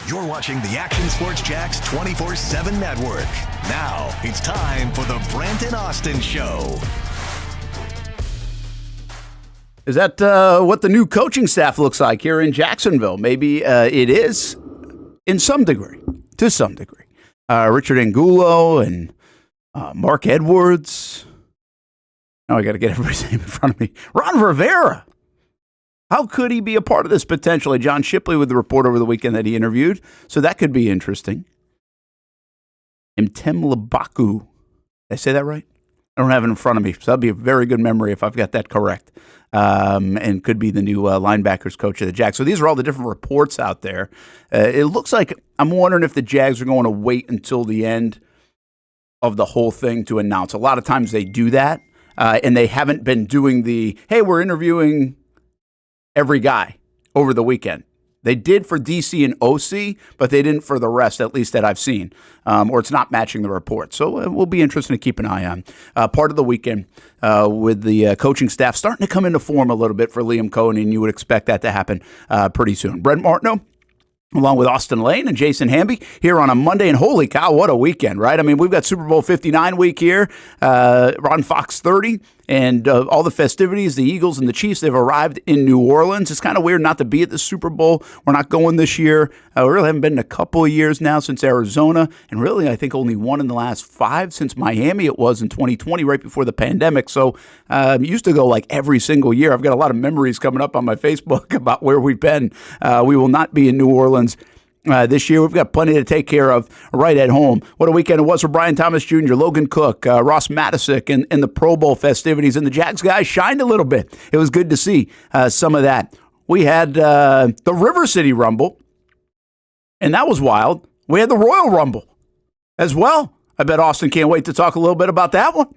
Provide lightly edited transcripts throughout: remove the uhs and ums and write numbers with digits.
You're watching the Action Sports Jax 24/7 network. Now it's time for the Brent and Austen Show. Is that what the new coaching staff looks like here in Jacksonville? Maybe it is in some degree, to some degree. Richard Angulo and Mark Edwards. Now I got to get everybody's name in front of me. Ron Rivera. How could he be a part of this potentially? John Shipley with the report over the weekend that he interviewed. So that could be interesting. Mtem Labaku. Did I say that right? I don't have it in front of me. So that'll be a very good memory if I've got that correct. And could be the new linebackers coach of the Jags. So these are all the different reports out there. It looks like I'm wondering if the Jags are going to wait until the end of the whole thing to announce. A lot of times they do that, and they haven't been doing the, hey, we're interviewing every guy over the weekend. They did for DC and OC, but they didn't for the rest, at least that I've seen, or it's not matching the report. So it will be interesting to keep an eye on. Part of the weekend with the coaching staff starting to come into form a little bit for Liam Coen, and you would expect that to happen pretty soon. Brent Martineau, along with Austen Lane and Jason Hamby here on a Monday. And holy cow, what a weekend, right? I mean, we've got Super Bowl 59 week here, on Fox 30, and all the festivities, the Eagles and the Chiefs, they've arrived in New Orleans. It's kind of weird not to be at the Super Bowl. We're not going this year. We really haven't been in a couple of years now since Arizona, and really I think only one in the last 5 since Miami it was in 2020, right before the pandemic. So used to go like every single year. I've got a lot of memories coming up on my Facebook about where we've been. We will not be in New Orleans this year. We've got plenty to take care of right at home. What a weekend it was for Brian Thomas Jr., Logan Cooke, Ross Matisic, and the Pro Bowl festivities. And the Jags guys shined a little bit. It was good to see some of that. We had the River City Rumble, and that was wild. We had the Royal Rumble as well. I bet Austin can't wait to talk a little bit about that one.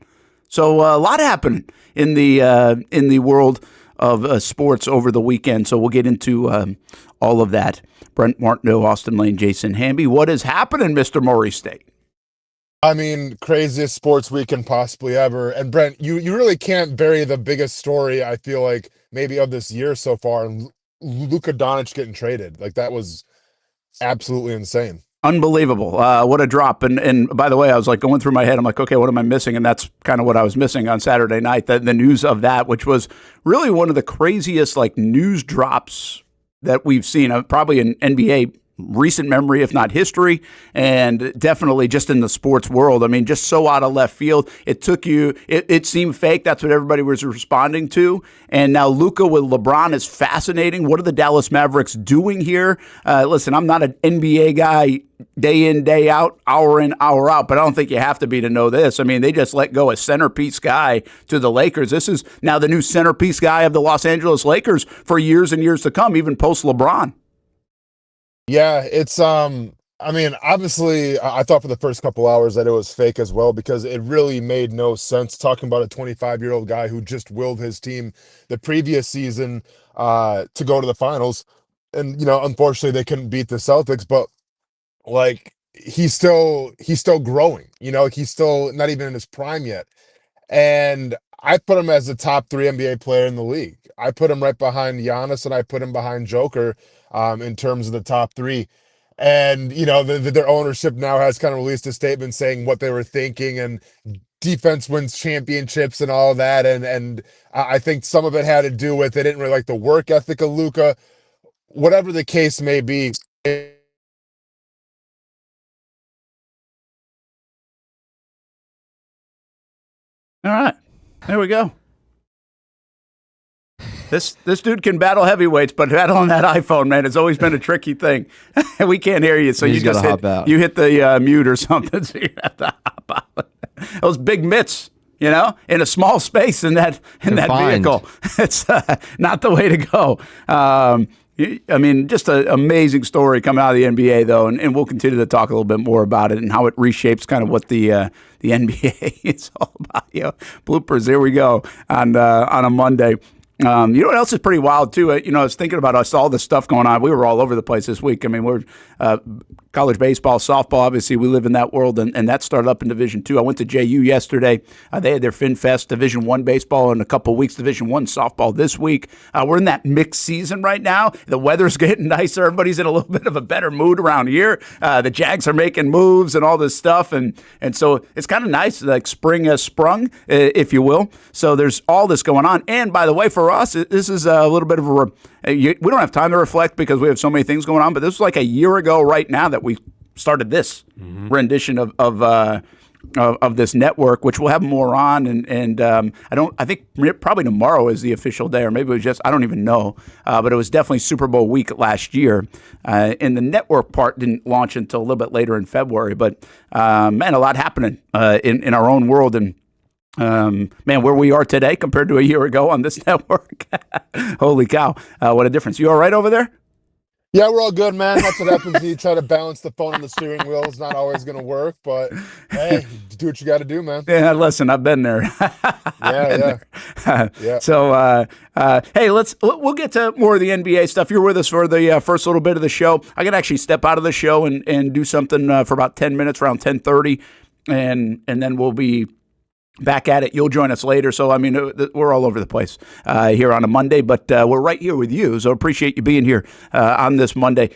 So a lot happening in the world of sports over the weekend. So we'll get into all of that. Brent Martineau, Austen Lane, Jason Hamby. What is happening, Mr. Murray State? I mean, craziest sports weekend possibly ever. And Brent, you really can't bury the biggest story, I feel like, maybe of this year so far. Luka Doncic getting traded. Like, that was absolutely insane. Unbelievable. What a drop. And by the way, I was like going through my head. I'm like, okay, what am I missing? And that's kind of what I was missing on Saturday night, the news of that, which was really one of the craziest like news drops that we've seen, probably in NBA recent memory, if not history, and definitely just in the sports world. I mean, just so out of left field. It took you, it seemed fake. That's what everybody was responding to. And now Luka with LeBron is fascinating. What are the Dallas Mavericks doing here? Listen, I'm not an NBA guy day in, day out, hour in, hour out, but I don't think you have to be to know this. I mean, they just let go a centerpiece guy to the Lakers. This is now the new centerpiece guy of the Los Angeles Lakers for years and years to come, even post LeBron. Yeah, it's I mean, obviously I thought for the first couple hours that it was fake as well, because it really made no sense talking about a 25-year-old guy who just willed his team the previous season to go to the finals. And, you know, unfortunately they couldn't beat the Celtics, but like he's still growing, you know, he's still not even in his prime yet. And I put him as the top 3 NBA player in the league. I put him right behind Giannis, and I put him behind Joker in terms of the top 3. And, you know, their ownership now has kind of released a statement saying what they were thinking, and defense wins championships and all of that. And I think some of it had to do with they didn't really like the work ethic of Luka. Whatever the case may be. All right, there we go. This dude can battle heavyweights, but battling that iPhone, man, it's always been a tricky thing. We can't hear you, so you just hit the mute or something, so you have to hop out. Those big mitts, you know, in a small space in that vehicle. It's not the way to go. I mean, just an amazing story coming out of the NBA, though, and we'll continue to talk a little bit more about it and how it reshapes kind of what the NBA is all about. You know, bloopers, here we go on a Monday. You know what else is pretty wild, too? You know, I was thinking about us, all the stuff going on. We were all over the place this week. I mean, we're college baseball, softball. Obviously, we live in that world, and that started up in Division II. I went to JU yesterday. They had their FinFest, Division I baseball in a couple of weeks, Division I softball this week. We're in that mixed season right now. The weather's getting nicer. Everybody's in a little bit of a better mood around here. The Jags are making moves and all this stuff, and so it's kind of nice, like spring has sprung, if you will. So there's all this going on. And by the way, for us, this is a little bit of we don't have time to reflect because we have so many things going on, but this was like a year ago right now that we started this rendition of this network, which we'll have more on. And I think probably tomorrow is the official day, or maybe it was just, I don't even know. But it was definitely Super Bowl week last year. And the network part didn't launch until a little bit later in February. But man, a lot happening in our own world. And man, where we are today compared to a year ago on this network. Holy cow. What a difference. You all right over there? Yeah, we're all good, man. That's what happens when you try to balance the phone on the steering wheel. It's not always going to work, but hey, do what you got to do, man. Yeah, listen, I've been there. Yeah. So, hey, we'll get to more of the NBA stuff. You're with us for the first little bit of the show. I can actually step out of the show and do something for about 10 minutes, around 10:30, and then we'll be back at it. You'll join us later. So, I mean, we're all over the place here on a Monday, but we're right here with you. So appreciate you being here on this Monday.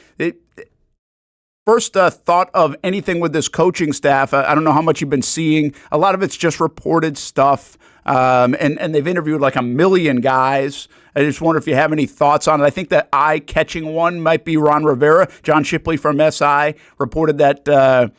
First thought of anything with this coaching staff. I don't know how much you've been seeing. A lot of it's just reported stuff. And they've interviewed like a million guys. I just wonder if you have any thoughts on it. I think the eye-catching one might be Ron Rivera. John Shipley from SI reported that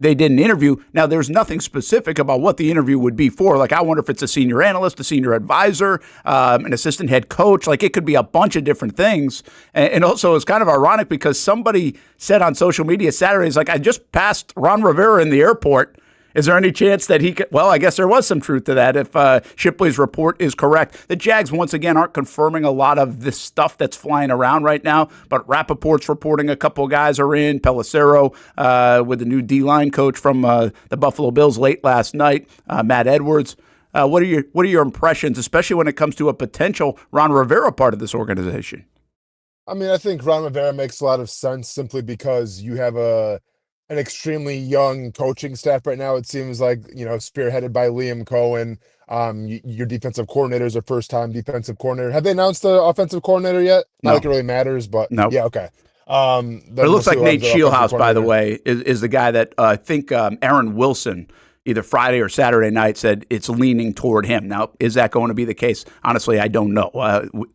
they did an interview. Now, there's nothing specific about what the interview would be for. Like, I wonder if it's a senior analyst, a senior advisor, an assistant head coach. Like, it could be a bunch of different things. And also, it's kind of ironic because somebody said on social media Saturday, it's like, I just passed Ron Rivera in the airport. Is there any chance that he could? Well, I guess there was some truth to that if Shipley's report is correct. The Jags, once again, aren't confirming a lot of this stuff that's flying around right now, but Rappaport's reporting a couple of guys are in. Pelissero with the new D-line coach from the Buffalo Bills late last night, Matt Edwards. What are your impressions, especially when it comes to a potential Ron Rivera part of this organization? I mean, I think Ron Rivera makes a lot of sense simply because you have an extremely young coaching staff right now. It seems like, spearheaded by Liam Coen. Your defensive coordinator is a first-time defensive coordinator. Have they announced the offensive coordinator yet? No. Not like it really matters, but no. Yeah, okay. But it looks like Nate Shieldhouse, by the way, is the guy that I think Aaron Wilson, either Friday or Saturday night, said it's leaning toward him. Now, is that going to be the case? Honestly, I don't know.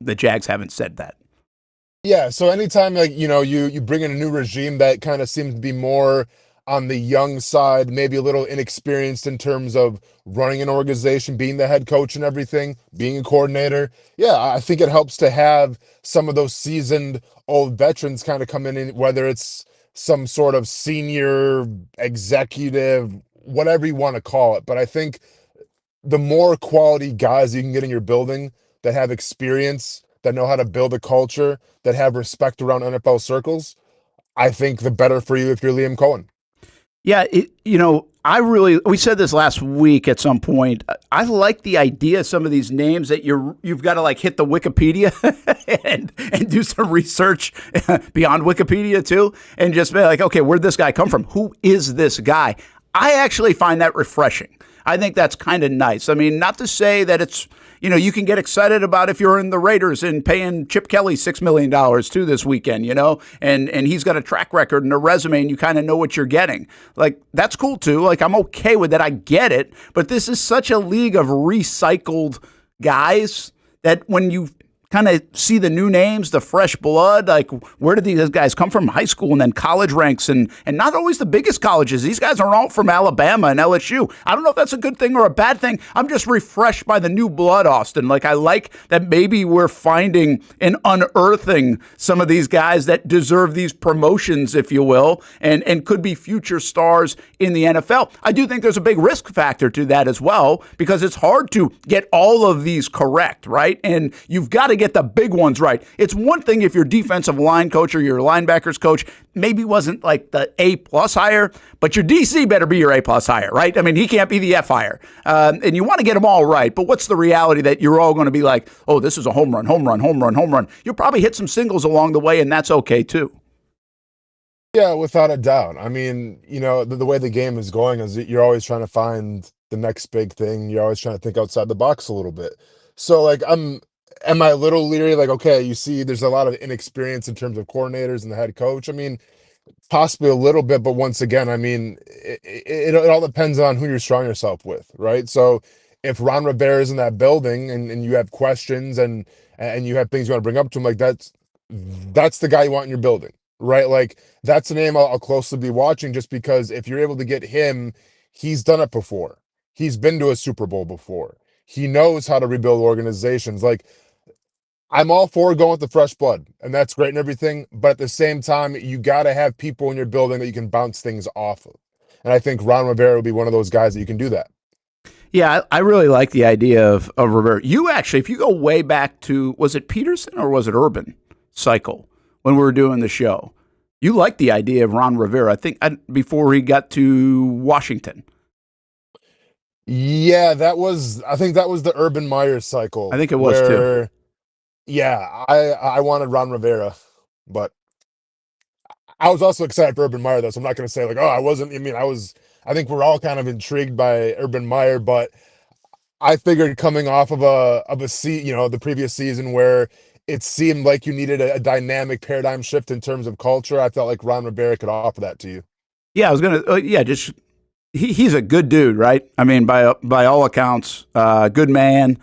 The Jags haven't said that. Yeah, so anytime you bring in a new regime that kind of seems to be more on the young side, maybe a little inexperienced in terms of running an organization, being the head coach and everything, being a coordinator. Yeah, I think it helps to have some of those seasoned old veterans kind of come in, whether it's some sort of senior executive, whatever you want to call it. But I think the more quality guys you can get in your building that have experience, that know how to build a culture, that have respect around NFL circles, I think the better for you if you're Liam Coen. Yeah, we said this last week at some point. I like the idea of some of these names that you've got to like hit the Wikipedia and do some research beyond Wikipedia too, and just be like, okay, where'd this guy come from? Who is this guy? I actually find that refreshing. I think that's kind of nice. I mean, not to say that it's, you can get excited about if you're in the Raiders and paying Chip Kelly $6 million too this weekend, and he's got a track record and a resume and you kind of know what you're getting. Like, that's cool too. Like, I'm okay with that. I get it. But this is such a league of recycled guys that when you kind of see the new names, the fresh blood, like where did these guys come from? High school and then college ranks and not always the biggest colleges. These guys are all from Alabama and LSU. I don't know if that's a good thing or a bad thing. I'm just refreshed by the new blood, Austin. Like, I like that maybe we're finding and unearthing some of these guys that deserve these promotions, if you will, and could be future stars in the NFL. I do think there's a big risk factor to that as well, because it's hard to get all of these correct, right? And you've got to get the big ones right. It's one thing if your defensive line coach or your linebackers coach maybe wasn't like the A+ hire, but your DC better be your A+ hire, right? I mean, he can't be the F hire. And you want to get them all right, but what's the reality that you're all going to be like, oh, this is a home run, home run, home run, home run. You'll probably hit some singles along the way, and that's okay too. Yeah, without a doubt. I mean, the way the game is going is that you're always trying to find the next big thing. You're always trying to think outside the box a little bit. So, like, am I a little leery? Like, okay, you see, there's a lot of inexperience in terms of coordinators and the head coach. I mean, possibly a little bit, but once again, I mean, it all depends on who you're surrounding yourself with, right? So if Ron Rivera is in that building and you have questions and you have things you want to bring up to him, like that's the guy you want in your building, right? Like that's the name I'll closely be watching, just because if you're able to get him, he's done it before. He's been to a Super Bowl before. He knows how to rebuild organizations. Like I'm all for going with the fresh blood, and that's great and everything. But at the same time, you got to have people in your building that you can bounce things off of. And I think Ron Rivera will be one of those guys that you can do that. Yeah, I really like the idea of Rivera. You actually, if you go way back to, was it Peterson or was it Urban cycle when we were doing the show? You liked the idea of Ron Rivera, I think, before he got to Washington. Yeah, I think that was the Urban Meyer cycle. I think it was too. Yeah, I wanted Ron Rivera, but I was also excited for Urban Meyer though, so I'm not going to say like, oh, I wasn't. I mean, I think we're all kind of intrigued by Urban Meyer, but I figured coming off of the previous season where it seemed like you needed a dynamic paradigm shift in terms of culture, I felt like Ron Rivera could offer that to you. Yeah, I was gonna. Just he's a good dude, right? I mean, by all accounts, good man,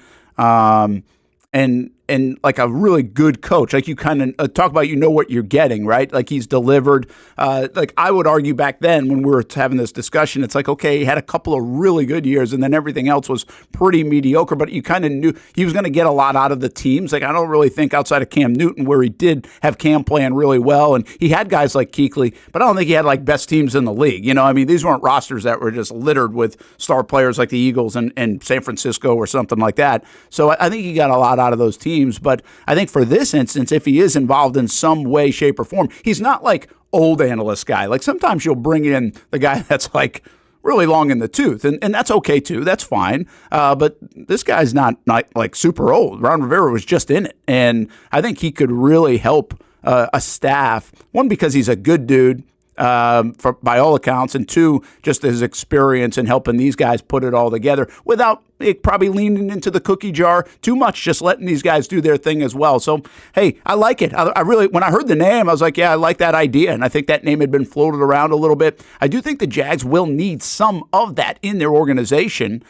and like a really good coach. Like you kind of talk about, what you're getting, right? Like he's delivered. Like I would argue back then when we were having this discussion, it's like, okay, he had a couple of really good years and then everything else was pretty mediocre, but you kind of knew he was going to get a lot out of the teams. Like I don't really think outside of Cam Newton, where he did have Cam playing really well, and he had guys like Kuechly, but I don't think he had like best teams in the league. I mean, these weren't rosters that were just littered with star players like the Eagles and San Francisco or something like that. So I think he got a lot out of those teams. But I think for this instance, if he is involved in some way, shape, or form, he's not like old analyst guy. Like sometimes you'll bring in the guy that's like really long in the tooth, and that's okay too. That's fine. But this guy's not like super old. Ron Rivera was just in it, and I think he could really help a staff. One, because he's a good dude. By all accounts, and two, just his experience in helping these guys put it all together without it probably leaning into the cookie jar too much, just letting these guys do their thing as well. So, hey, I like it. I really, when I heard the name, I was like, yeah, I like that idea, and I think that name had been floated around a little bit. I do think the Jags will need some of that in their organization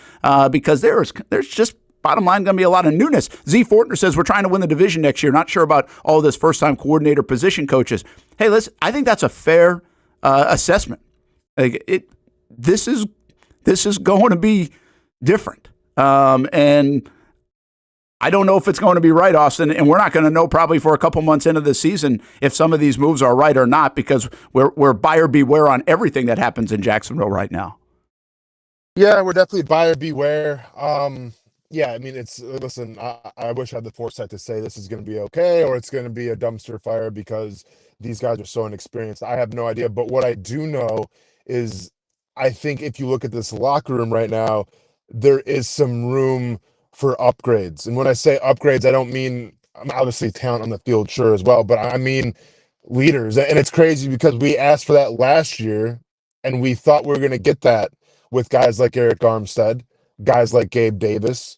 because there's just bottom line, going to be a lot of newness. Z Fortner says we're trying to win the division next year. Not sure about all this first-time coordinator position coaches. Hey, listen, I think that's a fair assessment. Like this is going to be different, and I don't know if it's going to be right, Austin. And we're not going to know probably for a couple months into the season if some of these moves are right or not, because we're buyer beware on everything that happens in Jacksonville right now. Yeah, we're definitely buyer beware. Yeah, I mean, listen, I wish I had the foresight to say this is going to be okay or it's going to be a dumpster fire because these guys are so inexperienced. I have no idea. But what I do know is I think if you look at this locker room right now, there is some room for upgrades. And when I say upgrades, I don't mean obviously talent on the field, sure, as well, but I mean leaders. And it's crazy because we asked for that last year and we thought we were going to get that with guys like Eric Armstead, guys like Gabe Davis,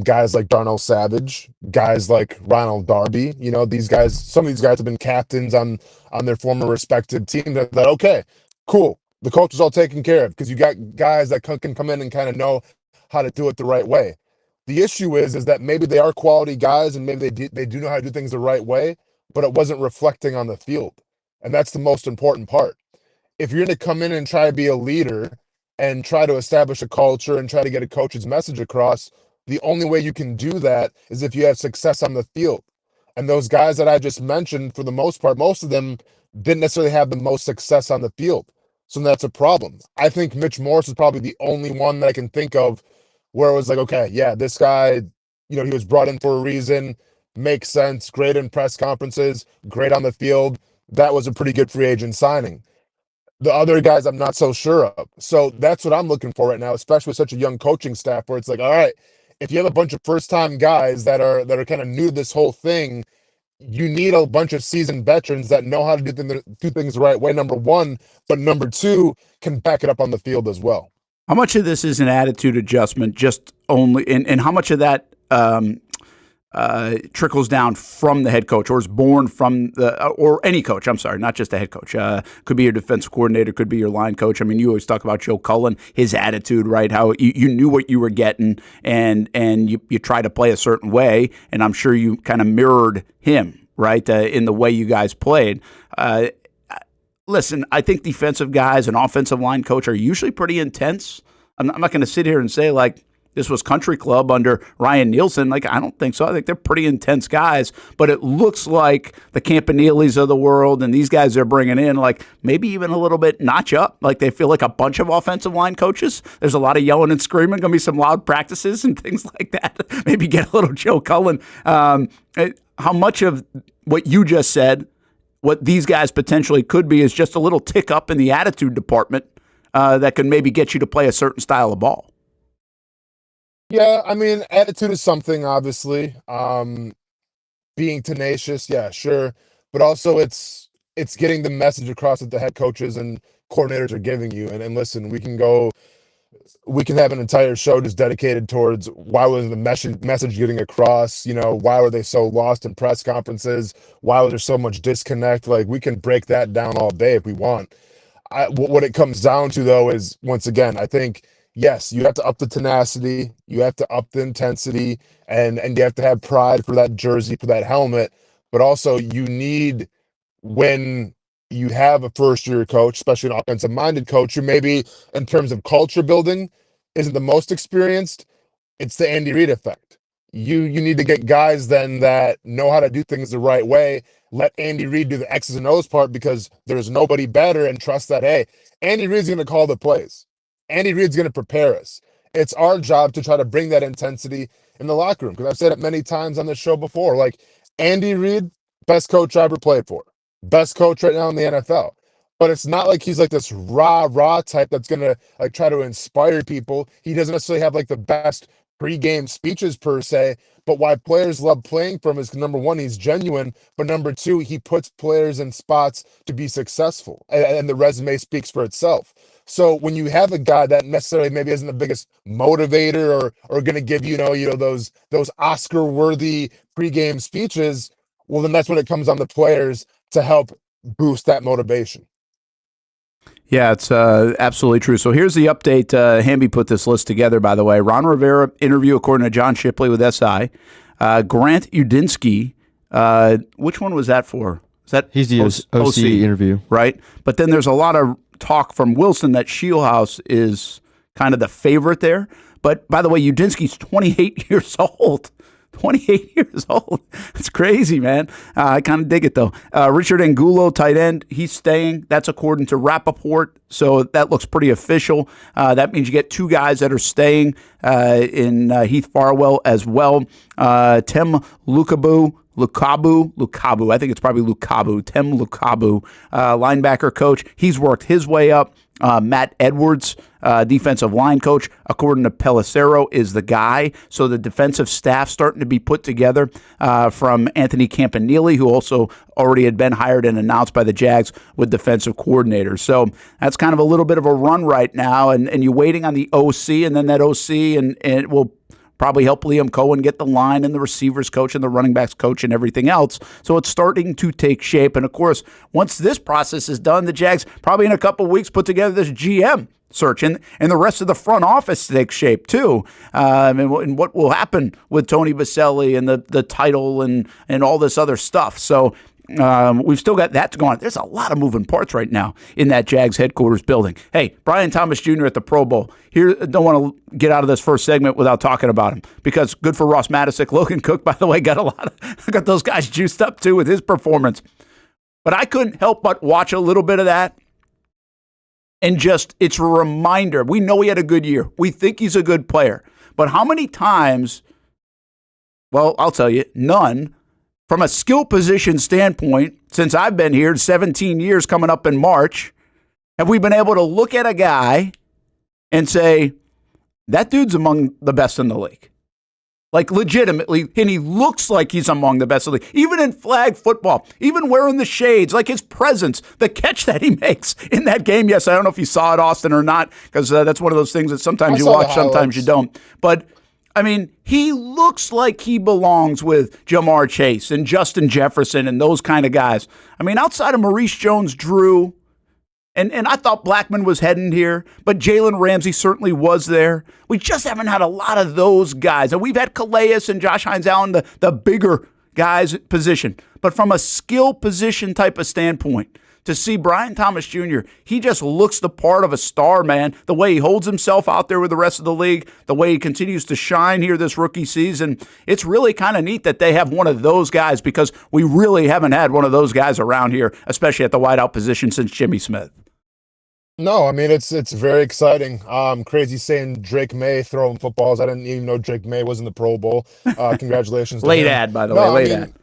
guys like Darnell Savage, guys like Ronald Darby. These guys, some of these guys have been captains on their former respective teams. That okay, cool. The coach is all taken care of because you got guys that can come in and kind of know how to do it the right way. The issue is that maybe they are quality guys and maybe they do know how to do things the right way, but it wasn't reflecting on the field. And that's the most important part. If you're going to come in and try to be a leader and try to establish a culture and try to get a coach's message across, the only way you can do that is if you have success on the field. And those guys that I just mentioned, for the most part, most of them didn't necessarily have the most success on the field. So that's a problem. I think Mitch Morse is probably the only one that I can think of where it was like, okay, yeah, this guy, he was brought in for a reason, makes sense, great in press conferences, great on the field. That was a pretty good free agent signing. The other guys I'm not so sure of. So that's what I'm looking for right now, especially with such a young coaching staff where it's like, all right, if you have a bunch of first-time guys that are kind of new to this whole thing, you need a bunch of seasoned veterans that know how to do things the right way, number one, but number two, can back it up on the field as well. How much of this is an attitude adjustment, just only, and how much of that trickles down from the head coach, or is born from or any coach? I'm sorry, not just the head coach. Could be your defensive coordinator, could be your line coach. I mean, you always talk about Joe Cullen, his attitude, right? How you knew what you were getting, and you try to play a certain way, and I'm sure you kind of mirrored him, right, in the way you guys played. Listen, I think defensive guys and offensive line coach are usually pretty intense. I'm not going to sit here and say, like, this was country club under Ryan Nielsen. Like, I don't think so. I think they're pretty intense guys, but it looks like the Campanelis of the world and these guys they're bringing in, like, maybe even a little bit notch up. Like, they feel like a bunch of offensive line coaches. There's a lot of yelling and screaming, going to be some loud practices and things like that. Maybe get a little Joe Cullen. How much of what you just said, what these guys potentially could be, is just a little tick up in the attitude department that can maybe get you to play a certain style of ball? Yeah, I mean, attitude is something, obviously. Being tenacious, yeah, sure. But also it's getting the message across that the head coaches and coordinators are giving you. And listen, we can have an entire show just dedicated towards why was the message getting across, why were they so lost in press conferences? Why was there so much disconnect? Like, we can break that down all day if we want. What it comes down to, though, is, once again, I think, yes, you have to up the tenacity, you have to up the intensity, and you have to have pride for that jersey, for that helmet. But also, you need, when you have a first-year coach, especially an offensive-minded coach, who maybe in terms of culture building isn't the most experienced, it's the Andy Reid effect. You need to get guys then that know how to do things the right way. Let Andy Reid do the X's and O's part, because there's nobody better, and trust that, hey, Andy Reid's going to call the plays. Andy Reid's going to prepare us. It's our job to try to bring that intensity in the locker room, because I've said it many times on this show before. Like, Andy Reid, best coach I ever played for. Best coach right now in the NFL. But it's not like he's like this rah type that's going to like try to inspire people. He doesn't necessarily have like the best pre-game speeches per se, but why players love playing for him is, number one, he's genuine, but number two, he puts players in spots to be successful, and the resume speaks for itself. So when you have a guy that necessarily maybe isn't the biggest motivator or going to give those Oscar-worthy pre-game speeches, well, then that's when it comes on the players to help boost that motivation. Yeah, it's absolutely true. So here's the update. Hamby put this list together, by the way. Ron Rivera interview, according to John Shipley with SI. Grant Udinsky, which one was that for? Is that he's the OC interview, right? But then there's a lot of talk from Wilson that Shieldhouse is kind of the favorite there. But by the way, Udinsky's 28 years old. 28 years old. It's crazy, man. I kind of dig it, though. Richard Angulo, tight end, he's staying. That's according to Rappaport, so that looks pretty official. That means you get two guys that are staying in Heath Farwell as well. Tem Lukabu, I think it's probably Lukabu, Tem Lukabu, linebacker coach. He's worked his way up. Matt Edwards, defensive line coach, according to Pelissero, is the guy. So the defensive staff starting to be put together from Anthony Campanile, who also already had been hired and announced by the Jags with defensive coordinators. So that's kind of a little bit of a run right now, and you're waiting on the OC, and then that OC, and it will probably help Liam Coen get the line and the receivers coach and the running backs coach and everything else. So it's starting to take shape. And, of course, once this process is done, the Jags probably in a couple of weeks put together this GM search, and the rest of the front office takes shape too. And what will happen with Tony Baselli and the title and all this other stuff. So we've still got that to go on. There's a lot of moving parts right now in that Jags headquarters building. Hey, Brian Thomas Jr. at the Pro Bowl. Here, don't want to get out of this first segment without talking about him, because good for Ross Matisic. Logan Cooke, by the way, got those guys juiced up too with his performance. But I couldn't help but watch a little bit of that. And just, it's a reminder. We know he had a good year. We think he's a good player. But how many times, well, I'll tell you, none, from a skill position standpoint, since I've been here, 17 years coming up in March, have we been able to look at a guy and say, that dude's among the best in the league? Like, legitimately, and he looks like he's among the best of the league. Even in flag football, even wearing the shades, like his presence, the catch that he makes in that game. Yes, I don't know if you saw it, Austin, or not, because that's one of those things that sometimes you watch, sometimes you don't. But, I mean, he looks like he belongs with Jamar Chase and Justin Jefferson and those kind of guys. I mean, outside of Maurice Jones-Drew, and I thought Blackman was heading here, but Jalen Ramsey certainly was there. We just haven't had a lot of those guys. And we've had Calais and Josh Hines-Allen, the bigger guys position. But from a skill position type of standpoint, to see Brian Thomas Jr., he just looks the part of a star, man. The way he holds himself out there with the rest of the league, the way he continues to shine here this rookie season. It's really kind of neat that they have one of those guys, because we really haven't had one of those guys around here, especially at the wideout position, since Jimmy Smith. No, I mean, it's very exciting. Crazy saying Drake May throwing footballs. I didn't even know Drake May was in the Pro Bowl. Congratulations. Late ad, by the way. Late ad.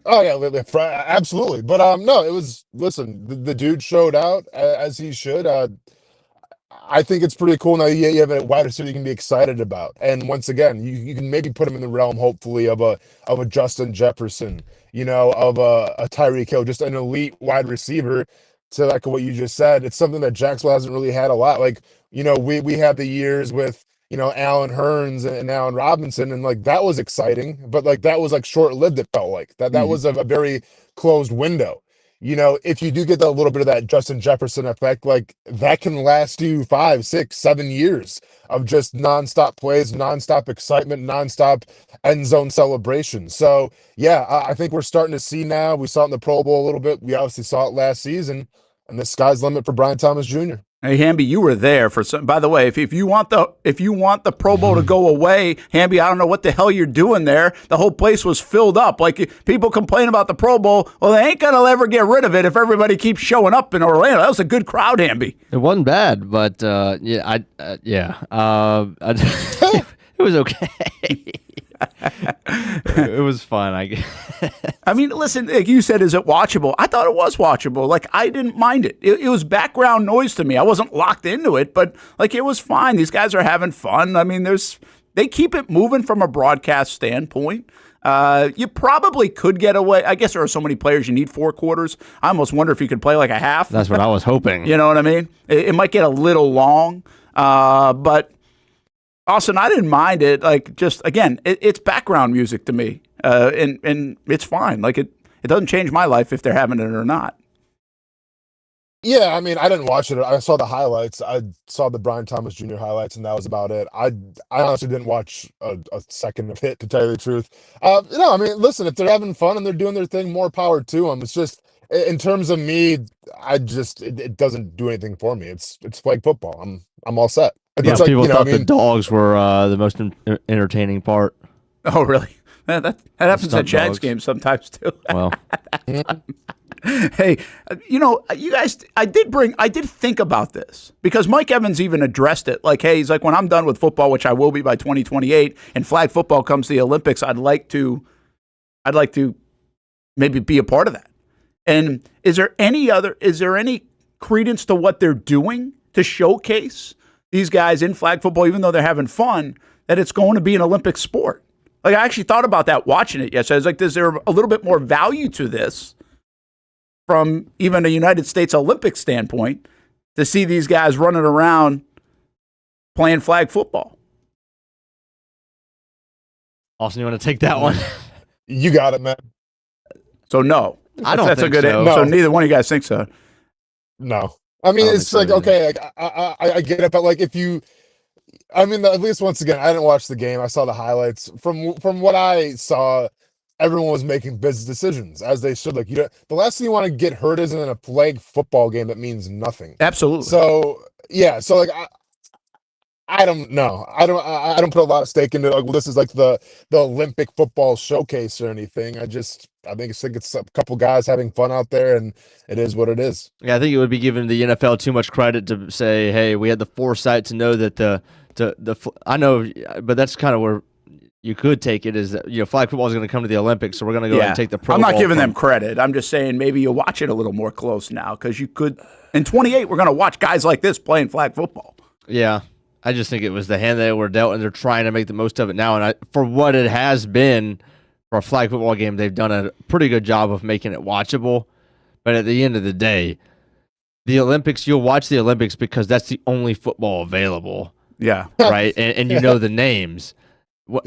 Oh, yeah, absolutely. But no, it was, listen, the dude showed out as he should. I think it's pretty cool now. You have a wide receiver you can be excited about. And once again, you can maybe put him in the realm, hopefully, of a Justin Jefferson, of a Tyreek Hill, just an elite wide receiver. To like what you just said, it's something that Jacksonville hasn't really had a lot. Like, we had the years with, Allen Hurns and Allen Robinson, and like that was exciting, but like that was like short-lived, it felt like. That was a very closed window. If you do get a little bit of that Justin Jefferson effect, like that can last you 5, 6, 7 years of just nonstop plays, nonstop excitement, nonstop end zone celebration. So yeah, I think we're starting to see now. We saw it in the Pro Bowl a little bit. We obviously saw it last season, and the sky's the limit for Brian Thomas Jr. Hey, Hamby, you were there for some. By the way, if you want the Pro Bowl to go away, Hamby, I don't know what the hell you're doing there. The whole place was filled up. Like, people complain about the Pro Bowl. Well, they ain't gonna ever get rid of it if everybody keeps showing up in Orlando. That was a good crowd, Hamby. It wasn't bad, but it was okay. It was fun, I guess. I mean, listen, like you said, is it watchable? I thought it was watchable. Like, I didn't mind it. It was background noise to me. I wasn't locked into it, but like it was fine. These guys are having fun. I mean, they keep it moving from a broadcast standpoint. You probably could get away. I guess there are so many players, you need 4 quarters. I almost wonder if you could play like a half. That's what I was hoping. You know what I mean? It might get a little long, but Austin, I didn't mind it. Like, just again, it's background music to me, and it's fine. Like, it doesn't change my life if they're having it or not. Yeah, I mean, I didn't watch it. I saw the highlights. I saw the Brian Thomas Jr. highlights, and that was about it. I honestly didn't watch a second of it, to tell you the truth. I mean, listen, if they're having fun and they're doing their thing, more power to them. It's just, in terms of me, it doesn't do anything for me. It's flag football. I'm all set. Yeah, people thought the dogs were the most entertaining part. Oh, really? That happens at Jags games sometimes too. Well, hey, you guys, I did think about this because Mike Evans even addressed it. Like, hey, he's like, when I'm done with football, which I will be by 2028, and flag football comes to the Olympics, I'd like to maybe be a part of that. And is there any credence to what they're doing to showcase these guys in flag football, even though they're having fun, that it's going to be an Olympic sport? Like, I actually thought about that watching it yesterday. I was like, is there a little bit more value to this from even a United States Olympic standpoint to see these guys running around playing flag football? Austin, you want to take that one? You got it, man. So no. I don't think so. No. So neither one of you guys think so. No. I mean, it's like, okay, like, I get it, but like at least once again, I didn't watch the game. I saw the highlights. From what I saw, everyone was making business decisions as they should. Like, the last thing you want to get hurt is in a flag football game that means nothing. Absolutely. So yeah, so like I don't know. I don't put a lot of stake into like, well, this is like the Olympic football showcase or anything. I think it's a couple guys having fun out there, and it is what it is. Yeah, I think it would be giving the NFL too much credit to say, hey, we had the foresight to know that I know, but that's kind of where you could take it is that, flag football is going to come to the Olympics, so we're going to go ahead and take the Pro Bowl. I'm not giving them credit. I'm just saying maybe you watch it a little more close now because you could. In 28, we're going to watch guys like this playing flag football. Yeah. I just think it was the hand they were dealt, and they're trying to make the most of it now. And for what it has been for a flag football game, they've done a pretty good job of making it watchable. But at the end of the day, the Olympics, you'll watch the Olympics because that's the only football available. Yeah. Right? And you know the names.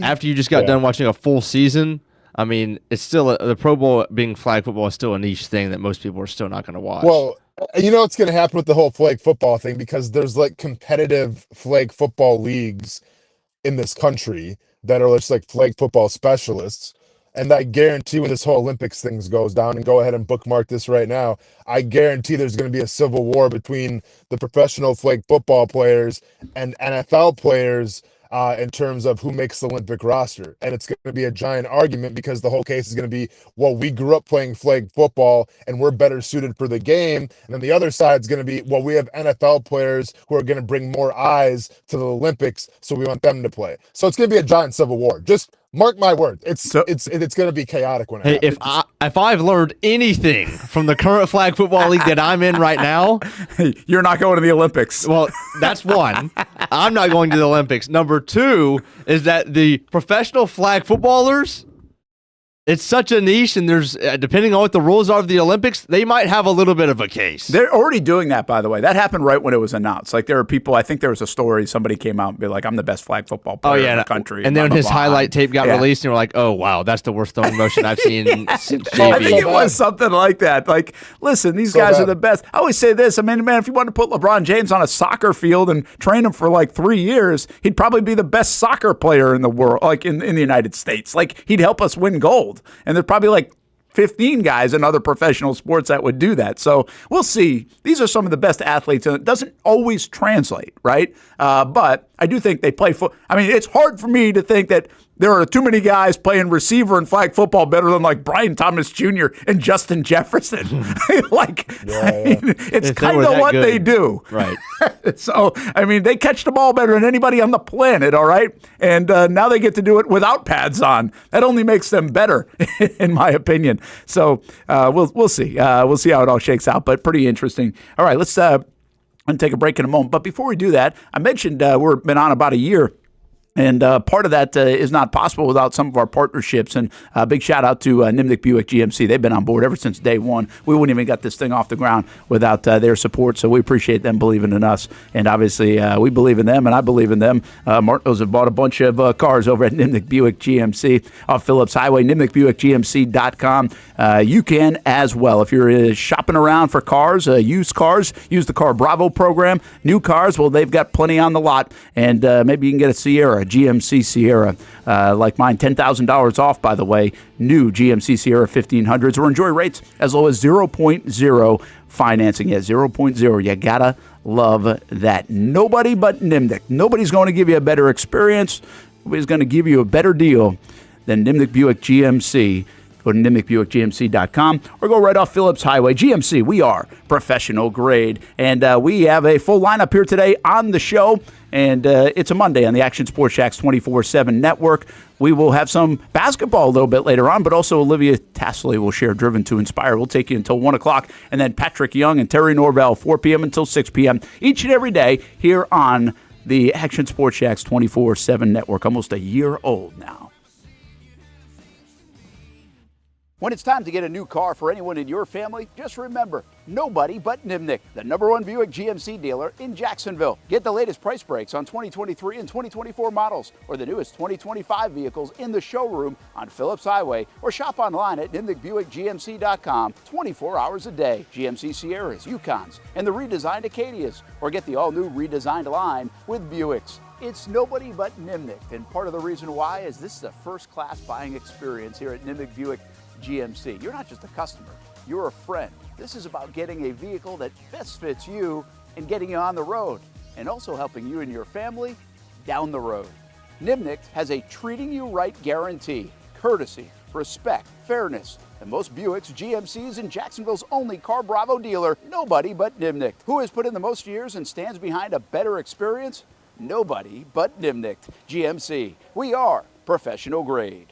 After you just got done watching a full season, I mean, it's still the Pro Bowl being flag football is still a niche thing that most people are still not going to watch. Well, you know what's going to happen with the whole flag football thing, because there's like competitive flag football leagues in this country that are just like flag football specialists. And I guarantee when this whole Olympics things goes down, and go ahead and bookmark this right now, I guarantee there's going to be a civil war between the professional flag football players and NFL players in terms of who makes the Olympic roster. And it's going to be a giant argument, because the whole case is going to be, well, we grew up playing flag football and we're better suited for the game. And then the other side's going to be, well, we have NFL players who are going to bring more eyes to the Olympics, so we want them to play. So it's going to be a giant civil war. Just mark my word. It's going to be chaotic when it happens. If I've learned anything from the current flag football league that I'm in right now, you're not going to the Olympics. Well, that's one. I'm not going to the Olympics. Number two is that the professional flag footballers, it's such a niche, and there's depending on what the rules are of the Olympics, they might have a little bit of a case. They're already doing that, by the way. That happened right when it was announced. Like, there are people, I think there was a story, somebody came out and be like, I'm the best flag football player in the country. And then his highlight tape got released, and you're like, oh, wow, that's the worst throwing motion I've seen since I think JV. it was something like that. Like, listen, these guys are the best. I always say this. I mean, man, if you wanted to put LeBron James on a soccer field and train him for like 3 years, he'd probably be the best soccer player in the world, like in the United States. Like, he'd help us win gold. And there's probably like 15 guys in other professional sports that would do that. So we'll see. These are some of the best athletes, and it doesn't always translate, right? But I do think they play I mean, it's hard for me to think that there are too many guys playing receiver in flag football better than like Brian Thomas Jr. and Justin Jefferson. It's kind of what they do. Right. So, I mean, they catch the ball better than anybody on the planet, all right? And now they get to do it without pads on. That only makes them better, in my opinion. So we'll see. We'll see how it all shakes out, but pretty interesting. All right, let's take a break in a moment. But before we do that, I mentioned we've been on about a year. And part of that is not possible without some of our partnerships. And a big shout out to Nimnick Buick GMC. They've been on board ever since day one. We wouldn't even got this thing off the ground without their support. So we appreciate them believing in us. And obviously, we believe in them, and I believe in them. Martineaus have bought a bunch of cars over at Nimnick Buick GMC off Phillips Highway, NimnickBuickGMC.com. You can as well. If you're shopping around for cars, used cars, use the Car Bravo program. New cars, well, they've got plenty on the lot. And maybe you can get a Sierra, GMC Sierra, like mine, $10,000 off, by the way, new GMC Sierra 1500s, or enjoy rates as low as 0.0 financing. Yeah, 0.0. You gotta love that. Nobody but Nimnick. Nobody's going to give you a better experience. Nobody's going to give you a better deal than Nimnick Buick GMC. Go to NimnickBuickGMC.com or go right off Phillips Highway. GMC, we are professional grade. And we have a full lineup here today on the show. And it's a Monday on the Action Sports Jacks 24/7 network. We will have some basketball a little bit later on, but also Olivia Tassley will share Driven to Inspire. We'll take you until 1 o'clock. And then Patrick Young and Terry Norvell, 4 p.m. until 6 p.m. each and every day here on the Action Sports Jacks 24/7 network. Almost a year old now. When it's time to get a new car for anyone in your family, just remember, nobody but Nimnick, the #1 Buick GMC dealer in Jacksonville. Get the latest price breaks on 2023 and 2024 models, or the newest 2025 vehicles in the showroom on Phillips Highway, or shop online at NimnickBuickGMC.com 24 hours a day. GMC Sierras, Yukons, and the redesigned Acadias, or get the all-new redesigned line with Buicks. It's nobody but Nimnick, and part of the reason why is this is a first-class buying experience here at Nimnick Buick GMC. You're not just a customer, you're a friend. This is about getting a vehicle that best fits you and getting you on the road, and also helping you and your family down the road. Nimnick has a treating you right guarantee, courtesy, respect, fairness, and most Buicks, GMCs, and Jacksonville's only Car Bravo dealer, nobody but Nimnick. Who has put in the most years and stands behind a better experience? Nobody but Nimnick. GMC, we are professional grade.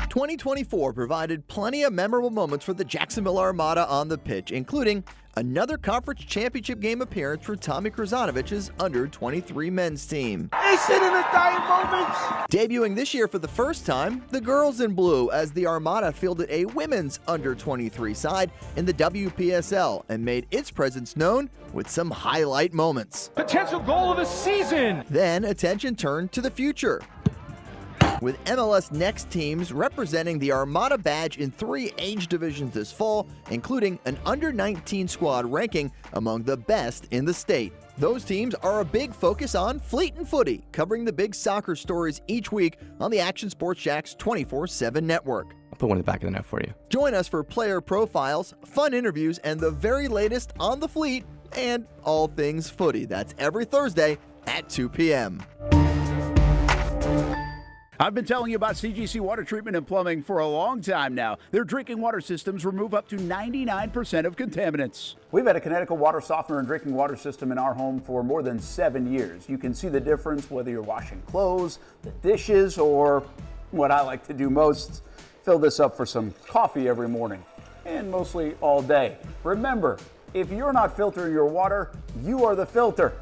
2024 provided plenty of memorable moments for the Jacksonville Armada on the pitch, including another conference championship game appearance for Tommy Krasanovich's under-23 men's team. Is it in the dying moments? Debuting this year for the first time, the girls in blue as the Armada fielded a women's under-23 side in the WPSL and made its presence known with some highlight moments. Potential goal of the season. Then attention turned to the future, with MLS Next teams representing the Armada badge in 3 age divisions this fall, including an under-19 squad ranking among the best in the state. Those teams are a big focus on Fleet and Footy, covering the big soccer stories each week on the Action Sports Jax 24/7 network. I'll put one in the back of the net for you. Join us for player profiles, fun interviews, and the very latest on the Fleet and all things footy. That's every Thursday at 2 p.m. I've been telling you about CGC Water Treatment and Plumbing for a long time now. Their drinking water systems remove up to 99% of contaminants. We've had a Connecticut water softener and drinking water system in our home for more than 7 years. You can see the difference whether you're washing clothes, the dishes, or what I like to do most, fill this up for some coffee every morning, and mostly all day. Remember, if you're not filtering your water, you are the filter.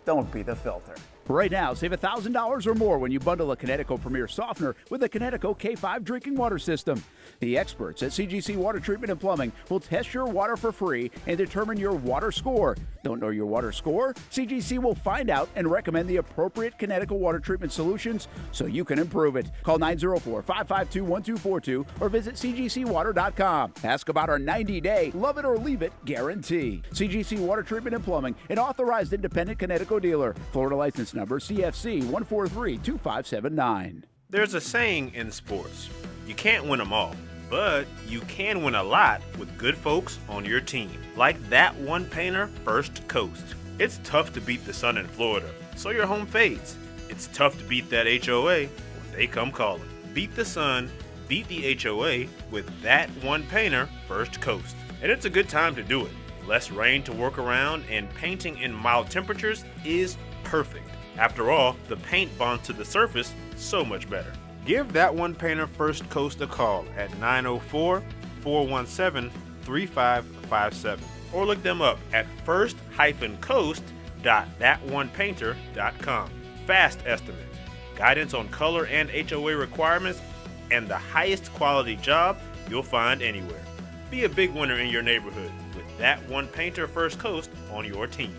Don't be the filter. Right now, save $1,000 or more when you bundle a Connecticut Premier Softener with a Connecticut K5 drinking water system. The experts at CGC Water Treatment and Plumbing will test your water for free and determine your water score. Don't know your water score? CGC will find out and recommend the appropriate Connecticut water treatment solutions so you can improve it. Call 904-552-1242 or visit cgcwater.com. Ask about our 90-day love it or leave it guarantee. CGC Water Treatment and Plumbing, an authorized independent Connecticut dealer. Florida license number CFC 1432579. There's a saying in sports, you can't win them all, but you can win a lot with good folks on your team. Like that one painter, First Coast. It's tough to beat the sun in Florida, so your home fades. It's tough to beat that HOA when they come calling. Beat the sun, beat the HOA with that one painter, First Coast. And it's a good time to do it. Less rain to work around, and painting in mild temperatures is perfect. After all, the paint bonds to the surface so much better. Give that one painter First Coast a call at 904-417-3557 or look them up at first-coast.thatonepainter.com. Fast estimate, guidance on color and HOA requirements, and the highest quality job you'll find anywhere. Be a big winner in your neighborhood with that one painter First Coast on your team.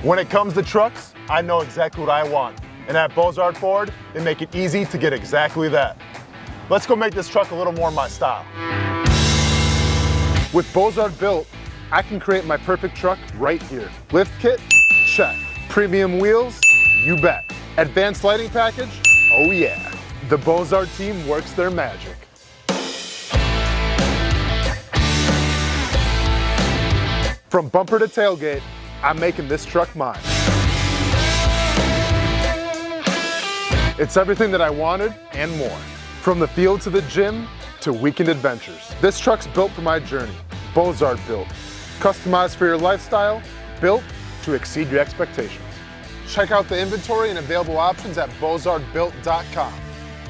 When it comes to trucks, I know exactly what I want. And at Bozard Ford, they make it easy to get exactly that. Let's go make this truck a little more my style. With Bozard Built, I can create my perfect truck right here. Lift kit? Check. Premium wheels? You bet. Advanced lighting package? Oh yeah. The Bozard team works their magic. From bumper to tailgate, I'm making this truck mine. It's everything that I wanted and more. From the field to the gym to weekend adventures. This truck's built for my journey. Bozard Built. Customized for your lifestyle, built to exceed your expectations. Check out the inventory and available options at bozardbuilt.com.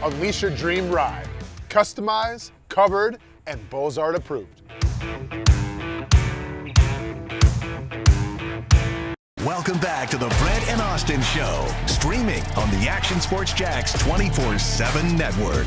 Unleash your dream ride. Customized, covered, and Bozard approved. Welcome back to the Brent and Austin Show, streaming on the Action Sports Jax 24/7 network.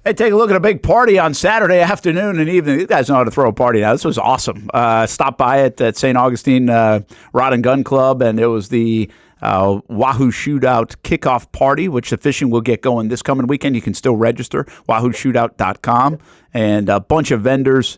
Hey, take a look at a big party on Saturday afternoon and evening. These guys know how to throw a party now. This was awesome. Stopped by it at St. Augustine Rod and Gun Club, and it was the Wahoo Shootout kickoff party, which the fishing will get going this coming weekend. You can still register, wahooshootout.com, and a bunch of vendors.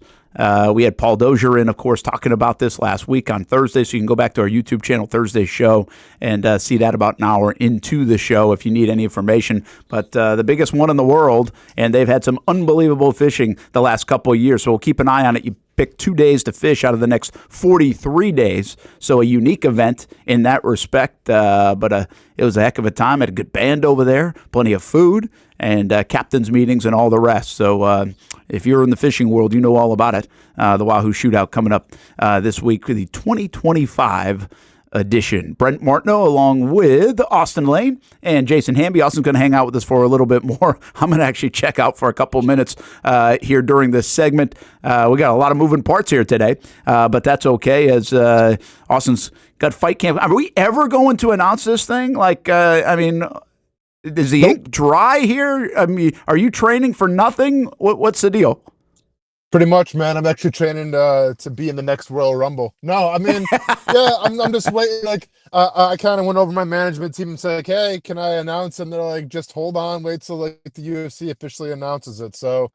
We had Paul Dozier in, of course, talking about this last week on Thursday, so you can go back to our YouTube channel, Thursday Show, and see that about an hour into the show if you need any information. But the biggest one in the world, and they've had some unbelievable fishing the last couple of years, so we'll keep an eye on it. You pick 2 days to fish out of the next 43 days, so a unique event in that respect. But it was a heck of a time. Had a good band over there, plenty of food, and captain's meetings and all the rest. So if you're in the fishing world, you know all about it. The Wahoo Shootout coming up this week for the 2025 edition. Brent Martineau along with Austen Lane and Jason Hamby. Austin's going to hang out with us for a little bit more. I'm going to actually check out for a couple minutes here during this segment. We got a lot of moving parts here today, but that's okay as Austin's got fight camp. Are we ever going to announce this thing? Like, I mean, is the ink dry here? I mean, are you training for nothing? What's the deal? Pretty much, man. I'm actually training to be in the next Royal Rumble. No, I mean, yeah, I'm just waiting. Like, I kind of went over my management team and said, like, hey, can I announce? And they're like, just hold on, wait till like the UFC officially announces it. So,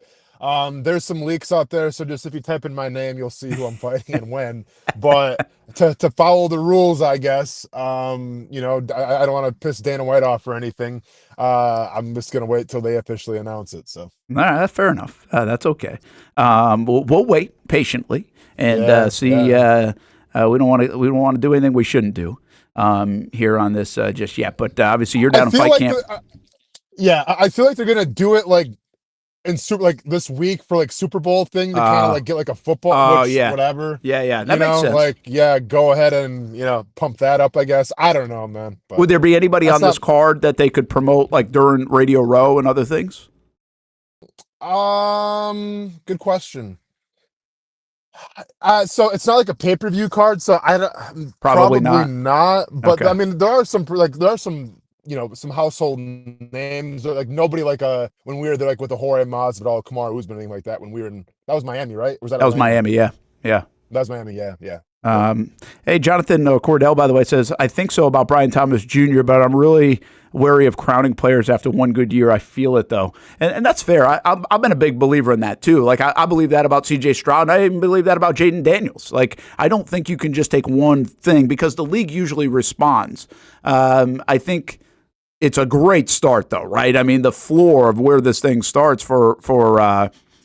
there's some leaks out there. So just if you type in my name, you'll see who I'm fighting and when. But to follow the rules, I guess. You know, I don't want to piss Dana White off or anything. I'm just gonna wait till they officially announce it. So, all right, that's fair enough. That's okay. We'll wait patiently and see. Yeah. We don't want to do anything we shouldn't do here on this just yet. But obviously, you're down in fight camp. I feel like they're gonna do it like in like this week for like Super Bowl thing to kind of like get like a football. Whatever. Yeah. That makes sense. Like, go ahead and pump that up. I guess I don't know, man. But would there be anybody on this card that they could promote like during Radio Row and other things? Good question. So it's not like a pay-per-view card, so I don't probably not. But okay. I mean, there are some some household names, like nobody like when we were there, like with the Jorge Masvidal, Kamaru Usman, anything like that. When we were in, that was Miami, right? Or was that was Miami? Yeah. That was Miami. Yeah. Hey, Jonathan Cordell, by the way, says, I think so about Brian Thomas Jr., but I'm really wary of crowning players after one good year. I feel it, though. And that's fair. I've been a big believer in that, too. Like, I believe that about C.J. Stroud, and I even believe that about Jaden Daniels. Like, I don't think you can just take one thing because the league usually responds. I think it's a great start, though, right? I mean, the floor of where this thing starts for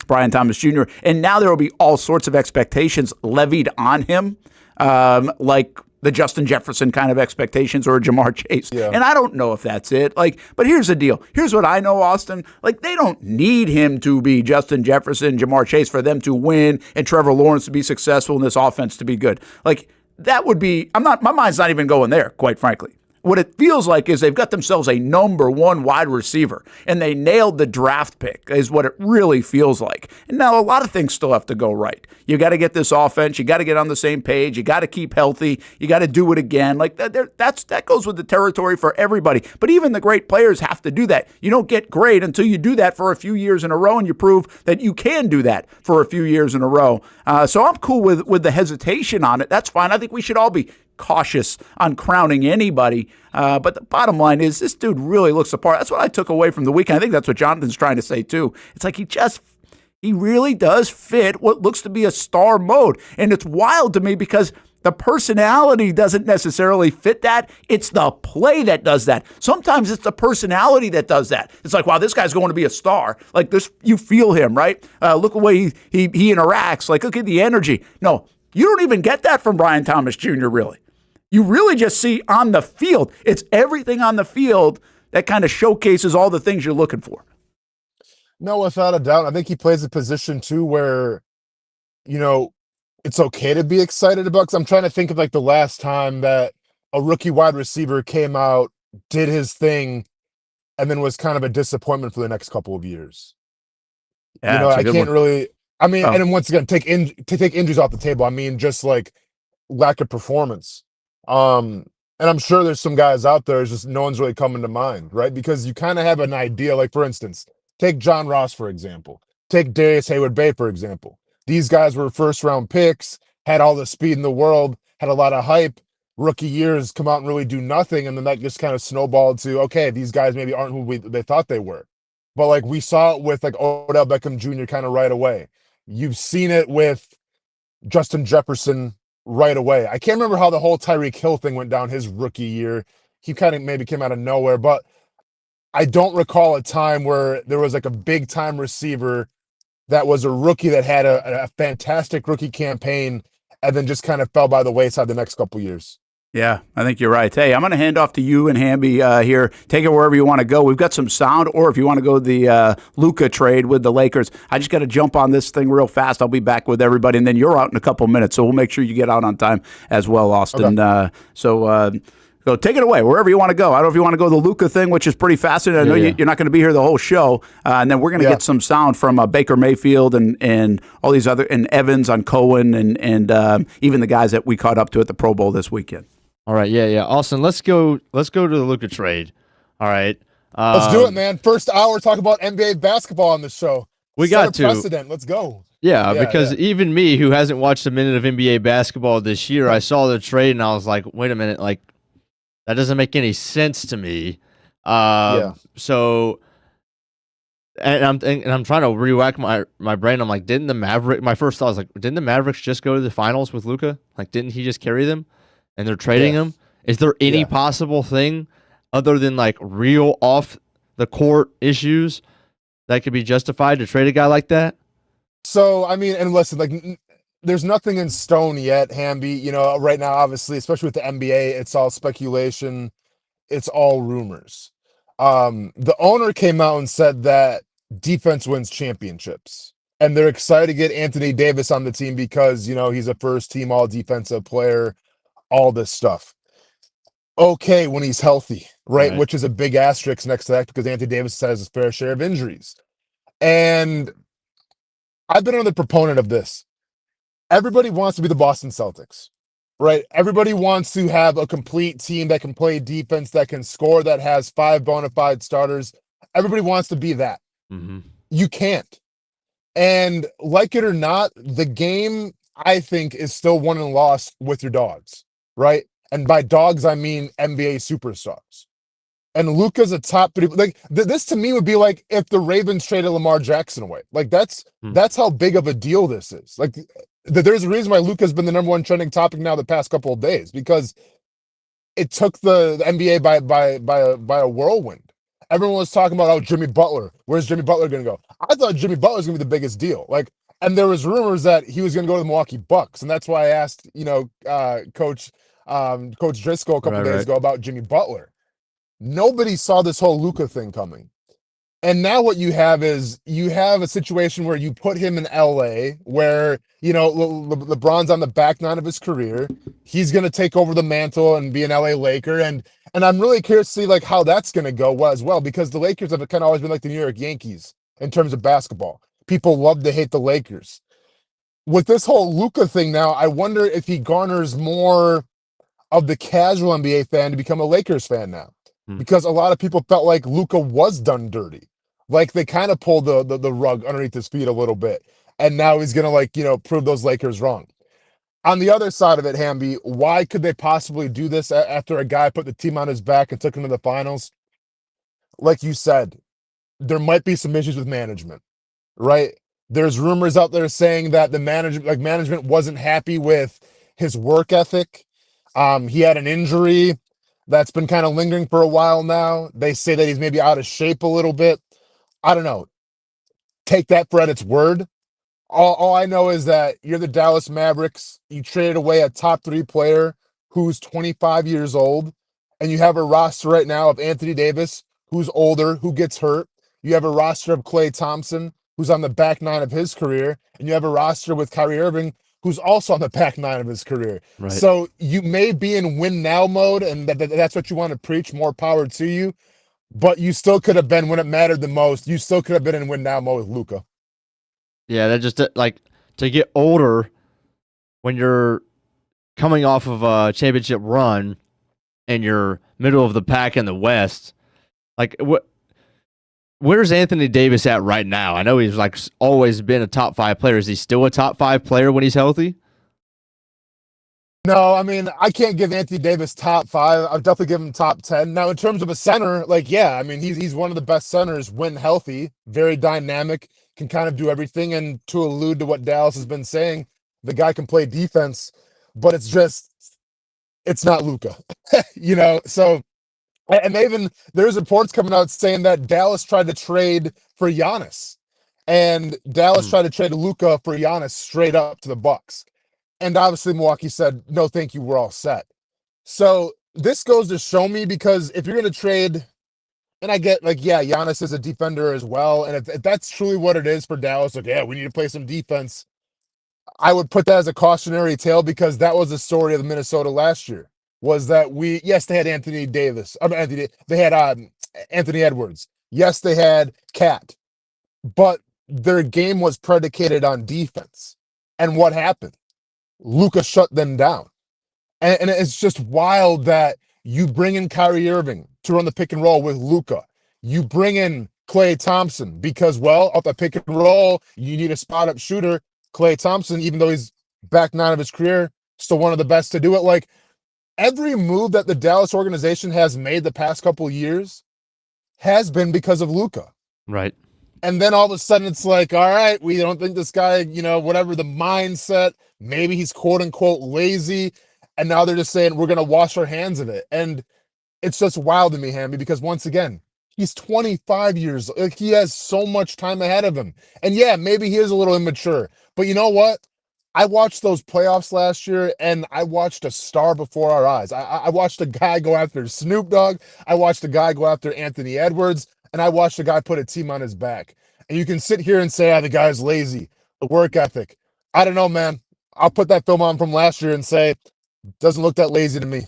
Brian Thomas Jr., and now there will be all sorts of expectations levied on him, like the Justin Jefferson kind of expectations or Jamar Chase. Yeah. And I don't know if that's it. Like, but here's the deal. Here's what I know, Austin. Like, they don't need him to be Justin Jefferson, Jamar Chase for them to win and Trevor Lawrence to be successful and this offense to be good. Like, that would be, my mind's not even going there, quite frankly. What it feels like is they've got themselves a number one wide receiver, and they nailed the draft pick is what it really feels like. And now a lot of things still have to go right. You got to get this offense. You got to get on the same page. You got to keep healthy. You got to do it again. Like that goes with the territory for everybody. But even the great players have to do that. You don't get great until you do that for a few years in a row, and you prove that you can do that for a few years in a row. So I'm cool with the hesitation on it. That's fine. I think we should all be cautious on crowning anybody. But the bottom line is this dude really looks the part. That's what I took away from the weekend. I think that's what Jonathan's trying to say too. It's like he really does fit what looks to be a star mode. And it's wild to me because the personality doesn't necessarily fit that. It's the play that does that. Sometimes it's the personality that does that. It's like, wow, this guy's going to be a star. Like this, you feel him, right? Look the way he interacts. Like, look at the energy. No, you don't even get that from Brian Thomas Jr., really. You really just see on the field. It's everything on the field that kind of showcases all the things you're looking for. No, without a doubt. I think he plays a position, too, where, it's okay to be excited about. Because I'm trying to think of, like, the last time that a rookie wide receiver came out, did his thing, and then was kind of a disappointment for the next couple of years. Yeah, I can't really – I mean, and then once again, take injuries off the table. I mean, just, like, lack of performance. And I'm sure there's some guys out there, it's just no one's really coming to mind, right? Because you kind of have an idea, like, for instance, take John Ross, for example. Take Darius Hayward-Bay, for example. These guys were first-round picks, had all the speed in the world, had a lot of hype. Rookie years come out and really do nothing, and then that just kind of snowballed to, okay, these guys maybe aren't who they thought they were. But, like, we saw it with, like, Odell Beckham Jr. kind of right away. You've seen it with Justin Jefferson right away. I can't remember how the whole Tyreek Hill thing went down his rookie year. He kind of maybe came out of nowhere, but I don't recall a time where there was like a big time receiver that was a rookie that had a fantastic rookie campaign and then just kind of fell by the wayside the next couple years. Yeah, I think you're right. Hey, I'm going to hand off to you and Hamby here. Take it wherever you want to go. We've got some sound, or if you want to go the Luka trade with the Lakers, I just got to jump on this thing real fast. I'll be back with everybody, and then you're out in a couple minutes, so we'll make sure you get out on time as well, Austin. Okay. So take it away, wherever you want to go. I don't know if you want to go the Luka thing, which is pretty fascinating. I know you're not going to be here the whole show. And then we're going to get some sound from Baker Mayfield and all these other, and Evans on Coen and even the guys that we caught up to at the Pro Bowl this weekend. All right, yeah. Austin, let's go to the Luka trade. All right. Let's do it, man. First hour, talk about NBA basketball on the show. We got to. Precedent. Let's go. Yeah, because even me, who hasn't watched a minute of NBA basketball this year, I saw the trade and I was like, wait a minute, like, that doesn't make any sense to me. So, and I'm trying to re-whack my brain. I'm like, my first thought was like, didn't the Mavericks just go to the finals with Luka? Like, didn't he just carry them? And they're trading him? Is there any possible thing other than like real off the court issues that could be justified to trade a guy like that? So, I mean, and listen, like, there's nothing in stone yet, Hamby. You know, right now, obviously, especially with the NBA, it's all speculation. It's all rumors. The owner came out and said that defense wins championships. And they're excited to get Anthony Davis on the team because, you know, he's a first-team all-defensive player, all this stuff. Okay, when he's healthy, right? Which is a big asterisk next to that because Anthony Davis has his fair share of injuries. And I've been the proponent of this. Everybody wants to be the Boston Celtics, right? Everybody wants to have a complete team that can play defense, that can score, that has 5 bona fide starters. Everybody wants to be that. Mm-hmm. You can't. And like it or not, the game, I think, is still won and lost with your dogs, right? And by dogs, I mean NBA superstars. And Luka's a top 3. Like this to me would be like if the Ravens traded Lamar Jackson away. Like that's how big of a deal this is. Like there's a reason why Luka's been the number 1 trending topic now the past couple of days because it took the NBA by a whirlwind. Everyone was talking about, oh, Jimmy Butler. Where's Jimmy Butler going to go? I thought Jimmy Butler was going to be the biggest deal. Like, and there was rumors that he was going to go to the Milwaukee Bucks, and that's why I asked, Coach Driscoll a couple of days ago about Jimmy Butler. Nobody saw this whole Luka thing coming. And now what you have is you have a situation where you put him in LA where, you know, LeBron's on the back 9 of his career. He's going to take over the mantle and be an LA Laker. And I'm really curious to see like how that's going to go as well, because the Lakers have kind of always been like the New York Yankees in terms of basketball. People love to hate the Lakers. With this whole Luka thing now, I wonder if he garners more of the casual NBA fan to become a Lakers fan now. Because a lot of people felt like Luka was done dirty. Like they kind of pulled the rug underneath his feet a little bit. And now he's going to like, you know, prove those Lakers wrong. On the other side of it, Hamby, why could they possibly do this after a guy put the team on his back and took him to the finals? Like you said, there might be some issues with management, right? There's rumors out there saying that the management wasn't happy with his work ethic. He had an injury that's been kind of lingering for a while now. They say that he's maybe out of shape a little bit. I don't know. Take that for at its word. All I know is that you're the Dallas Mavericks. You traded away a top 3 player who's 25 years old, and you have a roster right now of Anthony Davis, who's older, who gets hurt. You have a roster of Klay Thompson, who's on the back 9 of his career, and you have a roster with Kyrie Irving, who's also on the back 9 of his career. Right. So you may be in win now mode, and that's what you want to preach, more power to you, but you still could have been, when it mattered the most, you still could have been in win now mode with Luka. Yeah, that just like to get older when you're coming off of a championship run and you're middle of the pack in the West. Like where's Anthony Davis at right now? I know he's like always been a top 5 player. Is he still a top 5 player when he's healthy? No, I mean, I can't give Anthony Davis top 5. I'll definitely give him top 10. Now, in terms of a center, like, yeah, I mean, he's one of the best centers when healthy, very dynamic, can kind of do everything. And to allude to what Dallas has been saying, the guy can play defense, but it's not Luka, you know? So, and there's reports coming out saying that Dallas tried to trade for Giannis, and Dallas tried to trade Luka for Giannis straight up to the Bucks. And obviously Milwaukee said, no, thank you, we're all set. So this goes to show me, because if you're going to trade, and I get like, yeah, Giannis is a defender as well. And if that's truly what it is for Dallas, like, yeah, we need to play some defense. I would put that as a cautionary tale, because that was the story of Minnesota last year, was that yes, they had Anthony Davis. They had Anthony Edwards. Yes, they had Cat, but their game was predicated on defense. And what happened? Luka shut them down. And it's just wild that you bring in Kyrie Irving to run the pick and roll with Luka. You bring in Klay Thompson because, well, off the pick and roll, you need a spot-up shooter. Klay Thompson, even though he's back 9 of his career, still one of the best to do it. Like, every move that the Dallas organization has made the past couple of years has been because of Luka. Right. And then all of a sudden it's like, all right, we don't think this guy, whatever the mindset, maybe he's quote unquote lazy. And now they're just saying we're going to wash our hands of it. And it's just wild to me, Hamby, because once again, he's 25 years. Like, he has so much time ahead of him. And yeah, maybe he is a little immature. But you know what? I watched those playoffs last year, and I watched a star before our eyes. I watched a guy go after Snoop Dogg. I watched a guy go after Anthony Edwards. And I watched a guy put a team on his back. And you can sit here and say, the guy's lazy, the work ethic. I don't know, man. I'll put that film on from last year and say, doesn't look that lazy to me.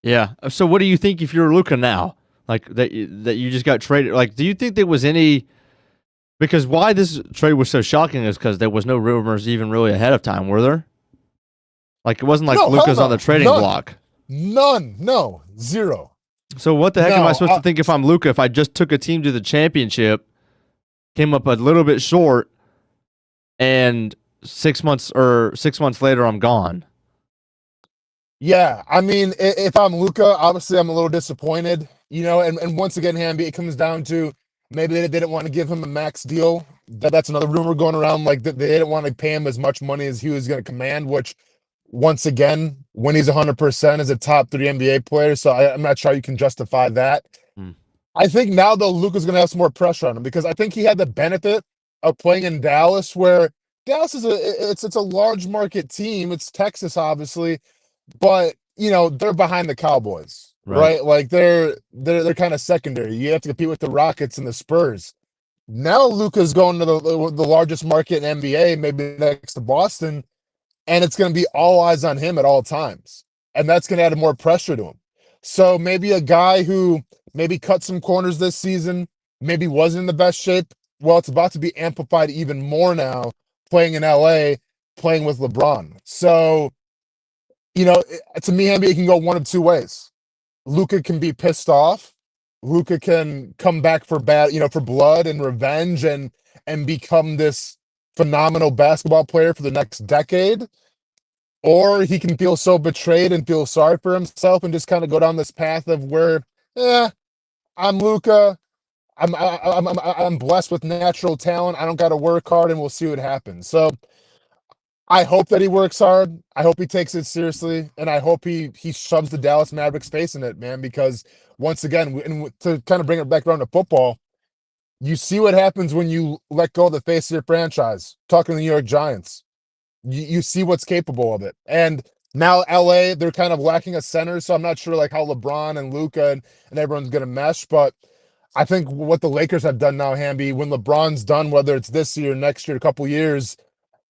Yeah. So what do you think if you're Luka now? Like that you just got traded? Like, do you think there was any? Because why this trade was so shocking is because there was no rumors even really ahead of time, were there? Like, it wasn't like Luka's on the trading block. None. No. Zero. So what the heck am I supposed to think if I'm Luka, if I just took a team to the championship, came up a little bit short, and 6 months later I'm gone? Yeah, I mean, if I'm Luka, obviously I'm a little disappointed, and once again, Hamby, it comes down to maybe they didn't want to give him a max deal. That's another rumor going around, like they didn't want to pay him as much money as he was going to command, which, once again, when he's 100% is a top 3 NBA player, so I'm not sure you can justify that. I think now, though, Luka's going to have some more pressure on him, because I think he had the benefit of playing in Dallas, where Dallas is it's a large market team. It's Texas, obviously, but they're behind the Cowboys, right? Like they're kind of secondary. You have to compete with the Rockets and the Spurs. Now Luka's going to the largest market in NBA, maybe next to Boston, and it's going to be all eyes on him at all times, and that's going to add more pressure to him. So maybe a guy who maybe cut some corners this season, maybe wasn't in the best shape. Well, it's about to be amplified even more now, playing in LA, playing with LeBron. So, to me, Hamby, it can go one of two ways. Luka can be pissed off. Luka can come back for for blood and revenge and become this phenomenal basketball player for the next decade. Or he can feel so betrayed and feel sorry for himself and just kind of go down this path of where, I'm Luka. I'm blessed with natural talent. I don't got to work hard, and we'll see what happens. So I hope that he works hard. I hope he takes it seriously, and I hope he shoves the Dallas Mavericks face in it, man, because once again, to kind of bring it back around to football, you see what happens when you let go of the face of your franchise. Talking to the New York Giants, you see what's capable of it. And now LA, they're kind of lacking a center, so I'm not sure like how LeBron and Luka and everyone's going to mesh, but I think what the Lakers have done now, Hamby, when LeBron's done, whether it's this year, next year, a couple years,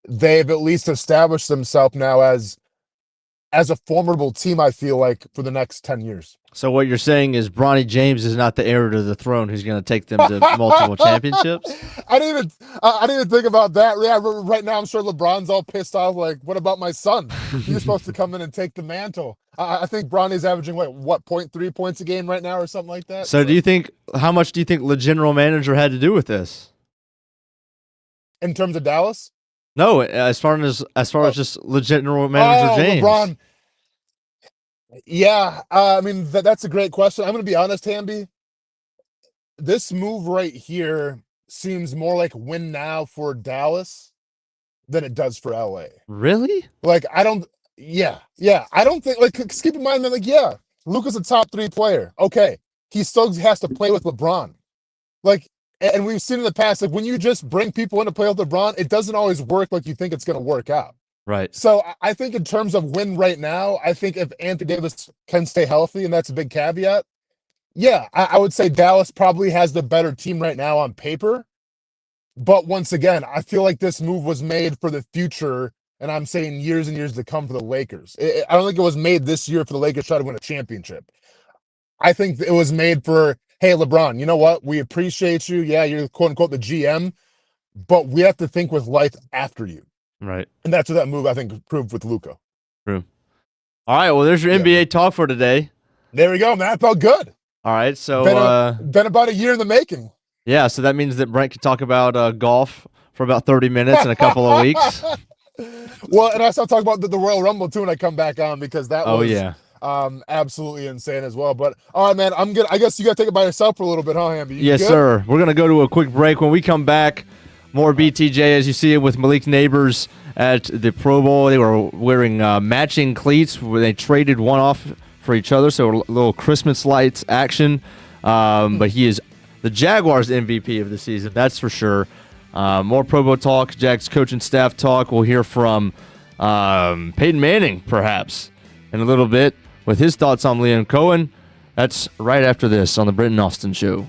they've at least established themselves now as a formidable team, I feel like, for the next 10 years. So what you're saying is Bronny James is not the heir to the throne who's going to take them to multiple championships? I didn't even think about that. Yeah, right now I'm sure LeBron's all pissed off, like, what about my son? He's supposed to come in and take the mantle. I think Bronny's averaging, 0.3 points a game right now or something like that? So how much do you think the general manager had to do with this? In terms of Dallas? No, as far as just general manager James. LeBron. Yeah, I mean, that's a great question. I'm going to be honest, Hamby. This move right here seems more like win now for Dallas than it does for LA. Really? Like, I don't think, like, 'cause keep in mind, man, like, yeah, Luka's a top 3 player. Okay. He still has to play with LeBron. Like, and we've seen in the past, like, when you just bring people in to play with LeBron, it doesn't always work like you think it's going to work out. Right. So I think in terms of win right now, I think if Anthony Davis can stay healthy, and that's a big caveat, yeah, I would say Dallas probably has the better team right now on paper. But once again, I feel like this move was made for the future, and I'm saying years and years to come for the Lakers. I don't think it was made this year for the Lakers to try to win a championship. I think it was made for, hey, LeBron, you know what? We appreciate you. Yeah, you're quote-unquote the GM, but we have to think with life after you. Right. And that's what that move, I think, proved with Luka. True. All right, well, there's your NBA talk for today. There we go, man. That felt good. All right, so been about a year in the making. Yeah, so that means that Brent can talk about golf for about 30 minutes in a couple of weeks. Well, and I start talking about the Royal Rumble too when I come back on, because that was absolutely insane as well. But all right, man, I'm good. I guess you got to take it by yourself for a little bit, huh, Hamby? Yes, good? Sir. We're gonna go to a quick break. When we come back, more BTJ as you see it with Malik Neighbors at the Pro Bowl. They were wearing matching cleats where they traded one off for each other, so a little Christmas lights action. But he is the Jaguars MVP of the season, that's for sure. More Pro Bowl talk, Jags coach and staff talk. We'll hear from Peyton Manning, perhaps, in a little bit with his thoughts on Liam Coen. That's right after this on the Brent Austin Show.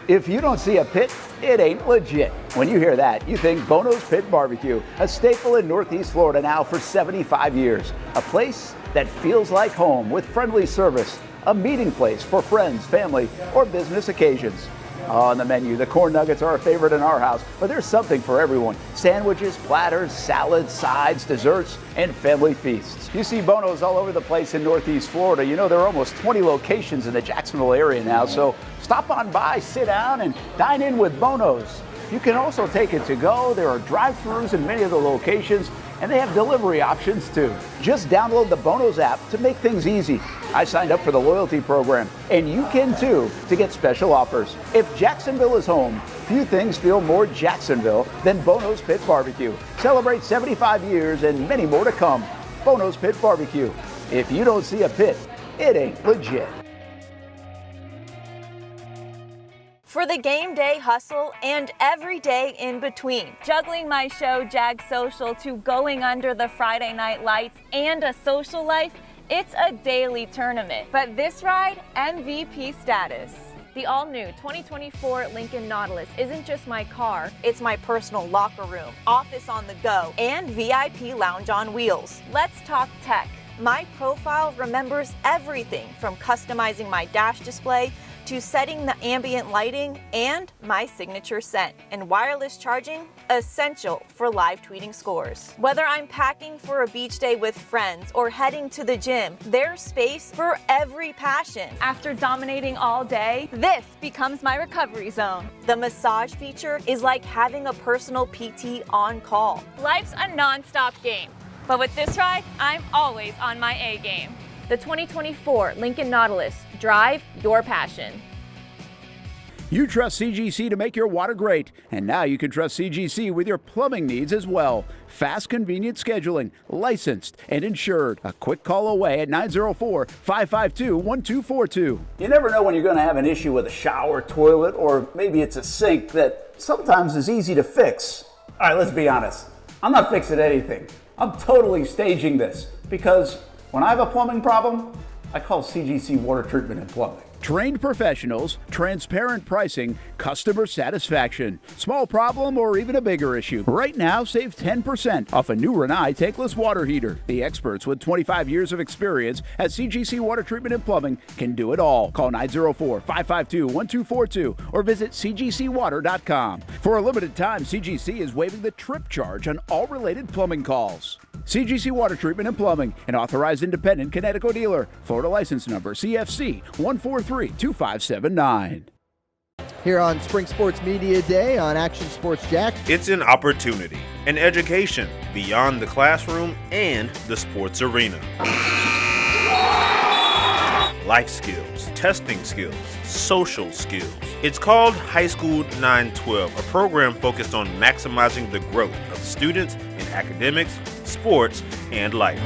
If you don't see a pit, it ain't legit. When you hear that, you think Bono's Pit Barbecue, a staple in Northeast Florida now for 75 years. A place that feels like home with friendly service, a meeting place for friends, family, or business occasions. On the menu, the corn nuggets are a favorite in our house, but there's something for everyone. Sandwiches, platters, salads, sides, desserts, and family feasts. You see Bono's all over the place in Northeast Florida. You know, there are almost 20 locations in the Jacksonville area now, so stop on by, sit down, and dine in with Bono's. You can also take it to go. There are drive-thrus in many of the locations, and they have delivery options too. Just download the Bono's app to make things easy. I signed up for the loyalty program, and you can too, to get special offers. If Jacksonville is home, few things feel more Jacksonville than Bono's Pit Barbecue. Celebrate 75 years and many more to come. Bono's Pit Barbecue. If you don't see a pit, it ain't legit. For the game day hustle and every day in between. Juggling my show, Jag Social, to going under the Friday night lights and a social life, it's a daily tournament. But this ride, MVP status. The all-new 2024 Lincoln Nautilus isn't just my car, it's my personal locker room, office on the go, and VIP lounge on wheels. Let's talk tech. My profile remembers everything from customizing my dash display to setting the ambient lighting and my signature scent. And wireless charging, essential for live tweeting scores. Whether I'm packing for a beach day with friends or heading to the gym, there's space for every passion. After dominating all day, this becomes my recovery zone. The massage feature is like having a personal PT on call. Life's a non-stop game, but with this ride, I'm always on my A game. The 2024 Lincoln Nautilus. Drive your passion. You trust CGC to make your water great, and now you can trust CGC with your plumbing needs as well. Fast, convenient scheduling, licensed and insured. A quick call away at 904-552-1242. You never know when you're going to have an issue with a shower, toilet, or maybe it's a sink that sometimes is easy to fix. All right, let's be honest. I'm not fixing anything. I'm totally staging this because when I have a plumbing problem, I call CGC Water Treatment and Plumbing. Trained professionals, transparent pricing, customer satisfaction. Small problem or even a bigger issue. Right now, save 10% off a new Rinnai tankless water heater. The experts with 25 years of experience at CGC Water Treatment and Plumbing can do it all. Call 904-552-1242 or visit cgcwater.com. For a limited time, CGC is waiving the trip charge on all related plumbing calls. CGC Water Treatment and Plumbing, an authorized independent Connecticut dealer. Florida license number CFC 1432579. Here on Spring Sports Media Day on Action Sports Jack. It's an opportunity, an education beyond the classroom and the sports arena. Life skills, testing skills, social skills. It's called High School 912, a program focused on maximizing the growth of students in academics, sports, and life.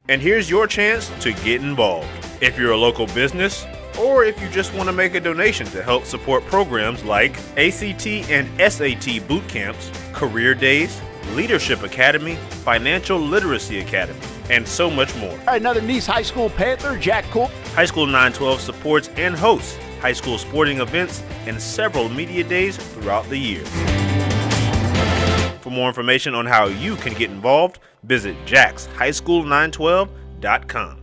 And here's your chance to get involved. If you're a local business, or if you just want to make a donation to help support programs like ACT and SAT boot camps, career days, Leadership Academy, Financial Literacy Academy, and so much more. All right, another Nice High School Panther, Jack Cool. High School 912 supports and hosts high school sporting events and several media days throughout the year. For more information on how you can get involved, visit jackshighschool912.com.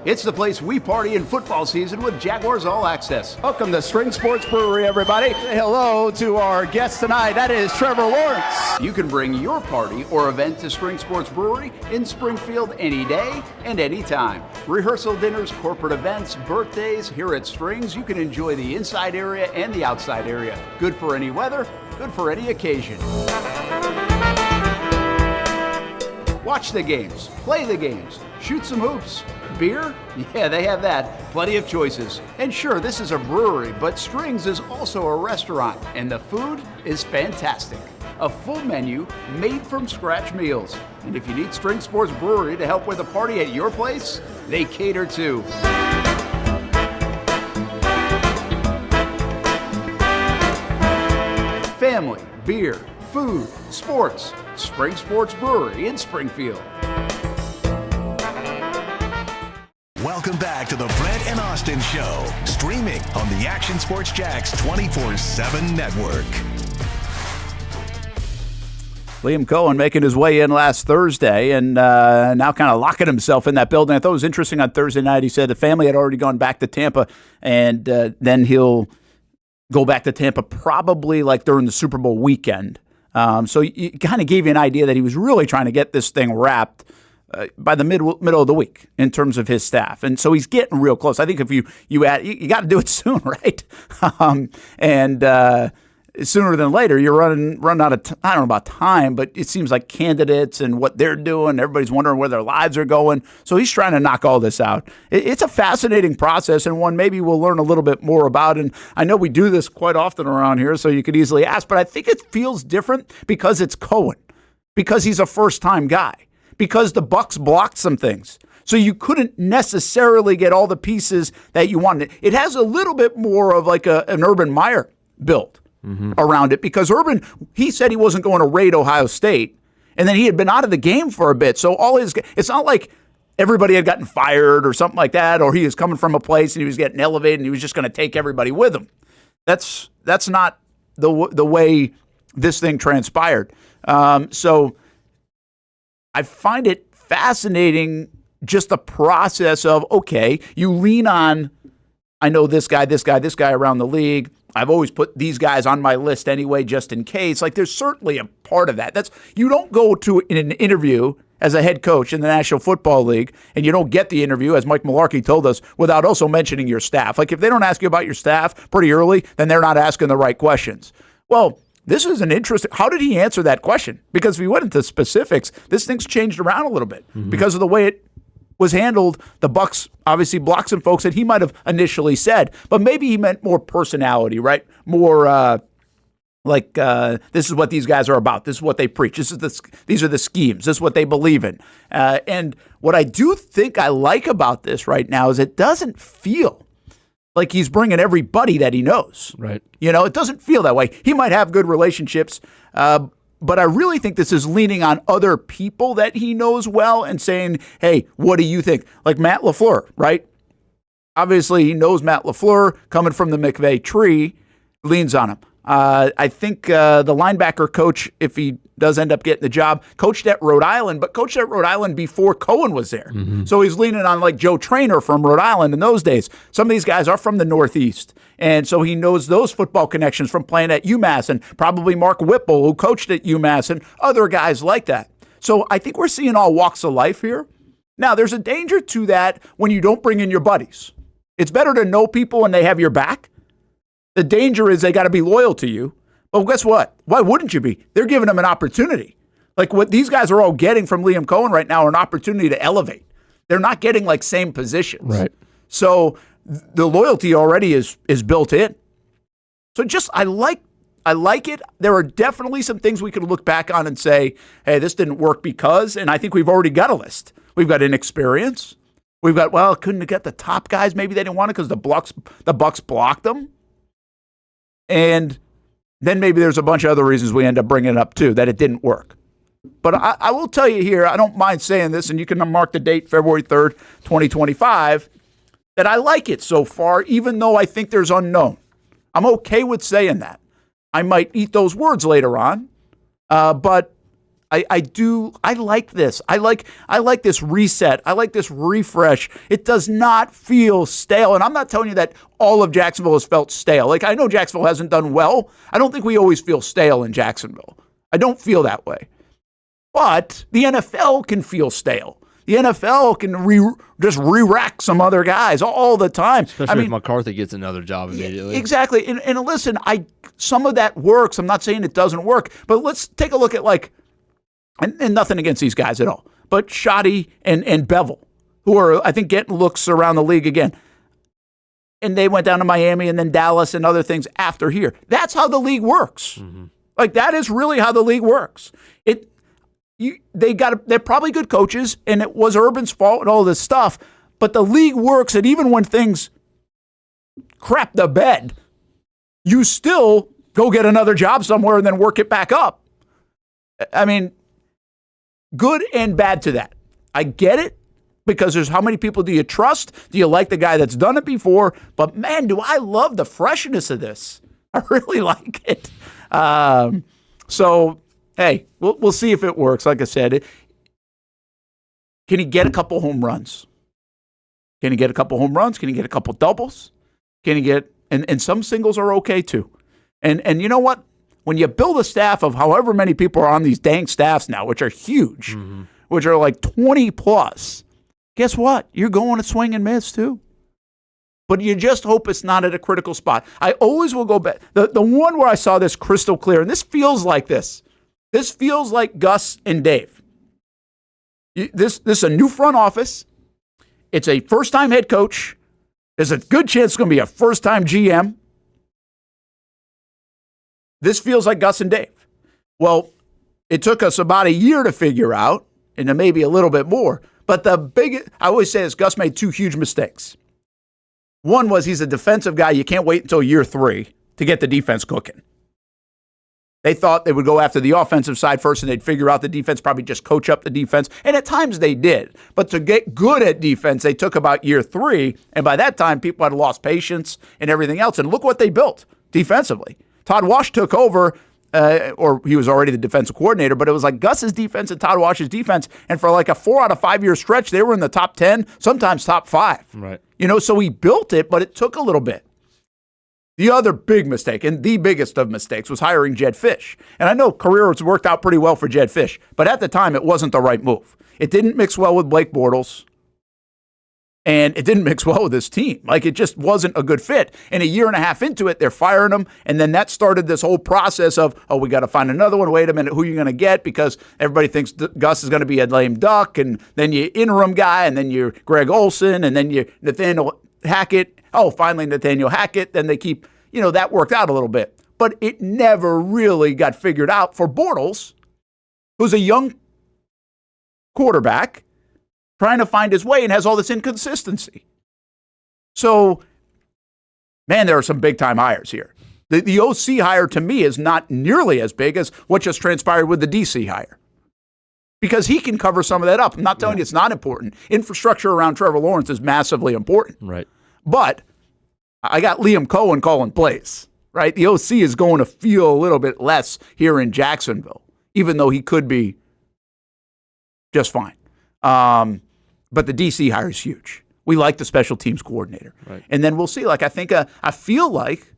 It's the place we party in football season with Jaguars All Access. Welcome to Spring Sports Brewery, everybody. Say hello to our guest tonight. That is Trevor Lawrence. You can bring your party or event to Spring Sports Brewery in Springfield any day and any time. Rehearsal dinners, corporate events, birthdays. Here at Strings, you can enjoy the inside area and the outside area. Good for any weather, good for any occasion. Watch the games, play the games, shoot some hoops. Beer? Yeah, they have that. Plenty of choices. And sure, this is a brewery, but Strings is also a restaurant, and the food is fantastic. A full menu made from scratch meals. And if you need String Sports Brewery to help with a party at your place, they cater too. Family, beer, food, sports. Spring Sports Brewery in Springfield. Welcome back to the Brent and Austin Show, streaming on the Action Sports Jacks 24/7 network. Liam Coen making his way in last Thursday and now kind of locking himself in that building. I thought it was interesting on Thursday night. He said the family had already gone back to Tampa, and then he'll go back to Tampa probably like during the Super Bowl weekend. So it kind of gave you an idea that he was really trying to get this thing wrapped by the middle of the week in terms of his staff. And so he's getting real close. I think if you add, you got to do it soon, right? Sooner than later, you're running out of I don't know about time, but it seems like candidates and what they're doing, everybody's wondering where their lives are going. So he's trying to knock all this out. It's a fascinating process, and one maybe we'll learn a little bit more about. And I know we do this quite often around here, so you could easily ask, but I think it feels different because it's Coen, because he's a first-time guy, because the Bucs blocked some things. So you couldn't necessarily get all the pieces that you wanted. It has a little bit more of like an Urban Meyer build around it, because Urban, he said he wasn't going to raid Ohio State, and then he had been out of the game for a bit. So it's not like everybody had gotten fired or something like that, or he was coming from a place and he was getting elevated and he was just going to take everybody with him. That's not the way this thing transpired. So I find it fascinating, just the process of, okay, you lean on, I know this guy around the league. I've always put these guys on my list anyway, just in case. Like, there's certainly a part of that. You don't go to an interview as a head coach in the National Football League, and you don't get the interview, as Mike Mularkey told us, without also mentioning your staff. Like, if they don't ask you about your staff pretty early, then they're not asking the right questions. Well, this is an interesting. How did he answer that question? Because if he went into specifics, this thing's changed around a little bit because of the way it was handled. The Bucs obviously blocked some folks that he might have initially said, but maybe he meant more personality, right? More this is what these guys are about. This is what they preach. These are the schemes. This is what they believe in. And what I do think I like about this right now is it doesn't feel like he's bringing everybody that he knows. Right. It doesn't feel that way. He might have good relationships, but I really think this is leaning on other people that he knows well and saying, hey, what do you think? Like Matt LaFleur, right? Obviously, he knows Matt LaFleur coming from the McVay tree, leans on him. I think the linebacker coach, if he does end up getting the job, coached at Rhode Island, but coached at Rhode Island before Coen was there. So he's leaning on like Joe Traynor from Rhode Island in those days. Some of these guys are from the Northeast, and so he knows those football connections from playing at UMass, and probably Mark Whipple, who coached at UMass, and other guys like that. So I think we're seeing all walks of life here. Now, there's a danger to that when you don't bring in your buddies. It's better to know people when they have your back. The danger is they got to be loyal to you. Well, guess what? Why wouldn't you be? They're giving them an opportunity. Like what these guys are all getting from Liam Coen right now are an opportunity to elevate. They're not getting like same positions. Right. So the loyalty already is built in. So just I like it. There are definitely some things we could look back on and say, hey, this didn't work because, and I think we've already got a list. We've got inexperience. We've got, well, couldn't have got the top guys. Maybe they didn't want it because the Bucks blocked them. And then maybe there's a bunch of other reasons we end up bringing it up too, that it didn't work. But I will tell you here, I don't mind saying this, and you can mark the date, February 3rd, 2025, that I like it so far, even though I think there's unknown. I'm okay with saying that. I might eat those words later on, but I like this. I like this reset. I like this refresh. It does not feel stale. And I'm not telling you that all of Jacksonville has felt stale. Like, I know Jacksonville hasn't done well. I don't think we always feel stale in Jacksonville. I don't feel that way. But the NFL can feel stale. The NFL can just re-rack some other guys all the time. Especially if McCarthy gets another job immediately. Exactly. And listen, some of that works. I'm not saying it doesn't work. But let's take a look at, and nothing against these guys at all, but Shoddy and Bevel, who are, I think, getting looks around the league again. And they went down to Miami and then Dallas and other things after here. That's how the league works. Mm-hmm. That is really how the league works. They're probably good coaches, and it was Urban's fault and all this stuff, but the league works, and even when things crap the bed, you still go get another job somewhere and then work it back up. I mean, good and bad to that. I get it, because there's how many people do you trust? Do you like the guy that's done it before? But man, do I love the freshness of this. I really like it. So, hey, we'll see if it works. Like I said, can he get a couple home runs? Can he get a couple home runs? Can he get a couple doubles? Can he get, and some singles are okay too. And you know what? When you build a staff of however many people are on these dang staffs now, which are huge, which are like 20 plus, guess what? You're going to swing and miss too. But you just hope it's not at a critical spot. I always will go back. The one where I saw this crystal clear, and this feels like this. This feels like Gus and Dave. This is a new front office. It's a first-time head coach. There's a good chance it's going to be a first-time GM. This feels like Gus and Dave. Well, it took us about a year to figure out, and then maybe a little bit more. But I always say this, Gus made two huge mistakes. One was he's a defensive guy. You can't wait until year 3 to get the defense cooking. They thought they would go after the offensive side first and they'd figure out the defense, probably just coach up the defense. And at times they did. But to get good at defense, they took about year 3. And by that time, people had lost patience and everything else. And look what they built defensively. Todd Wash took over, or he was already the defensive coordinator, but it was like Gus's defense and Todd Wash's defense. And for like a 4 out of 5 year stretch, they were in the top 10, sometimes top 5. Right. So he built it, but it took a little bit. The other big mistake, and the biggest of mistakes, was hiring Jed Fish. And I know career has worked out pretty well for Jed Fish, but at the time, it wasn't the right move. It didn't mix well with Blake Bortles, and it didn't mix well with his team. Like, it just wasn't a good fit. And a year and a half into it, they're firing him, and then that started this whole process of, we got to find another one. Wait a minute, who are you going to get? Because everybody thinks Gus is going to be a lame duck, and then you interim guy, and then you're Greg Olson, and then you Nathaniel Hackett. Finally Nathaniel Hackett. Then they keep, that worked out a little bit. But it never really got figured out for Bortles, who's a young quarterback trying to find his way and has all this inconsistency. So, man, there are some big-time hires here. The OC hire, to me, is not nearly as big as what just transpired with the DC hire, because he can cover some of that up. I'm not telling you it's not important. Infrastructure around Trevor Lawrence is massively important. Right. But I got Liam Coen calling plays, right? The OC is going to feel a little bit less here in Jacksonville, even though he could be just fine. But the DC hire is huge. We like the special teams coordinator. Right. And then we'll see. I feel like,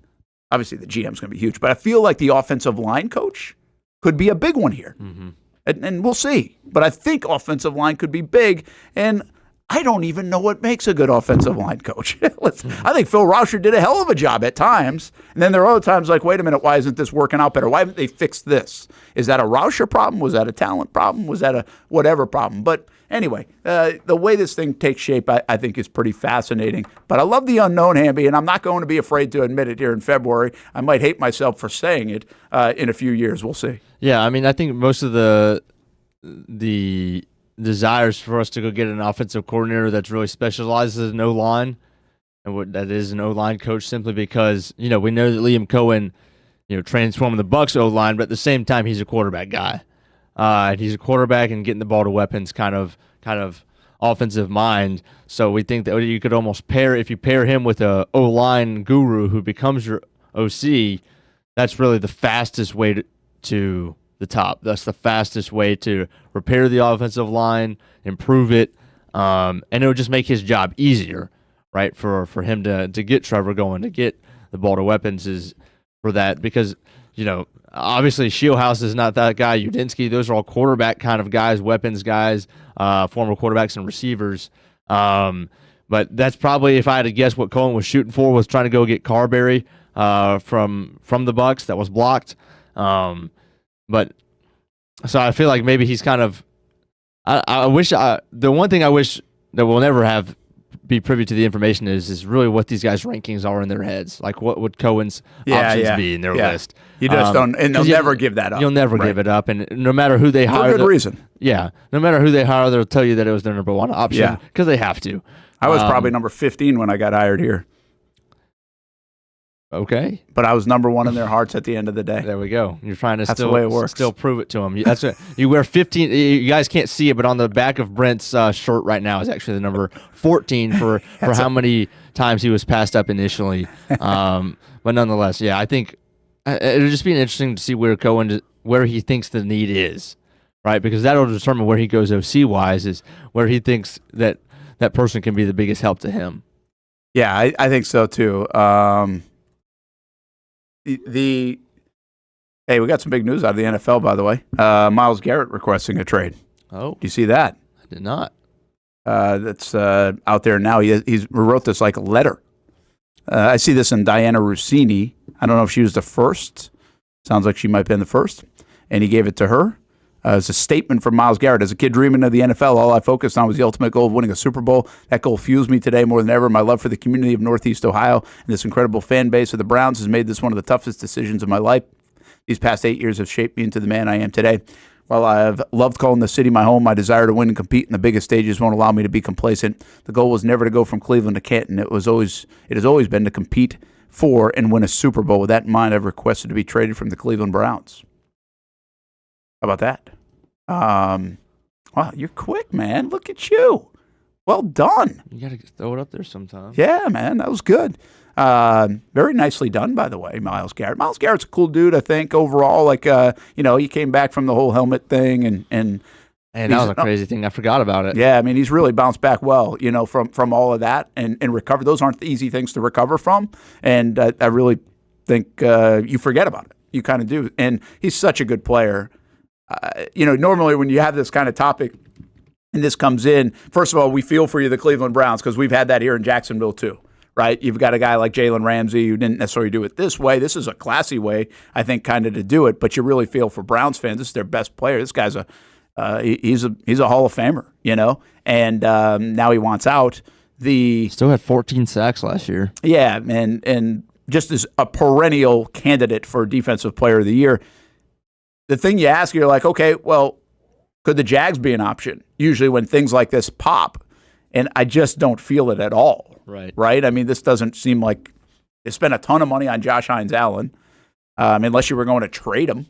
obviously the GM's going to be huge, but I feel like the offensive line coach could be a big one here. Mm-hmm. And we'll see. But I think offensive line could be big. And I don't even know what makes a good offensive line coach. I think Phil Rauscher did a hell of a job at times. And then there are other times like, wait a minute, why isn't this working out better? Why haven't they fixed this? Is that a Rauscher problem? Was that a talent problem? Was that a whatever problem? But anyway, the way this thing takes shape, I think is pretty fascinating. But I love the unknown, Hamby, and I'm not going to be afraid to admit it here in February. I might hate myself for saying it in a few years. We'll see. Yeah, I mean, I think most of the desires for us to go get an offensive coordinator that's really specializes in O-line, and what that is an O-line coach, simply because, we know that Liam Coen, transforming the Bucs O-line, but at the same time, he's a quarterback guy. And he's a quarterback and getting the ball to weapons kind of offensive mind. So we think that you could almost if you pair him with a O-line guru who becomes your OC, that's really the fastest way to the top. That's the fastest way to repair the offensive line, improve it, and it would just make his job easier, right? For him to get Trevor going, to get the ball to weapons is for that, because obviously Shieldhouse is not that guy. Udinski, those are all quarterback kind of guys, weapons guys, former quarterbacks and receivers. But that's probably, if I had to guess, what Coen was shooting for, was trying to go get Carberry from the Bucs. That was blocked. But so I feel like maybe he's kind of. I wish the one thing I wish that we'll never be privy to the information is really what these guys' rankings are in their heads. Like what would Cohen's options be in their list? You just don't, and they'll never give that up. You'll never give it up, and no matter who they hire, for good reason. Yeah, no matter who they hire, they'll tell you that it was their number one option because they have to. I was probably number 15 when I got hired here. Okay, but I was number one in their hearts at the end of the day. There we go. You're trying to That's the way it works. Still prove it to them. That's what you wear 15. You guys can't see it, but on the back of Brent's shirt right now is actually the number 14 for how many times he was passed up initially. But nonetheless, I think it'll just be interesting to see where he thinks the need is, right? Because that'll determine where he goes OC wise, is where he thinks that person can be the biggest help to him. Yeah, I think so too. Hey, we got some big news out of the NFL, by the way. Myles Garrett requesting a trade. Oh, do you see that? I did not. That's out there now. He wrote this like a letter. I see this in Diana Rossini. I don't know if she was the first. Sounds like she might have been the first. And he gave it to her. It's a statement from Myles Garrett. As a kid dreaming of the NFL, all I focused on was the ultimate goal of winning a Super Bowl. That goal fuels me today more than ever. My love for the community of Northeast Ohio and this incredible fan base of the Browns has made this one of the toughest decisions of my life. These past 8 years have shaped me into the man I am today. While I have loved calling the city my home, my desire to win and compete in the biggest stages won't allow me to be complacent. The goal was never to go from Cleveland to Canton. It has always been to compete for and win a Super Bowl. With that in mind, I've requested to be traded from the Cleveland Browns. How about that? Wow, you're quick, man. Look at you. Well done. You got to throw it up there sometime. Yeah, man, that was good. Very nicely done, by the way, Myles Garrett. Myles Garrett's a cool dude, I think, overall. Like, he came back from the whole helmet thing, and that was a crazy thing. I forgot about it. Yeah, I mean, he's really bounced back well, from all of that and recovered. Those aren't the easy things to recover from, and I really think you forget about it. You kind of do, and he's such a good player. Normally when you have this kind of topic and this comes in, first of all, we feel for you, the Cleveland Browns, because we've had that here in Jacksonville too, right? You've got a guy like Jalen Ramsey who didn't necessarily do it this way. This is a classy way, I think, kind of to do it, but you really feel for Browns fans. This is their best player. This guy's he's a Hall of Famer, and now he wants out. Still had 14 sacks last year. Yeah, and just as a perennial candidate for Defensive Player of the Year. The thing you ask, you're like, okay, well, could the Jags be an option? Usually when things like this pop, and I just don't feel it at all. Right? I mean, this doesn't seem like they spent a ton of money on Josh Hines-Allen, unless you were going to trade him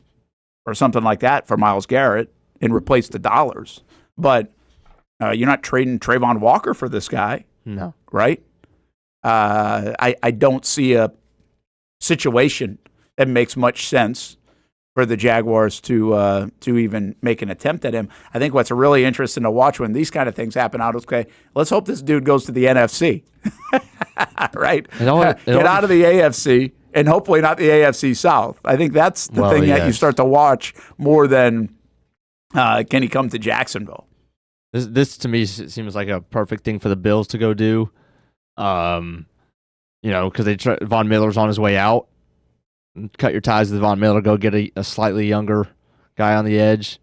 or something like that for Myles Garrett and replace the dollars. But you're not trading Trayvon Walker for this guy. No. Right? I don't see a situation that makes much sense for the Jaguars to even make an attempt at him. I think what's really interesting to watch when these kind of things happen out is, okay, let's hope this dude goes to the NFC, right? Get out of the AFC and hopefully not the AFC South. I think that's the thing that you start to watch more than can he come to Jacksonville. This to me seems like a perfect thing for the Bills to go do, because Von Miller's on his way out. Cut your ties with Von Miller. Go get a slightly younger guy on the edge.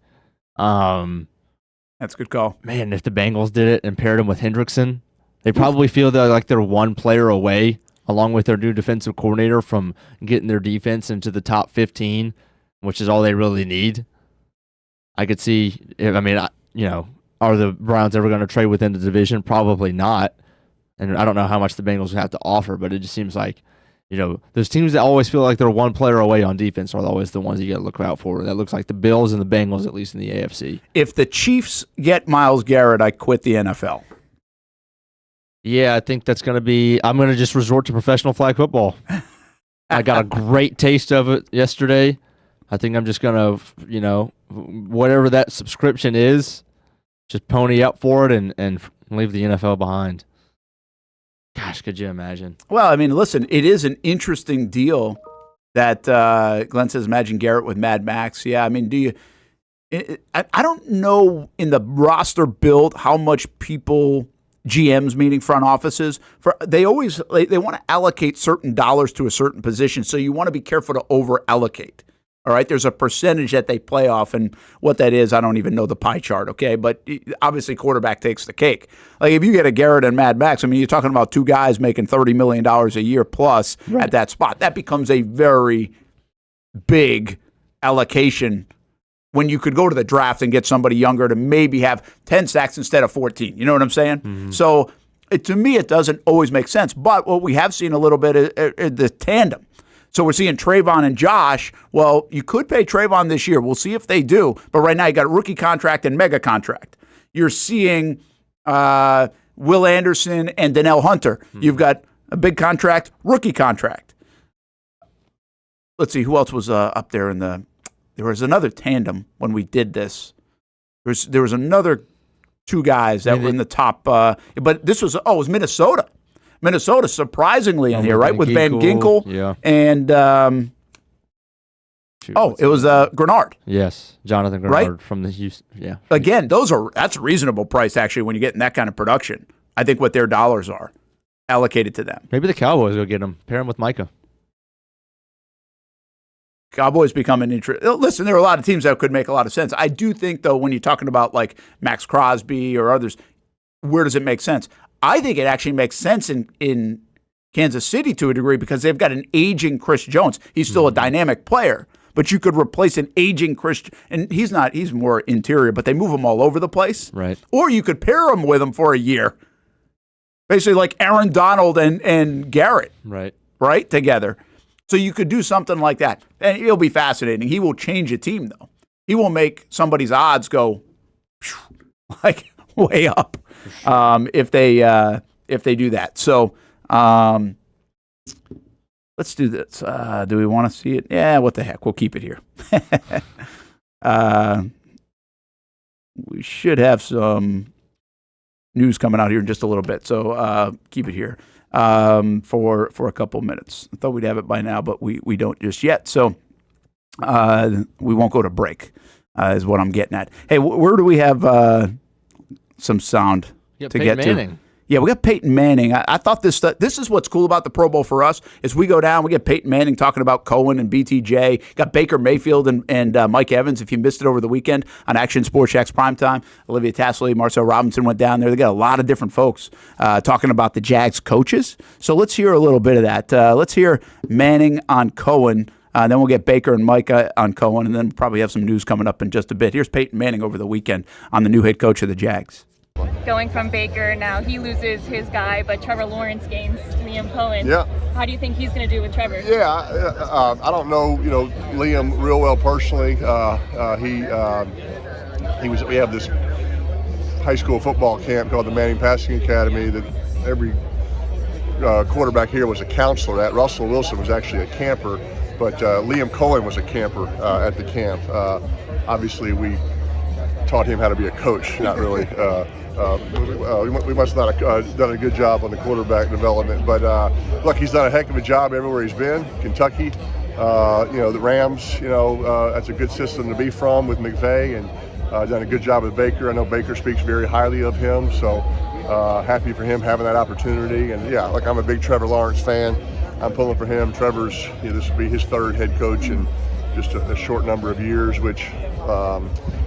That's a good call. Man, if the Bengals did it and paired him with Hendrickson, they probably feel like they're one player away, along with their new defensive coordinator, from getting their defense into the top 15, which is all they really need. I could see. are the Browns ever going to trade within the division? Probably not. And I don't know how much the Bengals have to offer, but it just seems like, those teams that always feel like they're one player away on defense are always the ones you got to look out for. That looks like the Bills and the Bengals, at least in the AFC. If the Chiefs get Myles Garrett, I quit the NFL. Yeah, I think that's going to be – I'm going to just resort to professional flag football. I got a great taste of it yesterday. I think I'm just going to, whatever that subscription is, just pony up for it and leave the NFL behind. Gosh, could you imagine? Well, I mean, listen, it is an interesting deal that Glenn says, imagine Garrett with Mad Max. Yeah, I mean, I don't know in the roster build how much people, GMs meaning front offices, they want to allocate certain dollars to a certain position, so you want to be careful to over-allocate. All right, there's a percentage that they play off, and what that is, I don't even know the pie chart, okay? But obviously, quarterback takes the cake. Like, if you get a Garrett and Mad Max, I mean, you're talking about two guys making $30 million a year plus at that spot. That becomes a very big allocation when you could go to the draft and get somebody younger to maybe have 10 sacks instead of 14. You know what I'm saying? Mm-hmm. So, to me, it doesn't always make sense. But what we have seen a little bit is the tandem. So we're seeing Trayvon and Josh. Well, you could pay Trayvon this year. We'll see if they do. But right now you got a rookie contract and mega contract. You're seeing Will Anderson and Donnell Hunter. Mm-hmm. You've got a big contract, rookie contract. Let's see, who else was up there there was another tandem when we did this. There was another two guys that were in the top. But this was, it was Minnesota. Minnesota, surprisingly, in here, right? With Van Ginkel. Yeah. And, it was Grenard. Yes, Jonathan Grenard from the Houston. Yeah. Again, that's a reasonable price, actually, when you're getting that kind of production. I think what their dollars are allocated to them. Maybe the Cowboys will get him. Pair him with Micah. Cowboys become an interest. Listen, there are a lot of teams that could make a lot of sense. I do think, though, when you're talking about like Max Crosby or others, where does it make sense? I think it actually makes sense in Kansas City to a degree because they've got an aging Chris Jones. He's still a dynamic player, but you could replace an aging Chris, and he's more interior, but they move him all over the place. Right. Or you could pair him with him for a year. Basically like Aaron Donald and Garrett. Right, together. So you could do something like that. And it'll be fascinating. He will change a team, though. He will make somebody's odds go like way up. If they do that. So let's do this. Do we want to see it? Yeah, what the heck? We'll keep it here. We should have some news coming out here in just a little bit. So keep it here for a couple minutes. I thought we'd have it by now, but we don't just yet. So we won't go to break is what I'm getting at. Hey, where do we have some sound to get to? Yeah, we got Peyton Manning. I thought this is what's cool about the Pro Bowl for us is we go down, we get Peyton Manning talking about Coen and BTJ. Got Baker Mayfield and Mike Evans, if you missed it over the weekend on Action Sports Jax Primetime. Olivia Tassley, Marcel Robinson went down there. They got a lot of different folks talking about the Jags coaches. So let's hear a little bit of that. Let's hear Manning on Coen. Then we'll get Baker and Micah on Coen, and then probably have some news coming up in just a bit. Here's Peyton Manning over the weekend on the new head coach of the Jags. Going from Baker, now he loses his guy, but Trevor Lawrence gains Liam Coen. Yeah. How do you think he's going to do with Trevor? Yeah, I don't know, Liam real well personally. We have this high school football camp called the Manning Passing Academy that every quarterback here was a counselor at. Russell Wilson was actually a camper, but Liam Coen was a camper at the camp. Obviously, we taught him how to be a coach, not really. We must not have done a good job on the quarterback development. But, look, he's done a heck of a job everywhere he's been. Kentucky, the Rams, that's a good system to be from with McVay, and done a good job with Baker. I know Baker speaks very highly of him, so happy for him having that opportunity. And, yeah, look, I'm a big Trevor Lawrence fan. I'm pulling for him. Trevor's, this will be his third head coach in just a short number of years, which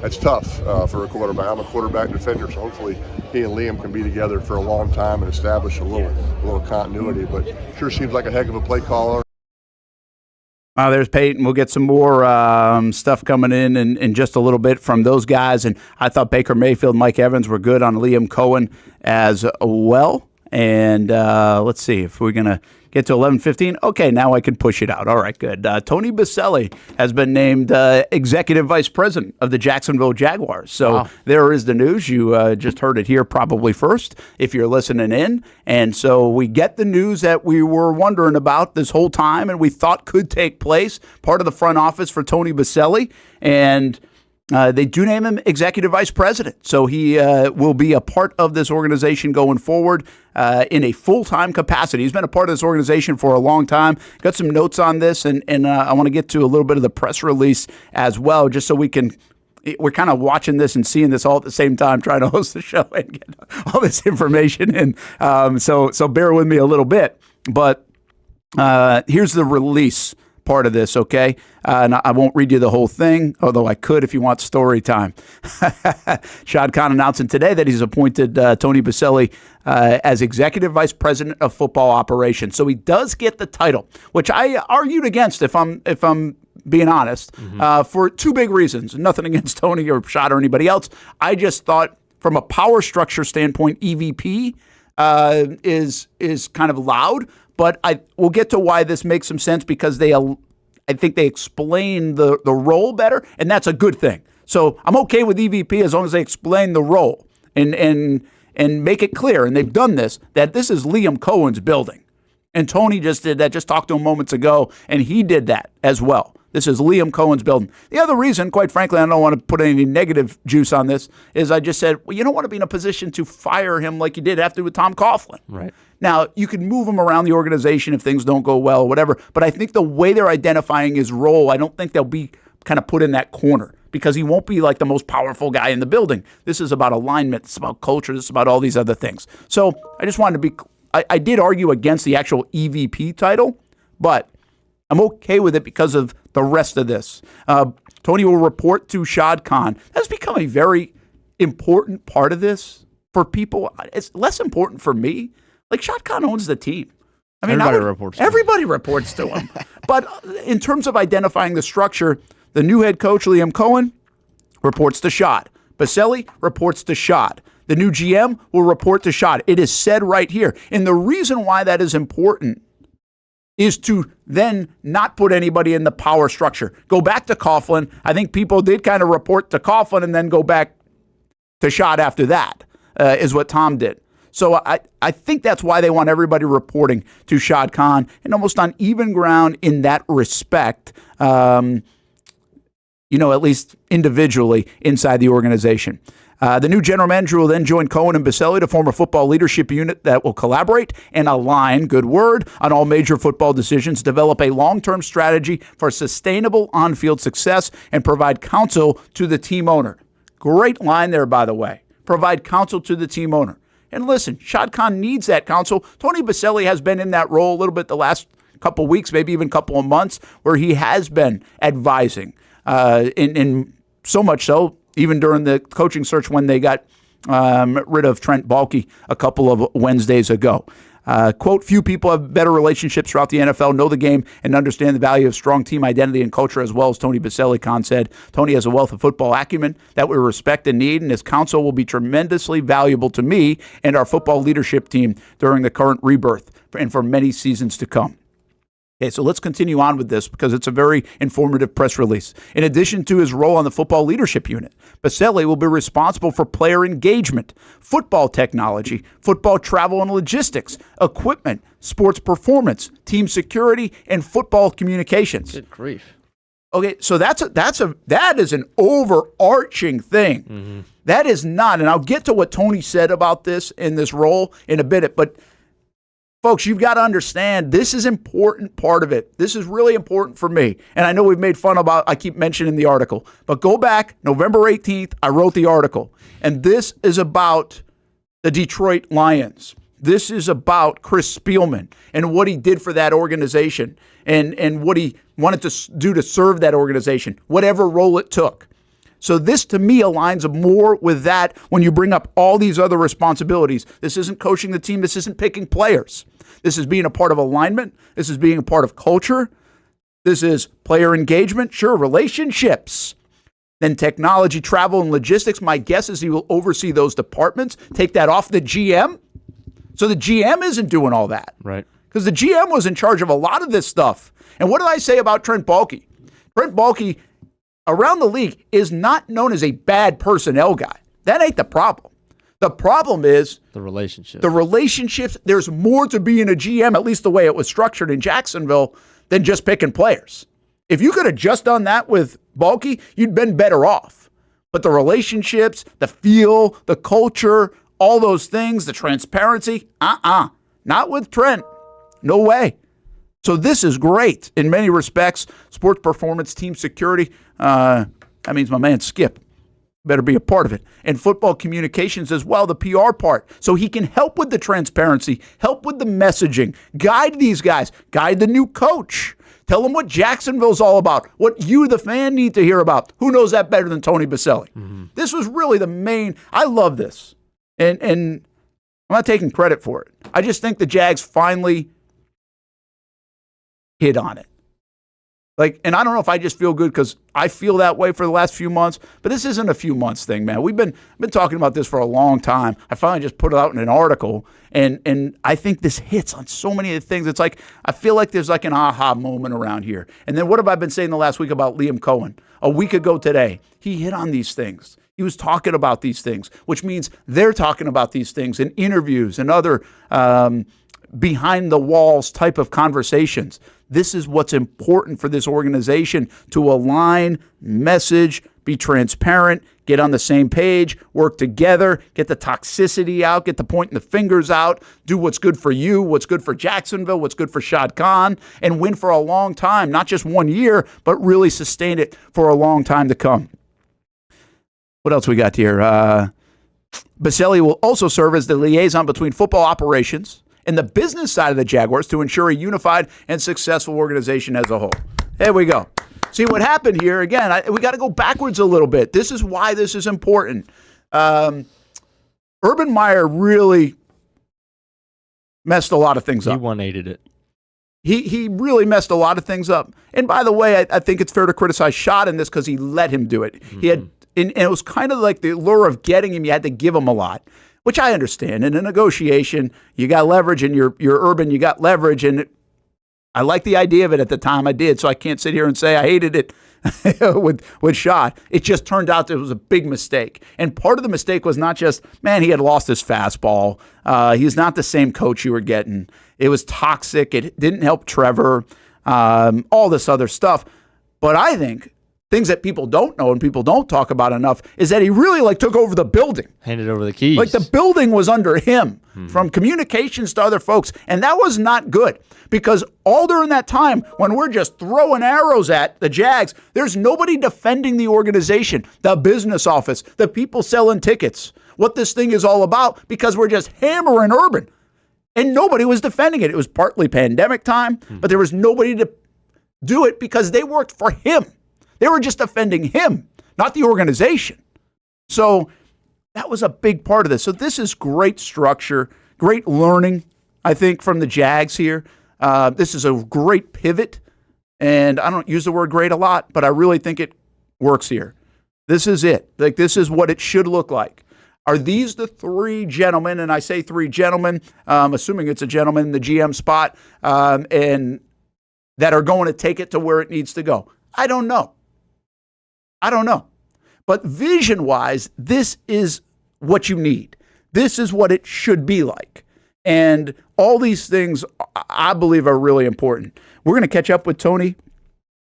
that's tough for a quarterback. I'm a quarterback defender, so hopefully he and Liam can be together for a long time and establish a little continuity. But sure seems like a heck of a play caller. There's Peyton. We'll get some more stuff coming in just a little bit from those guys. And I thought Baker Mayfield and Mike Evans were good on Liam Coen as well. And let's see if we're going to get to 11:15. Okay, now I can push it out. All right, good. Tony Boselli has been named Executive Vice President of the Jacksonville Jaguars. So There is the news. You just heard it here probably first if you're listening in. And so we get the news that we were wondering about this whole time and we thought could take place, part of the front office for Tony Boselli. And they do name him Executive Vice President, so he will be a part of this organization going forward in a full-time capacity. He's been a part of this organization for a long time. Got some notes on this, and I want to get to a little bit of the press release as well, just so we're kind of watching this and seeing this all at the same time, trying to host the show and get all this information in. So bear with me a little bit. But here's the release part of this, okay? And I won't read you the whole thing, although I could if you want story time. Shad Khan announcing today that he's appointed Tony Boselli as Executive Vice President of Football Operations. So he does get the title, which I argued against if I'm being honest, for two big reasons. Nothing against Tony or Shad or anybody else. I just thought from a power structure standpoint, EVP is kind of loud. But we'll get to why this makes some sense because I think they explain the role better, and that's a good thing. So I'm okay with EVP as long as they explain the role and make it clear, and they've done this, that this is Liam Coen's building. And Tony just did that, just talked to him moments ago, and he did that as well. This is Liam Coen's building. The other reason, quite frankly, I don't want to put any negative juice on this, is I just said, well, you don't want to be in a position to fire him like you did have to with Tom Coughlin. Right. Now, you can move him around the organization if things don't go well or whatever, but I think the way they're identifying his role, I don't think they'll be kind of put in that corner because he won't be like the most powerful guy in the building. This is about alignment. It's about culture. This is about all these other things. So I just wanted to be I did argue against the actual EVP title, but I'm okay with it because of the rest of this. Tony will report to Shad Khan. That's become a very important part of this for people. It's less important for me. Like, Shad Khan owns the team. I mean, everybody reports to him. But in terms of identifying the structure, the new head coach, Liam Coen, reports to Shad. Boselli reports to Shad. The new GM will report to Shad. It is said right here. And the reason why that is important is to then not put anybody in the power structure. Go back to Coughlin. I think people did kind of report to Coughlin and then go back to Shad after that, is what Tom did. So I think that's why they want everybody reporting to Shad Khan and almost on even ground in that respect, at least individually inside the organization. The new general manager will then join Coen and Boselli to form a football leadership unit that will collaborate and align, good word, on all major football decisions, develop a long-term strategy for sustainable on-field success, and provide counsel to the team owner. Great line there, by the way. Provide counsel to the team owner. And listen, Shad Khan needs that counsel. Tony Boselli has been in that role a little bit the last couple of weeks, maybe even couple of months, where he has been advising, in so much so, even during the coaching search when they got rid of Trent Baalke a couple of Wednesdays ago. Quote, few people have better relationships throughout the NFL, know the game, and understand the value of strong team identity and culture as well as Tony Boselli, Khan said. Tony has a wealth of football acumen that we respect and need, and his counsel will be tremendously valuable to me and our football leadership team during the current rebirth and for many seasons to come. Okay, so let's continue on with this because it's a very informative press release. In addition to his role on the football leadership unit, Boselli will be responsible for player engagement, football technology, football travel and logistics, equipment, sports performance, team security, and football communications. Good grief. Okay, so that is an overarching thing. Mm-hmm. That is not, and I'll get to what Tony said about this in this role in a bit, but folks, you've got to understand this is an important part of it. This is really important for me. And I know we've made fun about, I keep mentioning the article, but go back, November 18th, I wrote the article. And this is about the Detroit Lions. This is about Chris Spielman and what he did for that organization and what he wanted to do to serve that organization, whatever role it took. So this, to me, aligns more with that when you bring up all these other responsibilities. This isn't coaching the team. This isn't picking players. This is being a part of alignment. This is being a part of culture. This is player engagement, sure, relationships. Then technology, travel, and logistics. My guess is he will oversee those departments, take that off the GM. So the GM isn't doing all that. Right. Because the GM was in charge of a lot of this stuff. And what did I say about Trent Baalke? Trent Baalke, around the league, is not known as a bad personnel guy. That ain't the problem. The problem is the relationship. The relationships. There's more to being a GM, at least the way it was structured in Jacksonville, than just picking players. If you could have just done that with Baalke, you'd been better off. But the relationships, the feel, the culture, all those things, the transparency, not with Trent. No way. So this is great in many respects. Sports performance, team security. That means my man Skip better be a part of it. And football communications as well, the PR part. So he can help with the transparency, help with the messaging, guide these guys, guide the new coach. Tell them what Jacksonville's all about, what you, the fan, need to hear about. Who knows that better than Tony Baselli? Mm-hmm. This was really the main. I love this. And I'm not taking credit for it. I just think the Jags finally hit on it. And I don't know if I just feel good because I feel that way for the last few months, but this isn't a few months thing, man. We've been talking about this for a long time. I finally just put it out in an article, and I think this hits on so many of the things. It's like I feel like there's like an aha moment around here. And then what have I been saying the last week about Liam Coen? A week ago today, he hit on these things. He was talking about these things, which means they're talking about these things in interviews and other behind the walls type of conversations. This is what's important for this organization, to align, message, be transparent, get on the same page, work together, get the toxicity out, get the pointing the fingers out, do what's good for you, what's good for Jacksonville, what's good for Shad Khan, and win for a long time, not just 1 year, but really sustain it for a long time to come. What else we got here? Baselli will also serve as the liaison between football operations and the business side of the Jaguars to ensure a unified and successful organization as a whole. There we go. See what happened here? Again, we got to go backwards a little bit. This is why this is important. Urban Meyer really messed a lot of things up. He 180'd it. He really messed a lot of things up. And by the way, I think it's fair to criticize Shad in this because he let him do it. Mm-hmm. He had, and it was kind of like the allure of getting him. You had to give him a lot, which I understand. In a negotiation, you got leverage, and you're Urban, you got leverage, and I liked the idea of it at the time. I did, so I can't sit here and say I hated it with Shad. It just turned out that it was a big mistake. And part of the mistake was not just, man, he had lost his fastball. He's not the same coach you were getting. It was toxic. It didn't help Trevor, all this other stuff. But I think things that people don't know and people don't talk about enough is that he really took over the building. Handed over the keys. The building was under him, from communications to other folks. And that was not good, because all during that time when we're just throwing arrows at the Jags, there's nobody defending the organization, the business office, the people selling tickets, what this thing is all about, because we're just hammering Urban. And nobody was defending it. It was partly pandemic time, but there was nobody to do it because they worked for him. They were just defending him, not the organization. So that was a big part of this. So this is great structure, great learning, I think, from the Jags here. This is a great pivot, and I don't use the word great a lot, but I really think it works here. This is it. This is what it should look like. Are these the three gentlemen, and I say three gentlemen, assuming it's a gentleman in the GM spot, and that are going to take it to where it needs to go? I don't know. But vision-wise, this is what you need. This is what it should be like. And all these things, I believe, are really important. We're going to catch up with Tony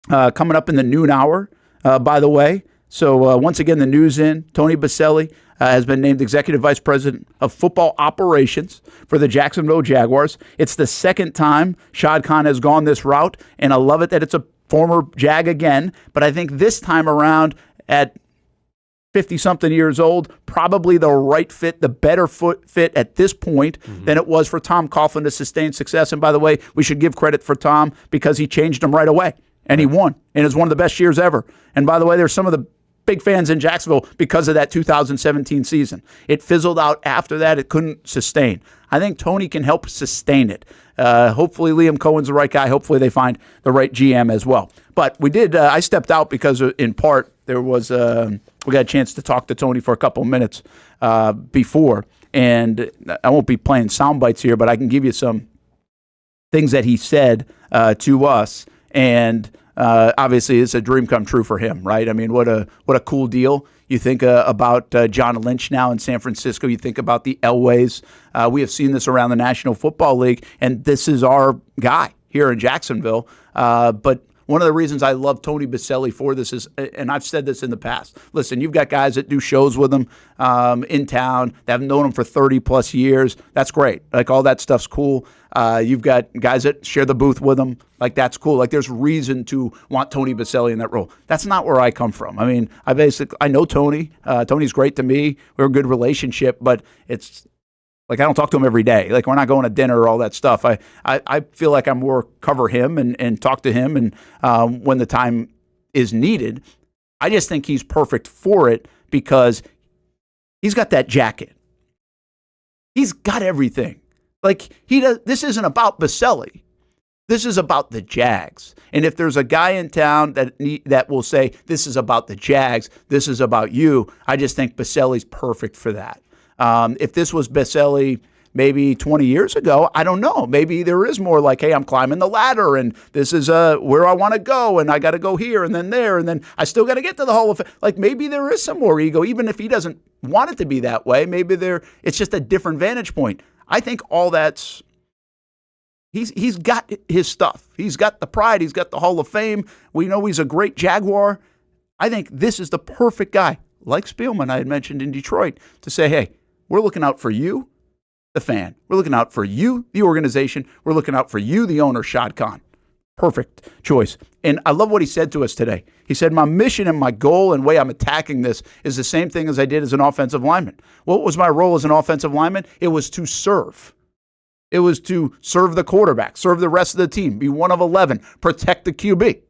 coming up in the noon hour, by the way. So once again, the news in. Tony Baselli has been named Executive Vice President of Football Operations for the Jacksonville Jaguars. It's the second time Shad Khan has gone this route, and I love it that it's a former Jag again. But I think this time around, at 50-something years old, probably the right fit, the better fit at this point than it was for Tom Coughlin to sustain success. And by the way, we should give credit for Tom because he changed them right away, and he won, and it's one of the best years ever. And by the way, there's some of the big fans in Jacksonville because of that 2017 season. It fizzled out after that. It couldn't sustain. I think Tony can help sustain it. Hopefully Liam Coen's the right guy. Hopefully they find the right GM as well. But we did. I stepped out because, in part, there was we got a chance to talk to Tony for a couple of minutes before, and I won't be playing sound bites here, but I can give you some things that he said to us, and obviously it's a dream come true for him, right? I mean, what a cool deal. You think about John Lynch now in San Francisco. You think about the Elways. We have seen this around the National Football League, and this is our guy here in Jacksonville. But one of the reasons I love Tony Boselli for this is, and I've said this in the past, listen, you've got guys that do shows with him in town that have known him for 30-plus years. That's great. Like, all that stuff's cool. You've got guys that share the booth with him. Like, that's cool. Like, there's reason to want Tony Boselli in that role. That's not where I come from. I mean, I know Tony. Tony's great to me. We have a good relationship, but it's like I don't talk to him every day. Like, we're not going to dinner or all that stuff. I feel like I'm more cover him and talk to him and when the time is needed. I just think he's perfect for it because he's got that jacket. He's got everything. Like, this isn't about Boselli. This is about the Jags. And if there's a guy in town that will say, this is about the Jags, this is about you, I just think Boselli's perfect for that. If this was Boselli maybe 20 years ago, I don't know. Maybe there is more like, hey, I'm climbing the ladder, and this is where I want to go, and I got to go here and then there, and then I still got to get to the Hall of Fame. Like, maybe there is some more ego, even if he doesn't want it to be that way. Maybe it's just a different vantage point. I think all that's he's got his stuff. He's got the pride. He's got the Hall of Fame. We know he's a great Jaguar. I think this is the perfect guy, like Spielman I had mentioned in Detroit, to say, hey, we're looking out for you, the fan. We're looking out for you, the organization. We're looking out for you, the owner, Shad Khan. Perfect choice. And I love what he said to us today. He said, my mission and my goal and way I'm attacking this is the same thing as I did as an offensive lineman. What was my role as an offensive lineman? It was to serve. It was to serve the quarterback, serve the rest of the team, be one of 11, protect the QB.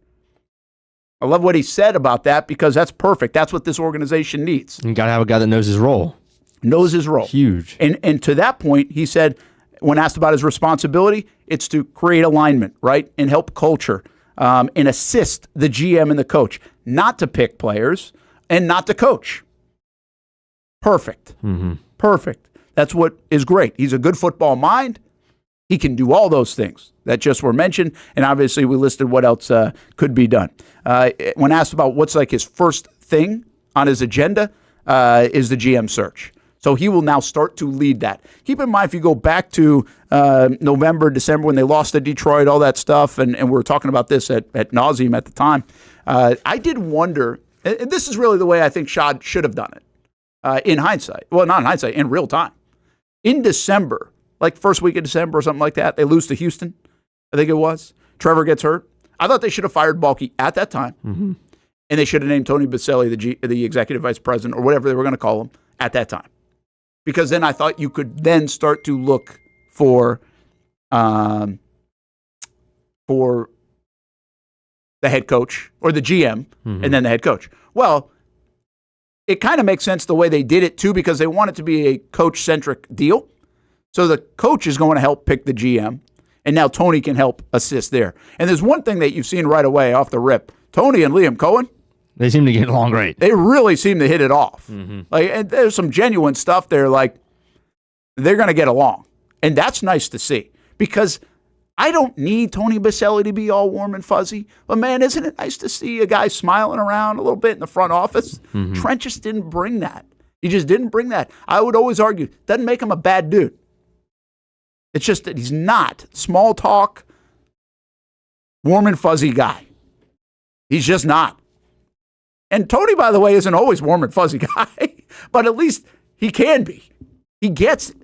I love what he said about that because that's perfect. That's what this organization needs. You got to have a guy that knows his role. Knows his role. Huge. And to that point, he said, when asked about his responsibility, it's to create alignment, right, and help culture and assist the GM and the coach, not to pick players and not to coach. Perfect. Mm-hmm. Perfect. That's what is great. He's a good football mind. He can do all those things that just were mentioned, and obviously we listed what else could be done. When asked about what's like his first thing on his agenda is the GM search. So he will now start to lead that. Keep in mind, if you go back to November, December, when they lost to Detroit, all that stuff, and we were talking about this at nauseum at the time, I did wonder, and this is really the way I think Shad should have done it in hindsight. Well, not in hindsight, in real time. In December, like first week of December or something like that, they lose to Houston, I think it was. Trevor gets hurt. I thought they should have fired Balky at that time, and they should have named Tony Boselli the executive vice president or whatever they were going to call him at that time. Because then I thought you could then start to look for the head coach or the GM and then the head coach. Well, it kind of makes sense the way they did it too, because they want it to be a coach-centric deal. So the coach is going to help pick the GM, and now Tony can help assist there. And there's one thing that you've seen right away off the rip. Tony and Liam Coen, they seem to get along great. They really seem to hit it off. Like, and there's some genuine stuff there, like they're going to get along. And that's nice to see, because I don't need Tony Boselli to be all warm and fuzzy. But, man, isn't it nice to see a guy smiling around a little bit in the front office? Trent just didn't bring that. He just didn't bring that. I would always argue, doesn't make him a bad dude. It's just that he's not small talk, warm and fuzzy guy. He's just not. And Tony, by the way, isn't always warm and fuzzy guy, but at least he can be. He gets it.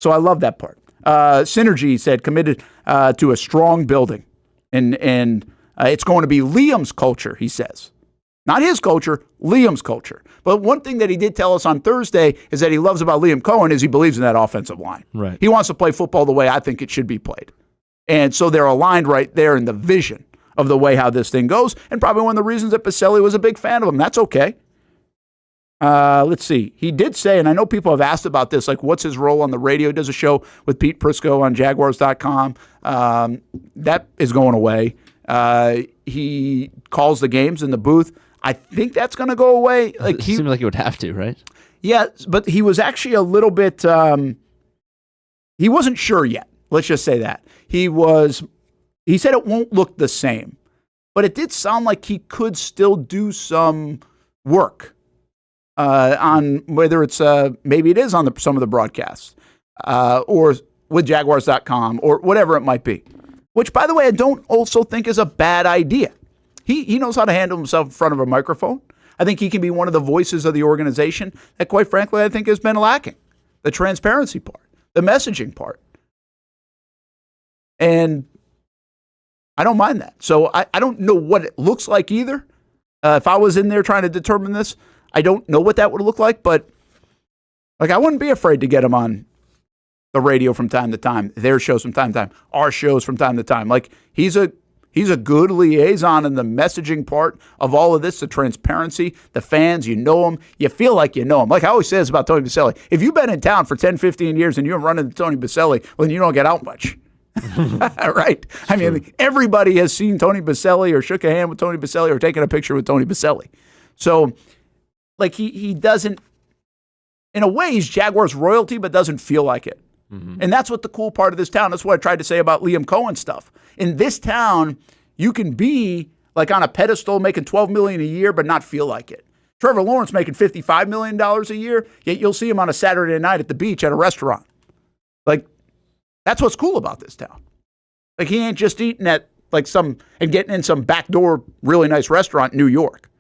So I love that part. Synergy, he said, committed to a strong building. And it's going to be Liam's culture, he says. Not his culture, Liam's culture. But one thing that he did tell us on Thursday is that he loves about Liam Coen is he believes in that offensive line. Right. He wants to play football the way I think it should be played. And so they're aligned right there in the vision of the way how this thing goes, and probably one of the reasons that Boselli was a big fan of him. That's okay. let's see. He did say, and I know people have asked about this, like what's his role on the radio? He does a show with Pete Prisco on Jaguars.com. That is going away. He calls the games in the booth. I think that's going to go away. It seems like he would have to, right? Yeah, but he was actually a little bit, he wasn't sure yet. Let's just say that. He said it won't look the same, but it did sound like he could still do some work on whether it's, maybe it is on some of the broadcasts or with Jaguars.com or whatever it might be, which, by the way, I don't also think is a bad idea. He knows how to handle himself in front of a microphone. I think he can be one of the voices of the organization that, quite frankly, I think has been lacking. The transparency part, the messaging part. And I don't mind that. So I don't know what it looks like either. If I was in there trying to determine this, I don't know what that would look like. But like, I wouldn't be afraid to get him on the radio from time to time, their shows from time to time, our shows from time to time. Like, he's a good liaison in the messaging part of all of this, the transparency, the fans, you know him. You feel like you know him. Like I always says about Tony Baselli, if you've been in town for 10, 15 years and you're running to Tony Baselli, well, then you don't get out much. Right? I mean, everybody has seen Tony Baselli or shook a hand with Tony Baselli or taken a picture with Tony Baselli. So, like, he doesn't, in a way, he's Jaguars royalty, but doesn't feel like it. Mm-hmm. And that's what the cool part of this town, that's what I tried to say about Liam Coen stuff. In this town, you can be like on a pedestal making $12 million a year, but not feel like it. Trevor Lawrence making $55 million a year, yet you'll see him on a Saturday night at the beach at a restaurant. Like, that's what's cool about this town. Like, he ain't just eating at like and getting in some backdoor really nice restaurant in New York.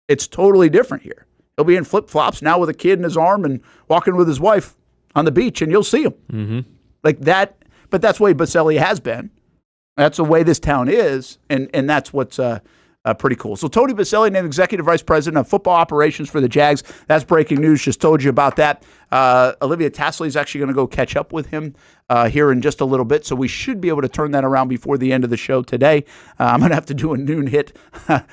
It's totally different here. He'll be in flip-flops now with a kid in his arm and walking with his wife on the beach, and you'll see him. Mm-hmm. Like that, but that's the way Baselli has been. That's the way this town is, and that's what's pretty cool. So Tony Baselli named Executive Vice President of Football Operations for the Jags. That's breaking news. Just told you about that. Olivia Tassley is actually going to go catch up with him here in just a little bit, so we should be able to turn that around before the end of the show today. I'm going to have to do a noon hit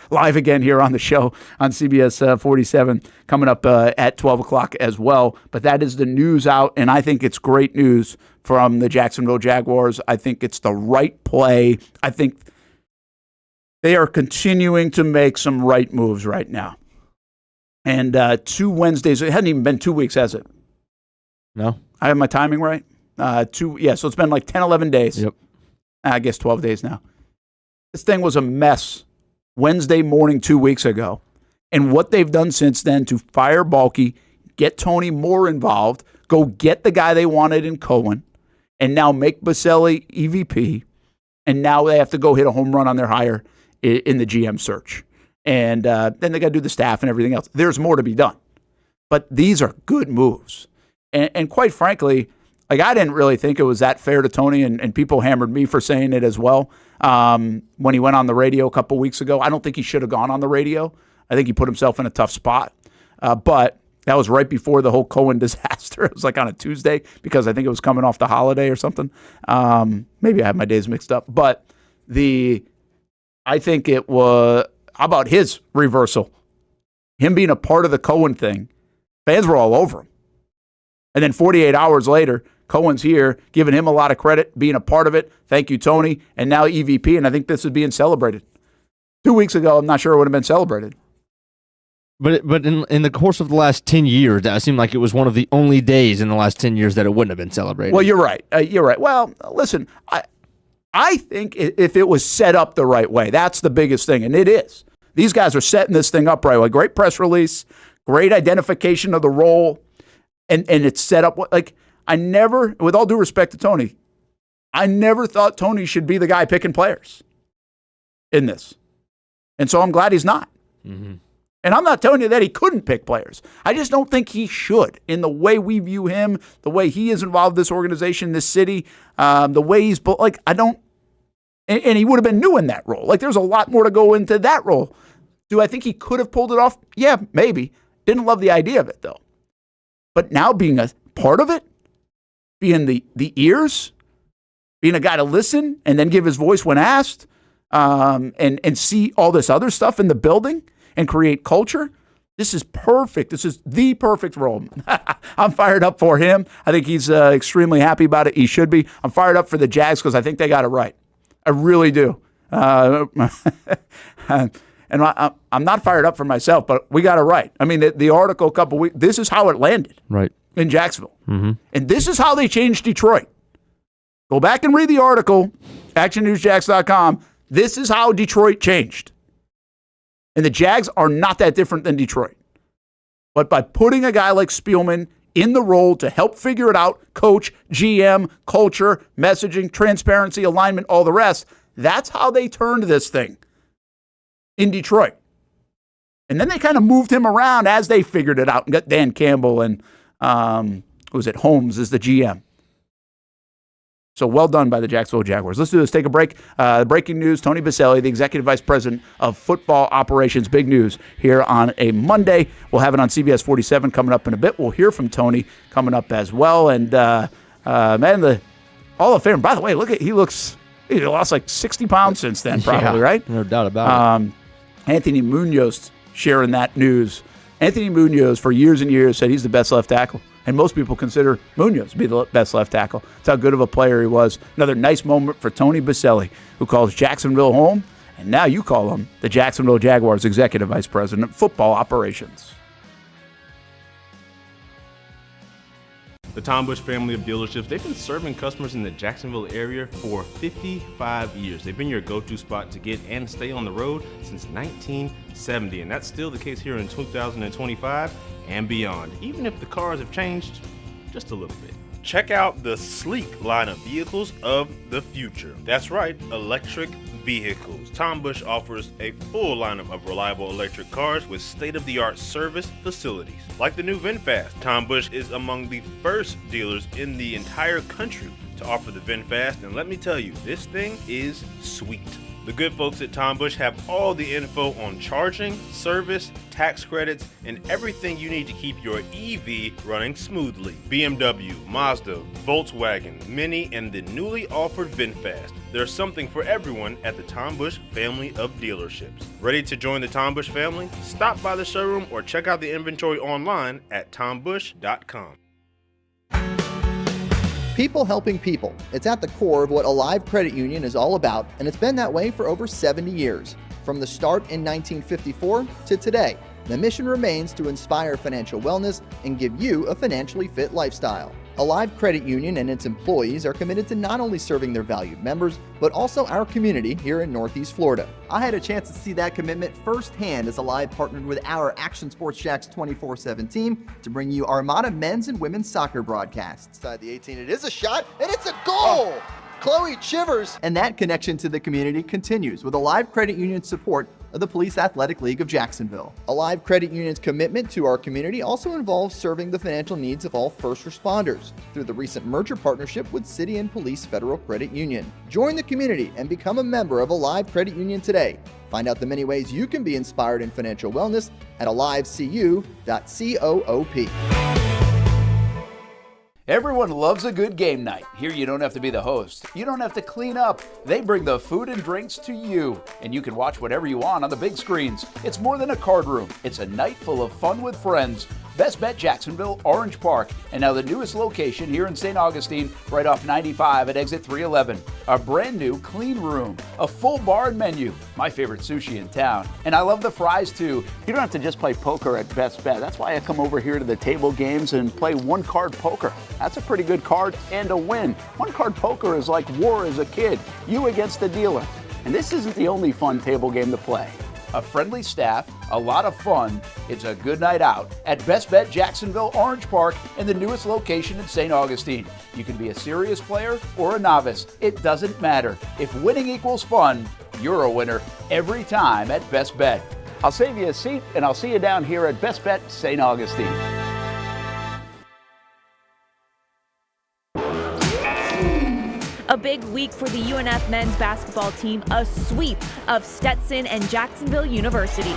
live again here on the show on CBS 47 coming up at 12 o'clock as well. But that is the news out, and I think it's great news from the Jacksonville Jaguars. I think it's the right play. I think they are continuing to make some right moves right now. And 2 Wednesdays, it hasn't even been 2 weeks, has it? No. I have my timing right? So it's been like 10, 11 days. Yep. I guess 12 days now. This thing was a mess Wednesday morning 2 weeks ago. And what they've done since then to fire Balky, get Tony more involved, go get the guy they wanted in Coen, and now make Baselli EVP, and now they have to go hit a home run on their hire in the GM search. And then they got to do the staff and everything else. There's more to be done. But these are good moves. And quite frankly, like, I didn't really think it was that fair to Tony, and people hammered me for saying it as well. When he went on the radio a couple weeks ago, I don't think he should have gone on the radio. I think he put himself in a tough spot. But that was right before the whole Coen disaster. It was like on a Tuesday because I think it was coming off the holiday or something. Maybe I have my days mixed up. But I think it was, how about his reversal? Him being a part of the Coen thing. Fans were all over him. And then 48 hours later, Cohen's here, giving him a lot of credit, being a part of it. Thank you, Tony. And now EVP, and I think this is being celebrated. 2 weeks ago, I'm not sure it would have been celebrated. But in the course of the last 10 years, that seemed like it was one of the only days in the last 10 years that it wouldn't have been celebrated. Well, you're right. You're right. Well, listen, I think if it was set up the right way, that's the biggest thing, and it is. These guys are setting this thing up right away. Great press release, great identification of the role, and it's set up. Like, I never, with all due respect to Tony, I never thought Tony should be the guy picking players in this. And so I'm glad he's not. Mm-hmm. And I'm not telling you that he couldn't pick players. I just don't think he should. In the way we view him, the way he is involved in this organization, this city, the way he's, like, I don't, and he would have been new in that role. Like, there's a lot more to go into that role. Do I think he could have pulled it off? Yeah, maybe. Didn't love the idea of it, though. But now being a part of it, being the ears, being a guy to listen and then give his voice when asked, and see all this other stuff in the building and create culture, This is perfect. This is the perfect role. I'm fired up for him. I think he's extremely happy about it. He should be. I'm fired up for the Jags because I think they got it right. I really do. And I'm not fired up for myself, but we got it right. I mean, the article a couple weeks, this is how it landed in Jacksonville. Mm-hmm. And this is how they changed Detroit. Go back and read the article, actionnewsjax.com. This is how Detroit changed. And the Jags are not that different than Detroit. But by putting a guy like Spielman in the role to help figure it out, coach, GM, culture, messaging, transparency, alignment, all the rest, that's how they turned this thing in Detroit. And then they kind of moved him around as they figured it out and got Dan Campbell and Holmes as the GM. So well done by the Jacksonville Jaguars. Let's do this. Take a break. Breaking news, Tony Baselli, the Executive Vice President of Football Operations. Big news here on a Monday. We'll have it on CBS 47 coming up in a bit. We'll hear from Tony coming up as well. And, man, the Hall of Fame, by the way, he lost like 60 pounds since then, probably, right? No doubt about it. Anthony Munoz sharing that news. Anthony Munoz, for years and years, said he's the best left tackle. And most people consider Munoz to be the best left tackle. That's how good of a player he was. Another nice moment for Tony Baselli, who calls Jacksonville home. And now you call him the Jacksonville Jaguars Executive Vice President of Football Operations. The Tom Bush family of dealerships, they've been serving customers in the Jacksonville area for 55 years. They've been your go-to spot to get and stay on the road since 1970, and that's still the case here in 2025 and beyond, even if the cars have changed just a little bit. Check out the sleek line of vehicles of the future. That's right, electric vehicles. Tom Bush offers a full lineup of reliable electric cars with state-of-the-art service facilities. Like the new VinFast, Tom Bush is among the first dealers in the entire country to offer the VinFast, and let me tell you, this thing is sweet. The good folks at Tom Bush have all the info on charging, service, tax credits, and everything you need to keep your EV running smoothly. BMW, Mazda, Volkswagen, Mini, and the newly offered VinFast. There's something for everyone at the Tom Bush family of dealerships. Ready to join the Tom Bush family? Stop by the showroom or check out the inventory online at tombush.com. People helping people. It's at the core of what Alive Credit Union is all about, and it's been that way for over 70 years. From the start in 1954 to today, the mission remains to inspire financial wellness and give you a financially fit lifestyle. Alive Credit Union and its employees are committed to not only serving their valued members, but also our community here in Northeast Florida. I had a chance to see that commitment firsthand as Alive partnered with our Action Sports Jacks 24/7 team to bring you Armada men's and women's soccer broadcasts. Inside the 18, it is a shot, and it's a goal! Chloe Chivers! And that connection to the community continues with Alive Credit Union's support of the Police Athletic League of Jacksonville. Alive Credit Union's commitment to our community also involves serving the financial needs of all first responders through the recent merger partnership with City and Police Federal Credit Union. Join the community and become a member of Alive Credit Union today. Find out the many ways you can be inspired in financial wellness at alivecu.coop. Everyone loves a good game night. Here you don't have to be the host. You don't have to clean up. They bring the food and drinks to you, and you can watch whatever you want on the big screens. It's more than a card room. It's a night full of fun with friends. Best Bet Jacksonville, Orange Park, and now the newest location here in St. Augustine, right off 95 at exit 311. A brand new clean room, a full bar and menu, my favorite sushi in town. And I love the fries too. You don't have to just play poker at Best Bet. That's why I come over here to the table games and play one card poker. That's a pretty good card and a win. One card poker is like war as a kid, you against the dealer. And this isn't the only fun table game to play. A friendly staff, a lot of fun. It's a good night out at Best Bet Jacksonville, Orange Park, and the newest location in St. Augustine. You can be a serious player or a novice. It doesn't matter. If winning equals fun, you're a winner every time at Best Bet. I'll save you a seat, and I'll see you down here at Best Bet St. Augustine. A big week for the UNF men's basketball team, a sweep of Stetson and Jacksonville University.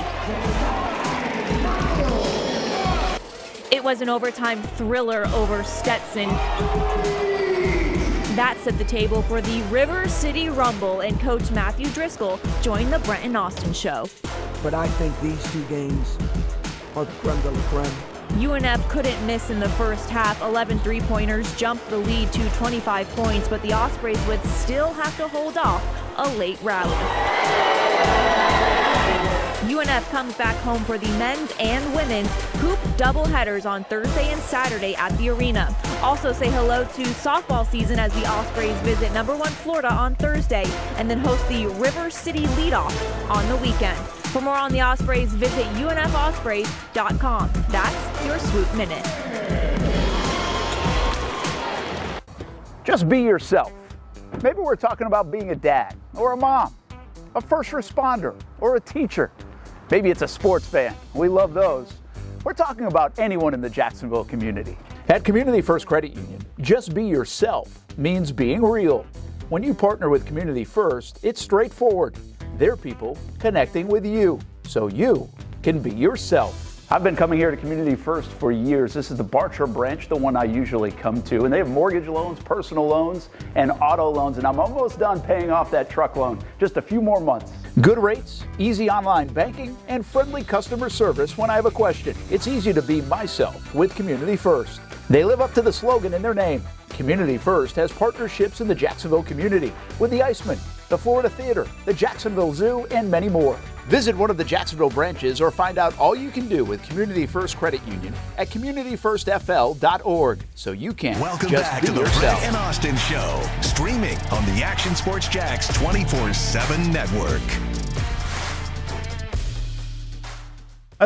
It was an overtime thriller over Stetson. That set the table for the River City Rumble, and Coach Matthew Driscoll joined the Brent and Austen show. But I think these two games are the creme de la creme. UNF couldn't miss in the first half. 11 three-pointers jumped the lead to 25 points, but the Ospreys would still have to hold off a late rally. UNF comes back home for the men's and women's hoop doubleheaders on Thursday and Saturday at the arena. Also say hello to softball season as the Ospreys visit number 1 Florida on Thursday and then host the River City Leadoff on the weekend. For more on the Ospreys, visit UNFOspreys.com. That's your Swoop Minute. Just be yourself. Maybe we're talking about being a dad or a mom, a first responder or a teacher. Maybe it's a sports fan. We love those. We're talking about anyone in the Jacksonville community. At Community First Credit Union, just be yourself means being real. When you partner with Community First, it's straightforward. They're people connecting with you so you can be yourself. I've been coming here to Community First for years. This is the Bartram branch, the one I usually come to, and they have mortgage loans, personal loans, and auto loans, and I'm almost done paying off that truck loan. Just a few more months. Good rates, easy online banking, and friendly customer service when I have a question. It's easy to be myself with Community First. They live up to the slogan in their name. Community First has partnerships in the Jacksonville community with the Iceman, the Florida Theater, the Jacksonville Zoo, and many more. Visit one of the Jacksonville branches or find out all you can do with Community First Credit Union at communityfirstfl.org so you can Welcome just back be to the yourself. Brent and Austin Show, streaming on the Action Sports Jacks 24/7 network.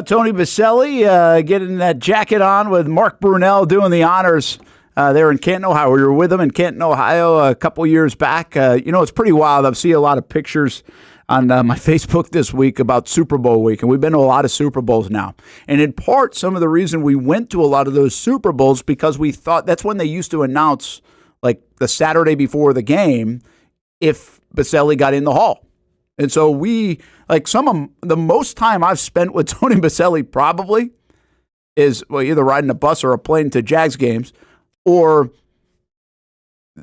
Tony Baselli getting that jacket on with Mark Brunell doing the honors there in Canton, Ohio. We were with him in Canton, Ohio a couple years back. It's pretty wild. I've seen a lot of pictures on my Facebook this week about Super Bowl week, and we've been to a lot of Super Bowls now. And in part, some of the reason we went to a lot of those Super Bowls because we thought that's when they used to announce, like the Saturday before the game, if Baselli got in the hall. And so we, like some of the most time I've spent with Tony Baselli probably is, well, either riding a bus or a plane to Jags games, or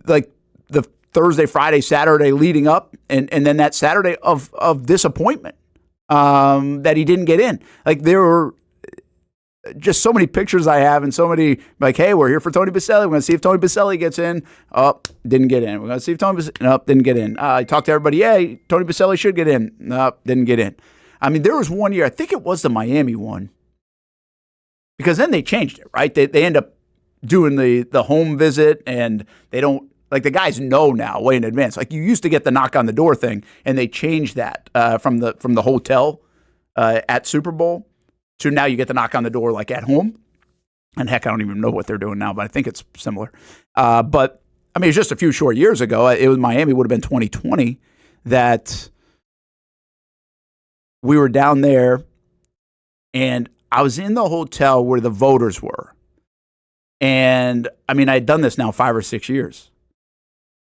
like the Thursday, Friday, Saturday leading up, and then that Saturday of disappointment that he didn't get in. Like there were just so many pictures I have, and so many like, hey, we're here for Tony Baselli. We're going to see if Tony Baselli gets in. Oh, didn't get in. We're going to see if Tony Baselli. Nope, didn't get in. I talked to everybody. Yeah, Tony Baselli should get in. Nope, didn't get in. I mean, there was one year, I think it was the Miami one, because then they changed it, right? They end up doing the home visit, and they don't, like the guys know now way in advance. Like you used to get the knock on the door thing, and they changed that from the hotel at Super Bowl to now you get the knock on the door like at home. And heck, I don't even know what they're doing now, but I think it's similar. But I mean, it's just a few short years ago. It was Miami, would have been 2020 that we were down there, and I was in the hotel where the voters were. And I mean, I had done this now 5 or 6 years.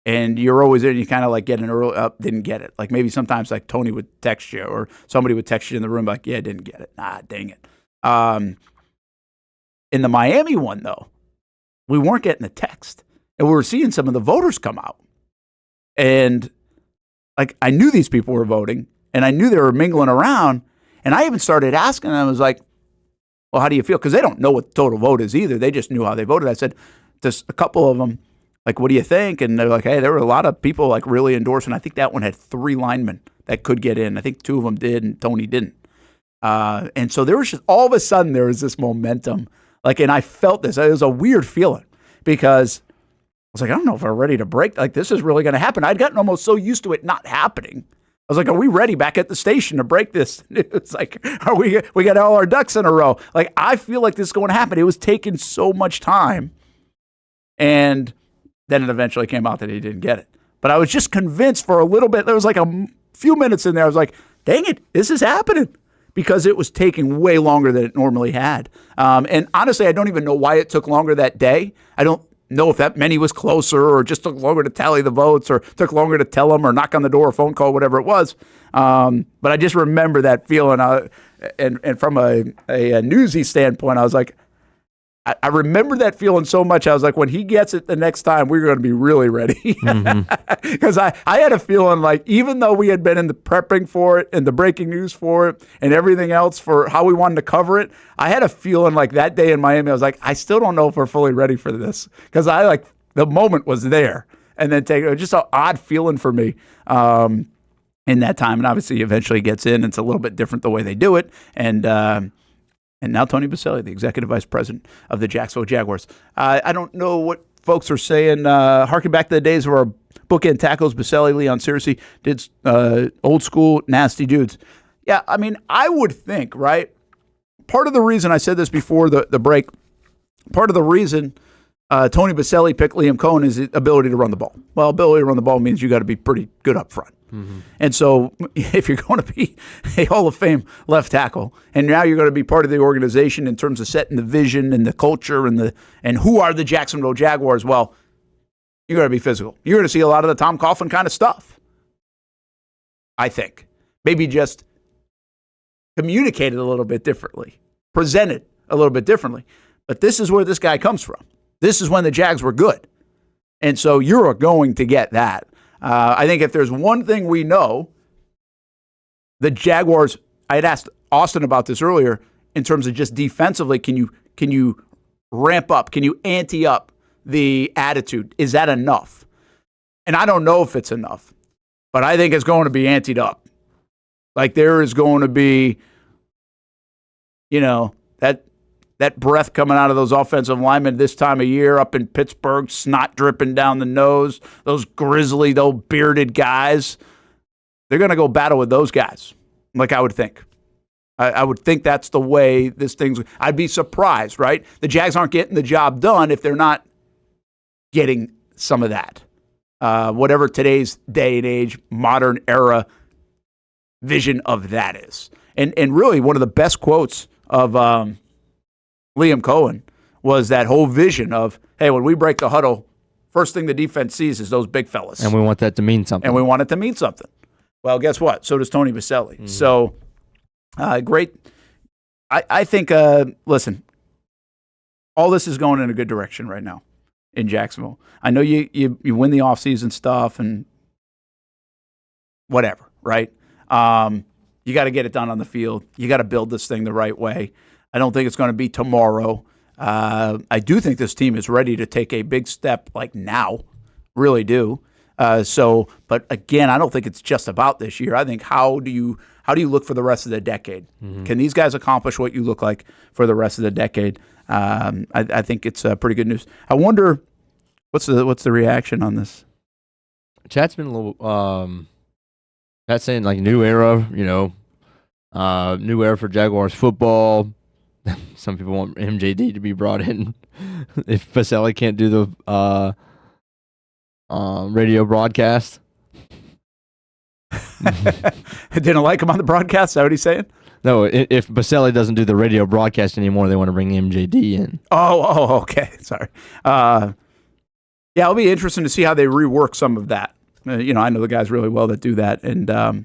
And you're always there, and you kind of like get an early up, didn't get it. Like maybe sometimes like Tony would text you, or somebody would text you in the room like, yeah, didn't get it. Ah, dang it. In the Miami one, though, we weren't getting the text. And we were seeing some of the voters come out. And like I knew these people were voting, and I knew they were mingling around. And I even started asking them, I was like, well, how do you feel? Because they don't know what the total vote is either. They just knew how they voted. I said, just a couple of them, like, what do you think? And they're like, hey, there were a lot of people like really endorsing. I think that one had 3 linemen that could get in. I think 2 of them did, and Tony didn't. And so there was just, all of a sudden, there was this momentum. Like, and I felt this. It was a weird feeling because I was like, I don't know if we're ready to break. Like, this is really going to happen. I'd gotten almost so used to it not happening. I was like, are we ready back at the station to break this? It's like, we got all our ducks in a row. Like, I feel like this is going to happen. It was taking so much time. And then it eventually came out that he didn't get it. But I was just convinced for a little bit. There was like a few minutes in there. I was like, dang it, this is happening. Because it was taking way longer than it normally had. And honestly, I don't even know why it took longer that day. I don't know if that many was closer or just took longer to tally the votes or took longer to tell them or knock on the door or phone call, whatever it was. But I just remember that feeling. And from a newsy standpoint, I was like, I remember that feeling so much. I was like, when he gets it the next time, we're going to be really ready. Because I had a feeling like, even though we had been in the prepping for it and the breaking news for it and everything else for how we wanted to cover it, I had a feeling like that day in Miami, I was like, I still don't know if we're fully ready for this. Because the moment was there. And then just an odd feeling for me in that time. And obviously, he eventually gets in. It's a little bit different the way they do it. And now Tony Baselli, the executive vice president of the Jacksonville Jaguars. I don't know what folks are saying. Harking back to the days of our bookend tackles, Baselli, Leon Searcy did old school nasty dudes. Yeah, I mean, I would think, right? Part of the reason I said this before the break, part of the reason Tony Baselli picked Liam Coen is his ability to run the ball. Well, ability to run the ball means you got to be pretty good up front. Mm-hmm. And so if you're going to be a Hall of Fame left tackle, and now you're going to be part of the organization in terms of setting the vision and the culture and who are the Jacksonville Jaguars, well, you're going to be physical. You're going to see a lot of the Tom Coughlin kind of stuff, I think. Maybe just communicated a little bit differently, presented a little bit differently. But this is where this guy comes from. This is when the Jags were good. And so you're going to get that. I think if there's one thing we know, the Jaguars, I had asked Austin about this earlier, in terms of just defensively, can you ramp up? Can you ante up the attitude? Is that enough? And I don't know if it's enough, but I think it's going to be anteed up. Like there is going to be, that breath coming out of those offensive linemen this time of year up in Pittsburgh, snot dripping down the nose, those grizzly, those bearded guys, they're going to go battle with those guys, like I would think. I would think that's the way this thing's... I'd be surprised, right? The Jags aren't getting the job done if they're not getting some of that. Whatever today's day and age, modern era vision of that is. And really, one of the best quotes of... Liam Coen was that whole vision of, hey, when we break the huddle, first thing the defense sees is those big fellas. And we want that to mean something. And we want it to mean something. Well, guess what? So does Tony Baselli. Mm-hmm. So, great. I think, listen, all this is going in a good direction right now in Jacksonville. I know you win the offseason stuff and whatever, right? You got to get it done on the field. You got to build this thing the right way. I don't think it's going to be tomorrow. I do think this team is ready to take a big step like now. Really do. But again, I don't think it's just about this year. I think how do you look for the rest of the decade? Mm-hmm. Can these guys accomplish what you look like for the rest of the decade? I think it's pretty good news. I wonder what's the reaction on this? Chat's been a little Chat's saying like new era, new era for Jaguars football. Some people want MJD to be brought in if Baselli can't do the radio broadcast. Didn't like him on the broadcast? Is that what he's saying? No, if Baselli doesn't do the radio broadcast anymore, they want to bring MJD in. Oh, okay. Sorry. Yeah, it'll be interesting to see how they rework some of that. I know the guys really well that do that, and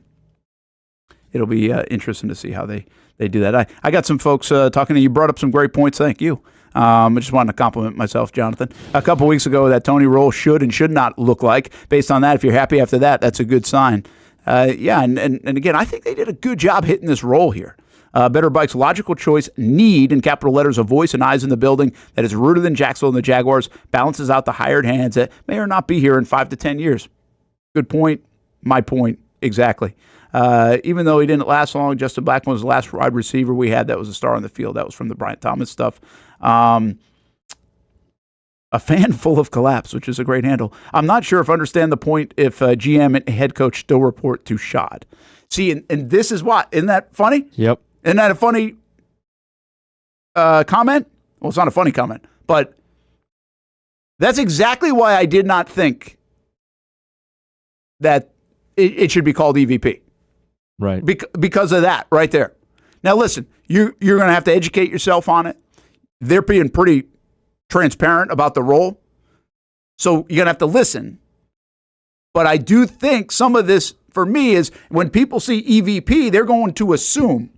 it'll be interesting to see how they do that. I got some folks talking to you. Brought up some great points. Thank you. I just wanted to compliment myself, Jonathan. A couple weeks ago, that Tony Roll should and should not look like. Based on that, if you're happy after that, that's a good sign. And again, I think they did a good job hitting this role here. Better Bike's logical choice, need, in capital letters, a voice and eyes in the building that is rooted in Jacksonville and the Jaguars, balances out the hired hands that may or not be here in 5 to 10 years. Good point. My point. Exactly. Even though he didn't last long, Justin Blackmon was the last wide receiver we had that was a star on the field. That was from the Bryant Thomas stuff. A fan full of collapse, which is a great handle. I'm not sure if I understand the point if GM and head coach still report to Shad. See, and this is what? Isn't that funny? Yep. Isn't that a funny comment? Well, it's not a funny comment, but that's exactly why I did not think that it should be called EVP. Right. Because of that right there. Now, listen, you're going to have to educate yourself on it. They're being pretty transparent about the role. So you're going to have to listen. But I do think some of this, for me, is when people see EVP, they're going to assume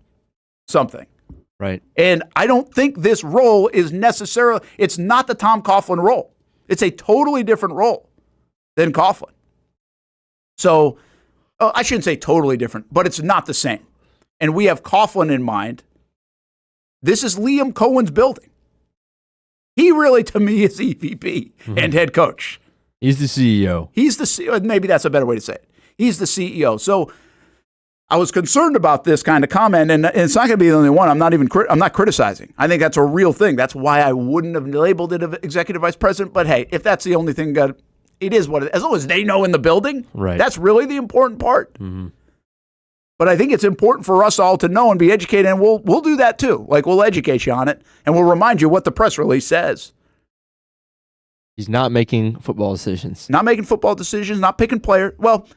something. Right. And I don't think this role is necessarily, it's not the Tom Coughlin role. It's a totally different role than Coughlin. So, I shouldn't say totally different, but it's not the same. And we have Coughlin in mind. This is Liam Coen's building. He really, to me, is EVP and head coach. He's the CEO. He's the CEO. Maybe that's a better way to say it. He's the CEO. So I was concerned about this kind of comment, and it's not going to be the only one. I'm not criticizing. I think that's a real thing. That's why I wouldn't have labeled it an executive vice president. But hey, if that's the only thing, it is what it is. As long as they know in the building, right. That's really the important part. Mm-hmm. But I think it's important for us all to know and be educated, and we'll do that too. Like, we'll educate you on it, and we'll remind you what the press release says. He's not making football decisions. Not making football decisions, not picking players. Well,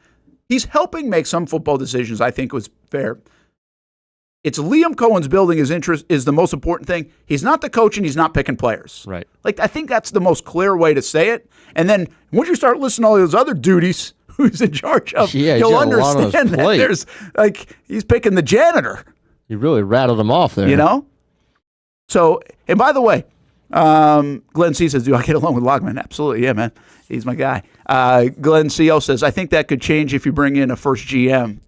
he's helping make some football decisions, I think was fair. It's Liam Coen's building. His interest is the most important thing. He's not the coach, and he's not picking players. Right. Like, I think that's the most clear way to say it. And then once you start listening to all those other duties who's in charge of, you'll understand that there's, like, he's picking the janitor. You really rattled him off there. You know? So, and by the way, Glenn C. says, do I get along with Logman? Absolutely. Yeah, man. He's my guy. Glenn C.O. says, I think that could change if you bring in a first GM.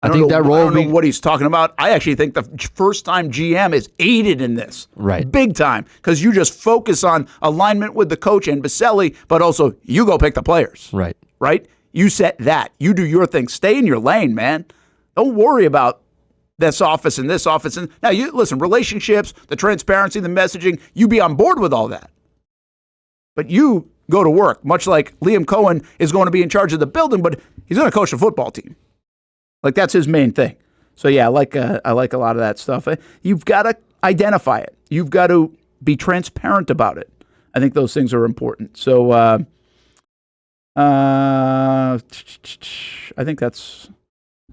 I don't know what he's talking about. I actually think the first-time GM is aided in this. Right. Big time. Because you just focus on alignment with the coach and Baselli, but also you go pick the players. Right. Right? You set that. You do your thing. Stay in your lane, man. Don't worry about this office and this office. And now, you listen, relationships, the transparency, the messaging, you be on board with all that. But you go to work, much like Liam Coen is going to be in charge of the building, but he's going to coach the football team. Like, that's his main thing. So, yeah, I like a lot of that stuff. You've got to identify it. You've got to be transparent about it. I think those things are important. So, I think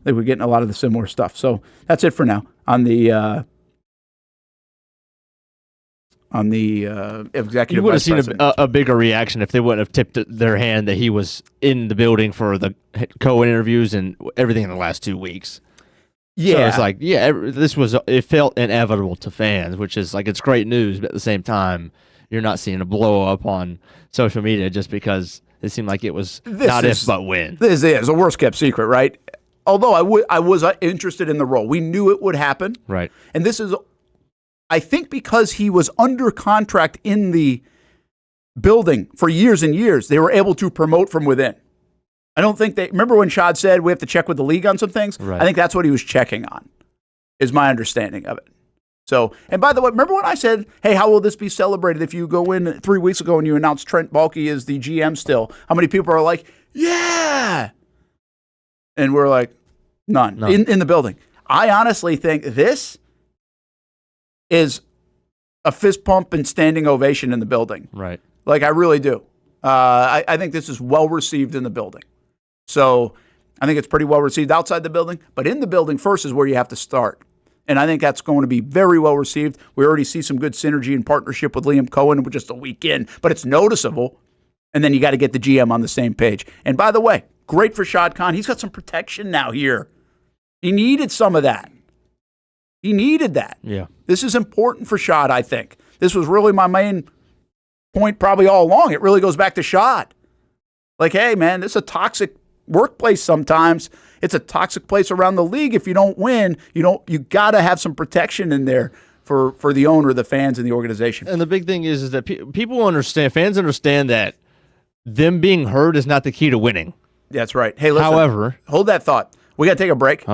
we're getting a lot of the similar stuff. So that's it for now on the executive. You would have vice seen president. a bigger reaction if they wouldn't have tipped their hand that he was in the building for the Coen interviews and everything in the last 2 weeks. Yeah, so it's like, it felt inevitable to fans, which is like, it's great news, but at the same time, you're not seeing a blow up on social media just because it seemed like it was if but when. This is a worst kept secret, right? Although I was interested in the role, we knew it would happen, right? And this is, I think, because he was under contract in the building for years and years, they were able to promote from within. I don't think remember when Shad said we have to check with the league on some things? Right. I think that's what he was checking on, is my understanding of it. So, and by the way, remember when I said, hey, how will this be celebrated if you go in 3 weeks ago and you announced Trent Baalke is the GM still? How many people are like, yeah? And we're like, none. In the building. I honestly think this is a fist pump and standing ovation in the building. Right. Like, I really do. I think this is well received in the building. So I think it's pretty well received outside the building, but in the building first is where you have to start. And I think that's going to be very well received. We already see some good synergy and partnership with Liam Coen. We're just a week in, but it's noticeable. And then you got to get the GM on the same page. And by the way, great for Shad Khan. He's got some protection now here. He needed some of that. He needed that. Yeah. This is important for Shad, I think. This was really my main point probably all along. It really goes back to Shad. Like, hey, man, this is a toxic workplace sometimes. It's a toxic place around the league. If you don't win, you got to have some protection in there for the owner, the fans, and the organization. And the big thing is that people understand, fans understand that them being heard is not the key to winning. That's right. Hey, listen. However, hold that thought. We got to take a break.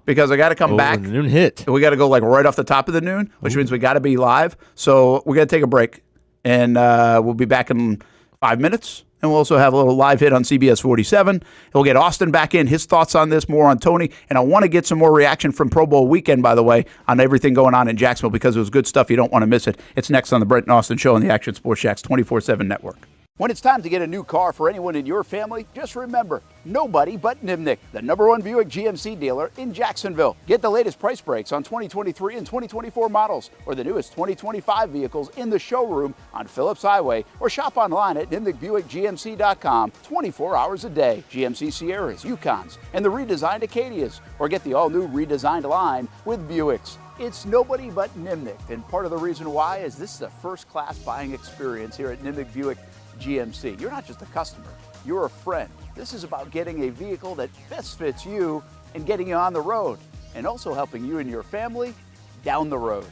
Because I got to come back. The noon hit. We got to go like right off the top of the noon, which means we got to be live. So we got to take a break, and we'll be back in 5 minutes. And we'll also have a little live hit on CBS 47. We'll get Austin back in, his thoughts on this, more on Tony. And I want to get some more reaction from Pro Bowl weekend, by the way, on everything going on in Jacksonville, because it was good stuff. You don't want to miss it. It's next on the Brent and Austin Show on the Action Sports Jax 24/7 network. When it's time to get a new car for anyone in your family, just remember, nobody but Nimnick, the #1 Buick GMC dealer in Jacksonville. Get the latest price breaks on 2023 and 2024 models, or the newest 2025 vehicles in the showroom on Phillips Highway, or shop online at NimnickBuickGMC.com 24 hours a day. GMC Sierras, Yukons, and the redesigned Acadias, or get the all-new redesigned line with Buicks. It's nobody but Nimnicht, and part of the reason why is this is a first-class buying experience here at Nimnicht Buick GMC. You're not just a customer, you're a friend. This is about getting a vehicle that best fits you and getting you on the road, and also helping you and your family down the road.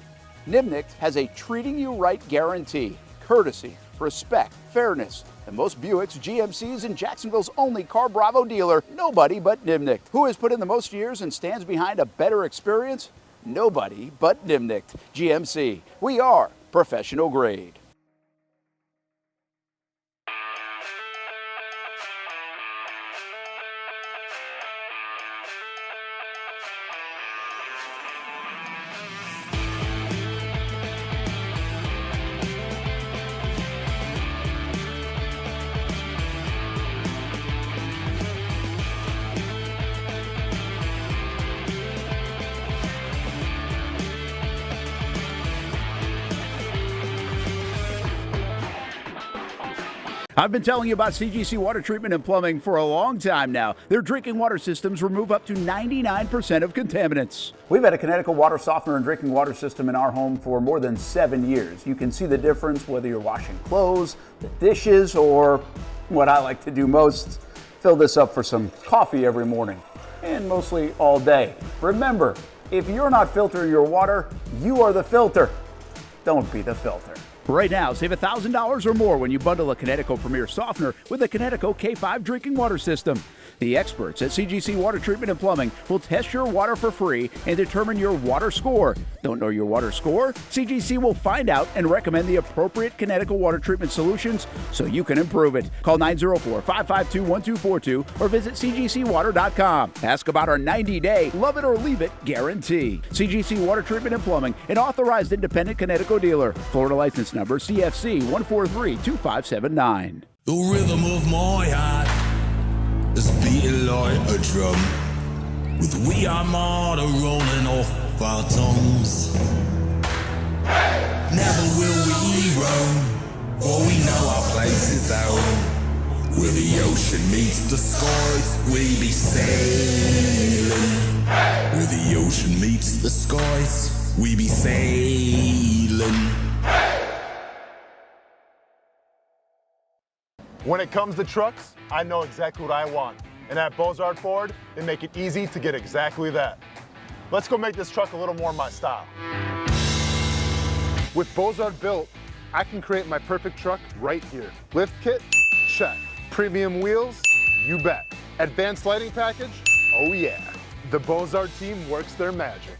Nimnicht has a treating you right guarantee, courtesy, respect, fairness, and most Buicks, GMCs, and Jacksonville's only Car Bravo dealer, nobody but Nimnicht. Who has put in the most years and stands behind a better experience? Nobody but Nimnicht. GMC. We are professional grade. I've been telling you about CGC Water Treatment and Plumbing for a long time now. Their drinking water systems remove up to 99% of contaminants. We've had a Connecticut water softener and drinking water system in our home for more than 7 years. You can see the difference whether you're washing clothes, the dishes, or what I like to do most, fill this up for some coffee every morning, and mostly all day. Remember, if you're not filtering your water, you are the filter. Don't be the filter. Right now, save $1,000 or more when you bundle a Connecticut Premier Softener with a Connecticut K5 drinking water system. The experts at CGC Water Treatment and Plumbing will test your water for free and determine your water score. Don't know your water score? CGC will find out and recommend the appropriate Connecticut water treatment solutions so you can improve it. Call 904-552-1242 or visit cgcwater.com. Ask about our 90-day love it or leave it guarantee. CGC Water Treatment and Plumbing, an authorized independent Connecticut dealer. Florida license number CFC 1432579. The rhythm of my heart is beating like a drum, with We Armada rolling off our tongues. Never will we roam, for we know our place is home. Where the ocean meets the skies, we be sailing. Where the ocean meets the skies, we be sailing. When it comes to trucks, I know exactly what I want. And at Bozard Ford, they make it easy to get exactly that. Let's go make this truck a little more my style. With Bozard Built, I can create my perfect truck right here. Lift kit? Check. Premium wheels? You bet. Advanced lighting package? Oh yeah. The Bozard team works their magic.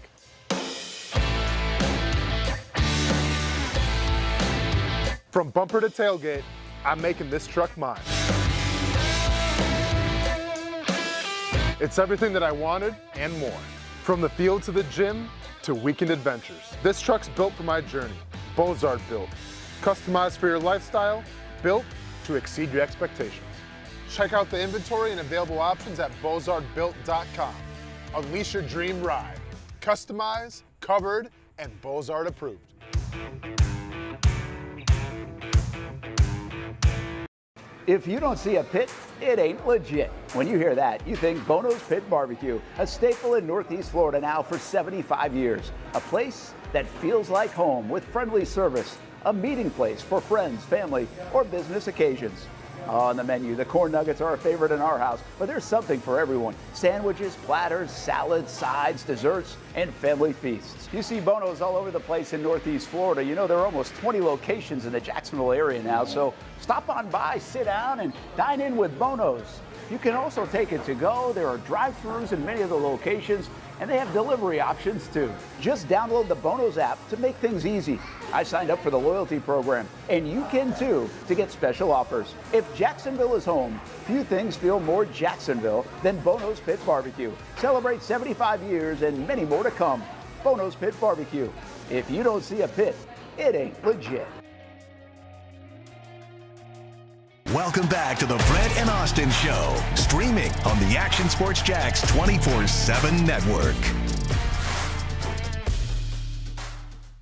From bumper to tailgate, I'm making this truck mine. It's everything that I wanted and more. From the field to the gym to weekend adventures. This truck's built for my journey. Bozard Built. Customized for your lifestyle, built to exceed your expectations. Check out the inventory and available options at bozardbuilt.com. Unleash your dream ride. Customized, covered, and Bozard approved. If you don't see a pit, it ain't legit. When you hear that, you think Bono's Pit Barbecue, a staple in Northeast Florida now for 75 years. A place that feels like home with friendly service, a meeting place for friends, family, or business occasions. On the menu, the corn nuggets are a favorite in our house, but there's something for everyone. Sandwiches, platters, salads, sides, desserts, and family feasts. You see Bono's all over the place in Northeast Florida. You know, there are almost 20 locations in the Jacksonville area now, so stop on by, sit down, and dine in with Bono's. You can also take it to go. There are drive-thrus in many of the locations, and they have delivery options too. Just download the Bono's app to make things easy. I signed up for the loyalty program, and you can too, to get special offers. If Jacksonville is home, few things feel more Jacksonville than Bono's Pit Barbecue. Celebrate 75 years and many more to come. Bono's Pit Barbecue. If you don't see a pit, it ain't legit. Welcome back to the Brent and Austen Show, streaming on the Action Sports Jax 24/7 network.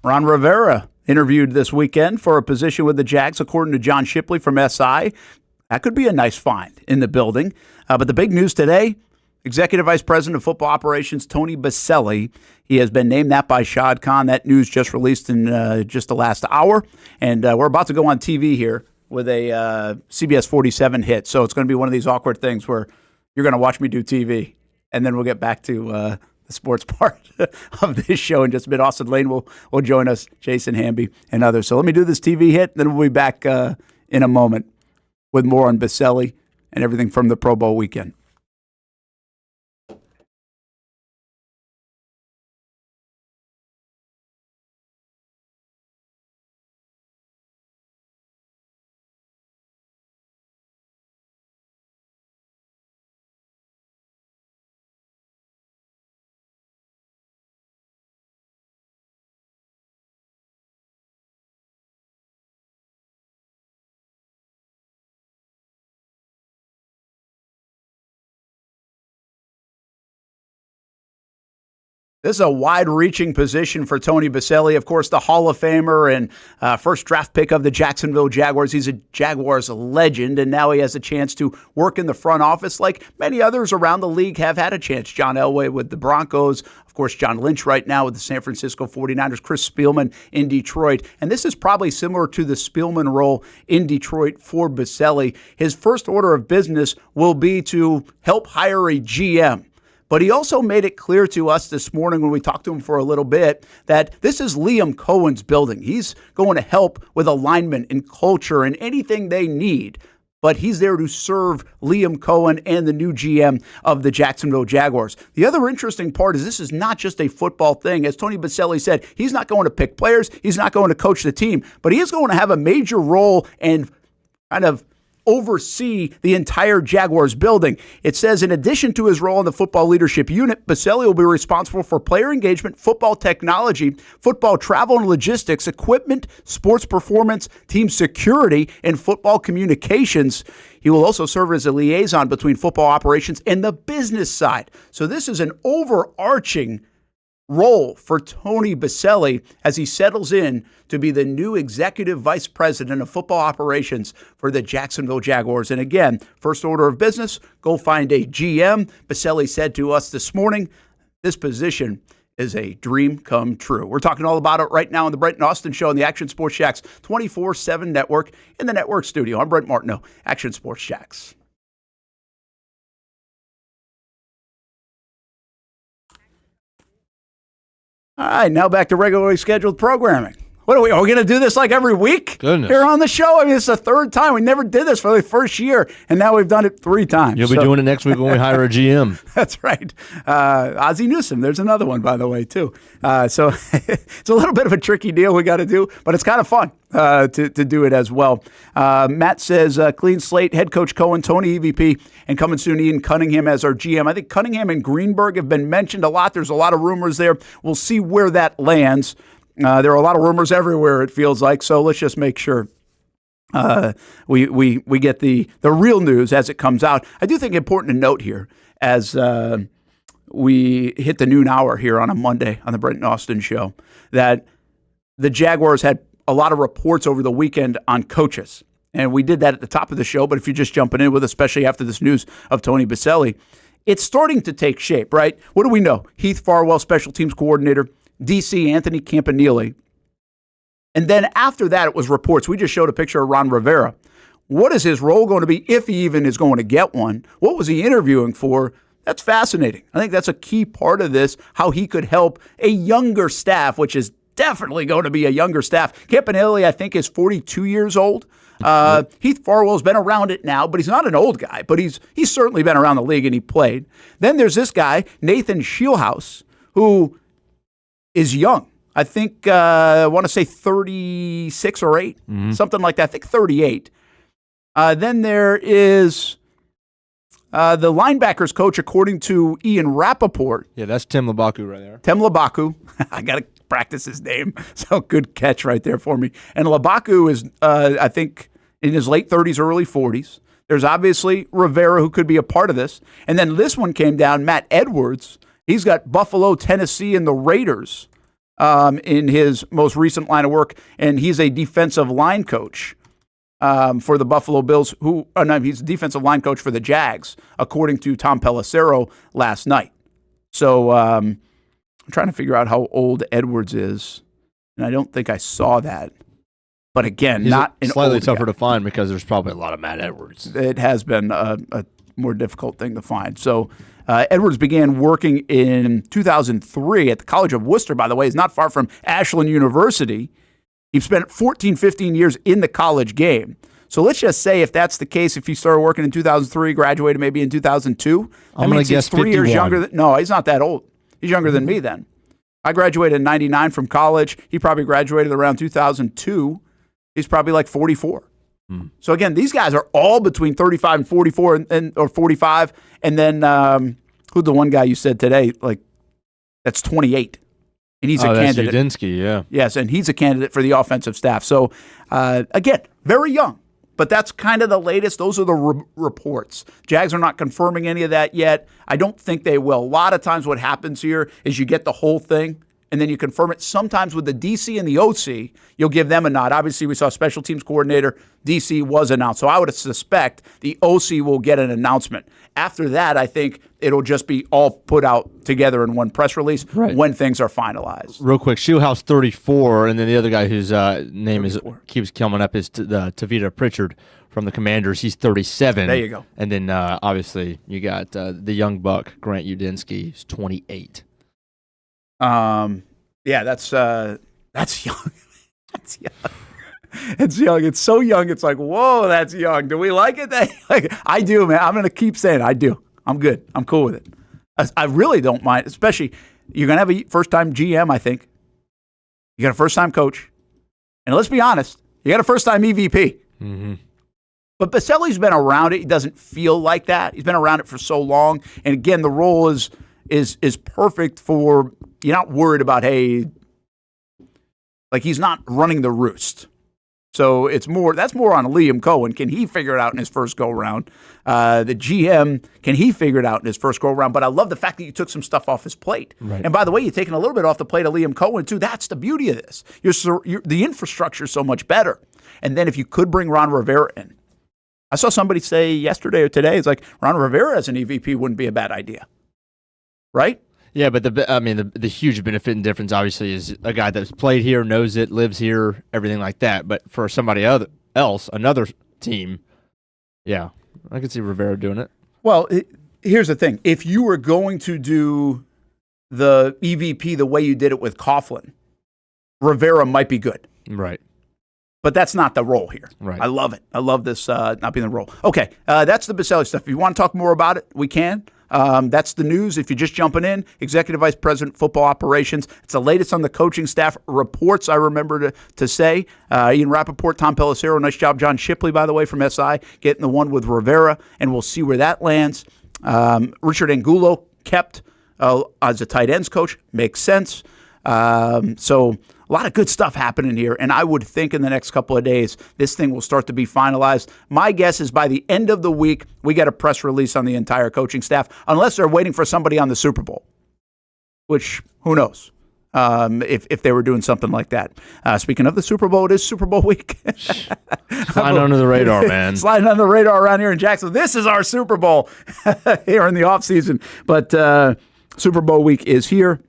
Ron Rivera interviewed this weekend for a position with the Jags, according to John Shipley from SI. That could be a nice find in the building. But the big news today, Executive Vice President of Football Operations, Tony Baselli. He has been named that by Shad Khan. That news just released in just the last hour. And we're about to go on TV here with a CBS 47 hit. So it's going to be one of these awkward things where you're going to watch me do TV, and then we'll get back to the sports part of this show in just a bit. Austen Lane will join us, Jason Hamby, and others. So let me do this TV hit, then we'll be back in a moment with more on Baselli and everything from the Pro Bowl weekend. This is a wide-reaching position for Tony Baselli. Of course, the Hall of Famer and first draft pick of the Jacksonville Jaguars. He's a Jaguars legend, and now he has a chance to work in the front office like many others around the league have had a chance. John Elway with the Broncos. Of course, John Lynch right now with the San Francisco 49ers. Chris Spielman in Detroit. And this is probably similar to the Spielman role in Detroit for Baselli. His first order of business will be to help hire a GM. But he also made it clear to us this morning when we talked to him for a little bit that this is Liam Coen's building. He's going to help with alignment and culture and anything they need. But he's there to serve Liam Coen and the new GM of the Jacksonville Jaguars. The other interesting part is this is not just a football thing. As Tony Baselli said, he's not going to pick players. He's not going to coach the team. But he is going to have a major role and kind of oversee the entire Jaguars building. It says in addition to his role in the football leadership unit, Baselli will be responsible for player engagement, football technology, football travel and logistics, equipment, sports performance, team security, and football communications. He will also serve as a liaison between football operations and the business side. So this is an overarching role for Tony Baselli as he settles in to be the new executive vice president of football operations for the Jacksonville Jaguars. And again, first order of business, go find a GM. Baselli said to us this morning, this position is a dream come true. We're talking all about it right now on the Brent and Austen Show on the Action Sports Jacks 24/7 network in the network studio. I'm Brent Martineau, Action Sports Jacks. All right, now back to regularly scheduled programming. What are we going to do this like every week? Goodness. Here on the show? I mean, it's the third time. We never did this for the first year, and now we've done it 3 times. You'll be doing it next week when we hire a GM. That's right. Ozzie Newsome. There's another one, by the way, too. So it's a little bit of a tricky deal we got to do, but it's kind of fun to do it as well. Matt says, clean slate, head coach Coen, Tony EVP, and coming soon Ian Cunningham as our GM. I think Cunningham and Greenberg have been mentioned a lot. There's a lot of rumors there. We'll see where that lands. There are a lot of rumors everywhere, it feels like, so let's just make sure we get the real news as it comes out. I do think important to note here as we hit the noon hour here on a Monday on the Brent and Austen Show that the Jaguars had a lot of reports over the weekend on coaches. And we did that at the top of the show, but if you're just jumping in with, especially after this news of Tony Baselli, it's starting to take shape, right? What do we know? Heath Farwell, special teams coordinator, DC Anthony Campanile. And then after that, it was reports. We just showed a picture of Ron Rivera. What is his role going to be, if he even is going to get one? What was he interviewing for? That's fascinating. I think that's a key part of this, how he could help a younger staff, which is definitely going to be a younger staff. Campanile, I think, is 42 years old. Heath Farwell's been around it now, but he's not an old guy, but he's certainly been around the league and he played. Then there's this guy, Nathan Scheelhaus, who is young. I think, I want to say 36 or 8, something like that. I think 38. Then there is the linebackers coach, according to Ian Rappaport. Yeah, that's Tim Labaku right there. Tim Labaku. I got to practice his name. So good catch right there for me. And Labaku is, I think, in his late 30s, early 40s. There's obviously Rivera, who could be a part of this. And then this one came down, Matt Edwards. He's got Buffalo, Tennessee, and the Raiders in his most recent line of work, and he's a defensive line coach. for the Buffalo Bills, he's the defensive line coach for the Jags, according to Tom Pelissero last night. So I'm trying to figure out how old Edwards is, and I don't think I saw that. But again, he's not an slightly old tougher guy. to find because there's probably a lot of Matt Edwards. It has been a more difficult thing to find. So Edwards began working in 2003 at the College of Worcester, by the way. Is not far from Ashland University. He spent 14, 15 years in the college game. So let's just say if that's the case, if he started working in 2003, graduated maybe in 2002, I'm going to guess 3 years 51. younger. No, he's not that old. He's younger than me then. I graduated in 99 from college. He probably graduated around 2002. He's probably like 44. So again, these guys are all between 35 and 44 or 45. And then who's the one guy you said today? Like that's 28. And he's a candidate. That's Udinski, yeah. Yes, and he's a candidate for the offensive staff. So again, very young. But that's kind of the latest. Those are the reports. Jags are not confirming any of that yet. I don't think they will. A lot of times what happens here is you get the whole thing, and then you confirm it. Sometimes with the DC and the OC, you'll give them a nod. Obviously, we saw special teams coordinator. DC was announced. So I would suspect the OC will get an announcement. After that, I think it'll just be all put out together in one press release when things are finalized. Real quick, Shoehouse 34, and then the other guy whose name keeps coming up is Tavita Pritchard from the Commanders. He's 37. There you go. And then obviously you got the young buck, Grant Udinski, who's 28. Yeah, that's young. That's young. It's young. It's so young. It's like, whoa, that's young. Do we like it? I do, man. I'm going to keep saying it. I do. I'm good. I'm cool with it. I really don't mind, especially you're going to have a first-time GM, I think. You got a first-time coach. And let's be honest, you got a first-time EVP. Mm-hmm. But Baselli's been around it. He doesn't feel like that. He's been around it for so long. And again, the role is perfect for, you're not worried about, hey, like he's not running the roost. So that's more on Liam Coen. Can he figure it out in his first go-around? The GM, can he figure it out in his first go-around? But I love the fact that you took some stuff off his plate. Right. And by the way, you're taking a little bit off the plate of Liam Coen, too. That's the beauty of this. The infrastructure is so much better. And then if you could bring Ron Rivera in. I saw somebody say yesterday or today, it's like Ron Rivera as an EVP wouldn't be a bad idea. Right? Yeah, but the huge benefit and difference obviously is a guy that's played here, knows it, lives here, everything like that. But for somebody else, another team, yeah, I could see Rivera doing it. Well, here's the thing. If you were going to do the EVP the way you did it with Coughlin, Rivera might be good. Right. But that's not the role here. Right. I love it. I love this not being the role. Okay, that's the Baselli stuff. If you want to talk more about it, we can. That's the news. If you're just jumping in, Executive Vice President, Football Operations. It's the latest on the coaching staff reports, I remember to say. Ian Rappaport, Tom Pelissero, nice job. John Shipley, by the way, from SI, getting the one with Rivera, and we'll see where that lands. Richard Angulo kept as a tight ends coach. Makes sense. So a lot of good stuff happening here, and I would think in the next couple of days, this thing will start to be finalized. My guess is by the end of the week, we get a press release on the entire coaching staff, unless they're waiting for somebody on the Super Bowl, which, who knows, if they were doing something like that. Speaking of the Super Bowl, it is Super Bowl week. Sliding under the radar, man. Sliding under the radar around here in Jacksonville. This is our Super Bowl here in the offseason, but Super Bowl week is here.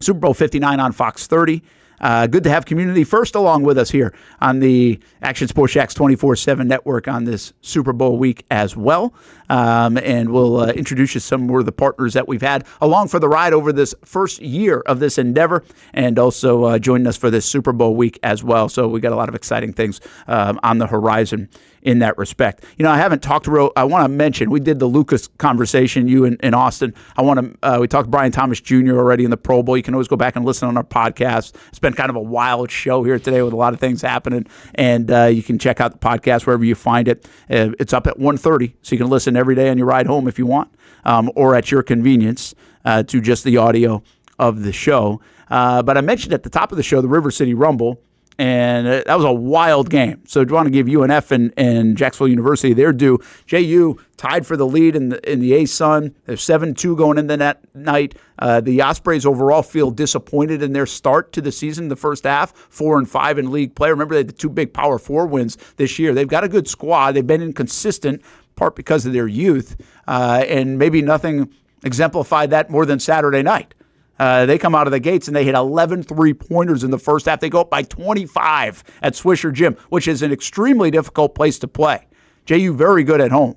Super Bowl 59 on Fox 30. Good to have Community First along with us here on the Action Sports Jacks 24/7 network on this Super Bowl week as well. And we'll introduce you some more of the partners that we've had along for the ride over this first year of this endeavor, and also joining us for this Super Bowl week as well. So we got a lot of exciting things on the horizon in that respect. You know, I haven't talked to I want to mention, we did the Luka conversation, you and Austin. We talked to Brian Thomas Jr. already in the Pro Bowl. You can always go back and listen on our podcast. It's been kind of a wild show here today with a lot of things happening, and you can check out the podcast wherever you find it. It's up at 1:30, so you can listen every day on your ride home if you want, or at your convenience to just the audio of the show. But I mentioned at the top of the show, the River City Rumble, And that was a wild game. So do you want to give UNF and Jacksonville University their due? JU tied for the lead in the ASUN. They're 7-2 going into that night. The Ospreys overall feel disappointed in their start to the season, the first half, 4-5 in league play. Remember, they had the 2 big Power 4 wins this year. They've got a good squad. They've been inconsistent, part because of their youth, and maybe nothing exemplified that more than Saturday night. They come out of the gates and they hit 11 3-pointers in the first half. They go up by 25 at Swisher Gym, which is an extremely difficult place to play. JU very good at home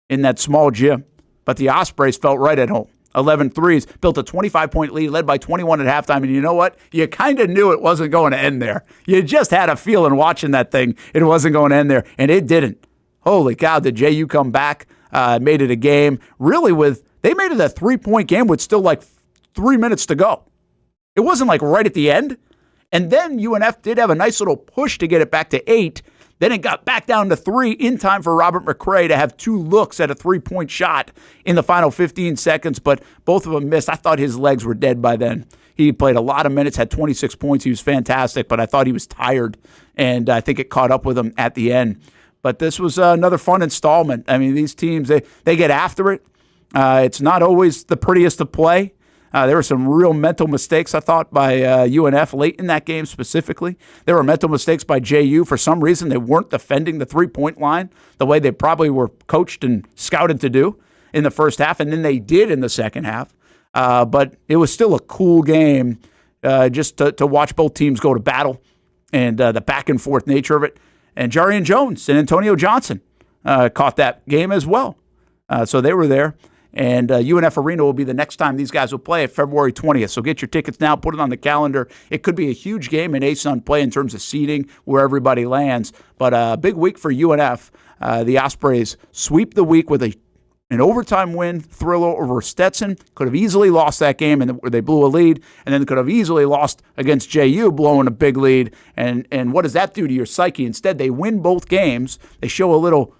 in that small gym, but the Ospreys felt right at home. 11 threes, built a 25-point lead, led by 21 at halftime, and you know what? You kind of knew it wasn't going to end there. You just had a feeling watching that thing it wasn't going to end there, and it didn't. Holy cow, did JU come back, made it a game. Really, they made it a 3-point game with still like 3 minutes to go. It wasn't like right at the end. And then UNF did have a nice little push to get it back to 8. Then it got back down to 3 in time for Robert McCray to have 2 looks at a 3-point shot in the final 15 seconds, but both of them missed. I thought his legs were dead by then. He played a lot of minutes, had 26 points. He was fantastic, but I thought he was tired, and I think it caught up with him at the end. But this was another fun installment. I mean, these teams, they get after it. It's not always the prettiest to play. There were some real mental mistakes, I thought, by UNF late in that game specifically. There were mental mistakes by JU. For some reason, they weren't defending the 3-point line the way they probably were coached and scouted to do in the first half, and then they did in the second half. But it was still a cool game just to watch both teams go to battle and the back-and-forth nature of it. And Jarian Jones and Antonio Johnson caught that game as well. So they were there. And UNF Arena will be the next time these guys will play at February 20th. So get your tickets now, put it on the calendar. It could be a huge game in ASUN play in terms of seeding, where everybody lands. But a big week for UNF. The Ospreys sweep the week with an overtime win, thriller over Stetson. Could have easily lost that game and they blew a lead, and then could have easily lost against JU, blowing a big lead. And what does that do to your psyche? Instead, they win both games. They show a little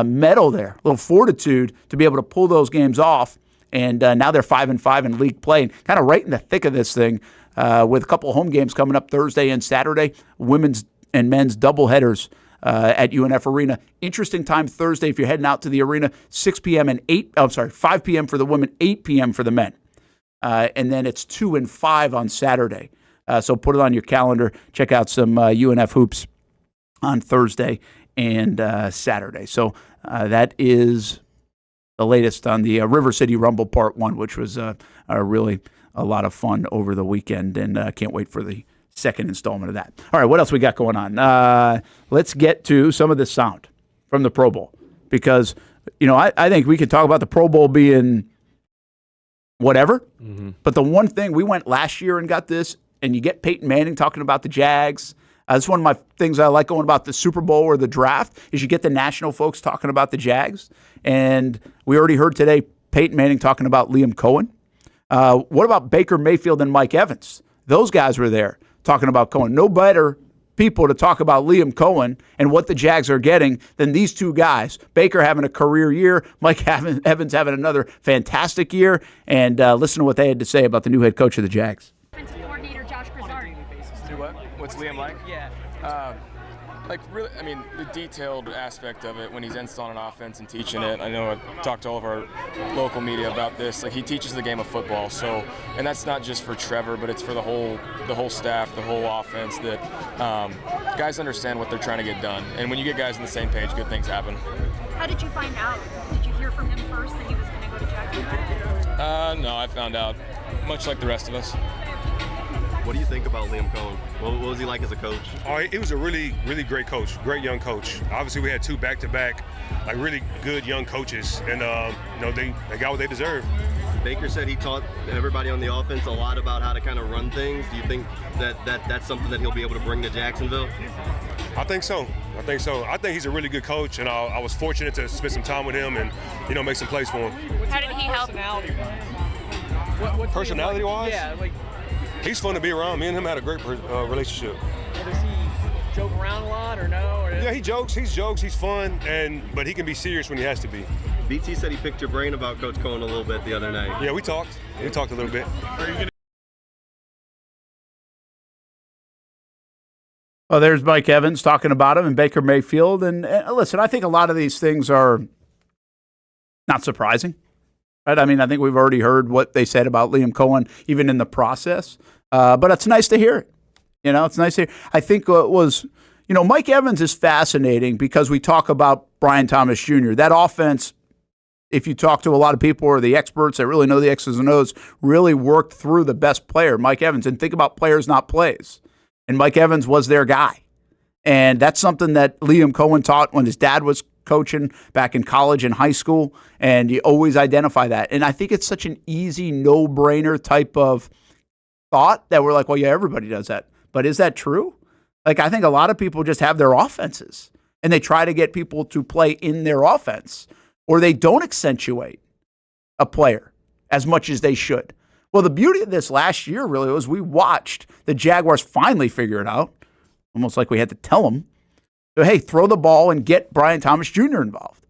mettle there, a little fortitude to be able to pull those games off. And now they're 5-5 in league play, and kind of right in the thick of this thing with a couple of home games coming up Thursday and Saturday, women's and men's doubleheaders at UNF Arena. Interesting time Thursday if you're heading out to the arena, 5 p.m. for the women, 8 p.m. for the men. And then it's 2 and 5 on Saturday. So put it on your calendar. Check out some UNF hoops on Thursday and Saturday. So that is the latest on the River City Rumble Part 1, which was really a lot of fun over the weekend, and can't wait for the second installment of that. All right, what else we got going on? Let's get to some of the sound from the Pro Bowl, because I think we could talk about the Pro Bowl being whatever, but the one thing, we went last year and got this, and you get Peyton Manning talking about the Jags. That's one of my things I like going about the Super Bowl or the draft, is you get the national folks talking about the Jags. And we already heard today Peyton Manning talking about Liam Coen. What about Baker Mayfield and Mike Evans? Those guys were there talking about Coen. No better people to talk about Liam Coen and what the Jags are getting than these two guys. Baker having a career year, Mike Evans having another fantastic year. And listen to what they had to say about the new head coach of the Jags. What's Liam like? Yeah. Really, I mean, the detailed aspect of it when he's installing an offense and teaching it. I know I talked to all of our local media about this. Like, he teaches the game of football. So, and that's not just for Trevor, but it's for the whole staff, the whole offense. That guys understand what they're trying to get done. And when you get guys on the same page, good things happen. How did you find out? Did you hear from him first that he was going to go to Jacksonville? No, I found out much like the rest of us. What do you think about Liam Coen? What was he like as a coach? He was a really, really great coach, great young coach. Obviously, we had 2 back-to-back, like really good young coaches, and they got what they deserve. Baker said he taught everybody on the offense a lot about how to kind of run things. Do you think that's something that he'll be able to bring to Jacksonville? I think so. I think he's a really good coach, and I was fortunate to spend some time with him and make some plays for him. How did he help? Personality-wise? Yeah, he's fun to be around. Me and him had a great relationship. Does he joke around a lot or no? Yeah, he jokes. He's fun, but he can be serious when he has to be. BT said he picked your brain about Coach Coen a little bit the other night. Yeah, we talked. We talked a little bit. Well, there's Mike Evans talking about him and Baker Mayfield. And listen, I think a lot of these things are not surprising. Right? I mean, I think we've already heard what they said about Liam Coen, even in the process. But it's nice to hear it. It's nice to hear. I think it was, Mike Evans is fascinating because we talk about Brian Thomas Jr. That offense, if you talk to a lot of people or the experts that really know the X's and O's, really worked through the best player, Mike Evans. And think about players, not plays. And Mike Evans was their guy. And that's something that Liam Coen taught when his dad was coaching back in college and high school. And you always identify that. And I think it's such an easy, no-brainer type of thought that we're like, well, yeah, everybody does that. But is that true? Like, I think a lot of people just have their offenses and they try to get people to play in their offense, or they don't accentuate a player as much as they should. Well, the beauty of this last year really was we watched the Jaguars finally figure it out, almost like we had to tell them, hey, throw the ball and get Brian Thomas Jr. involved.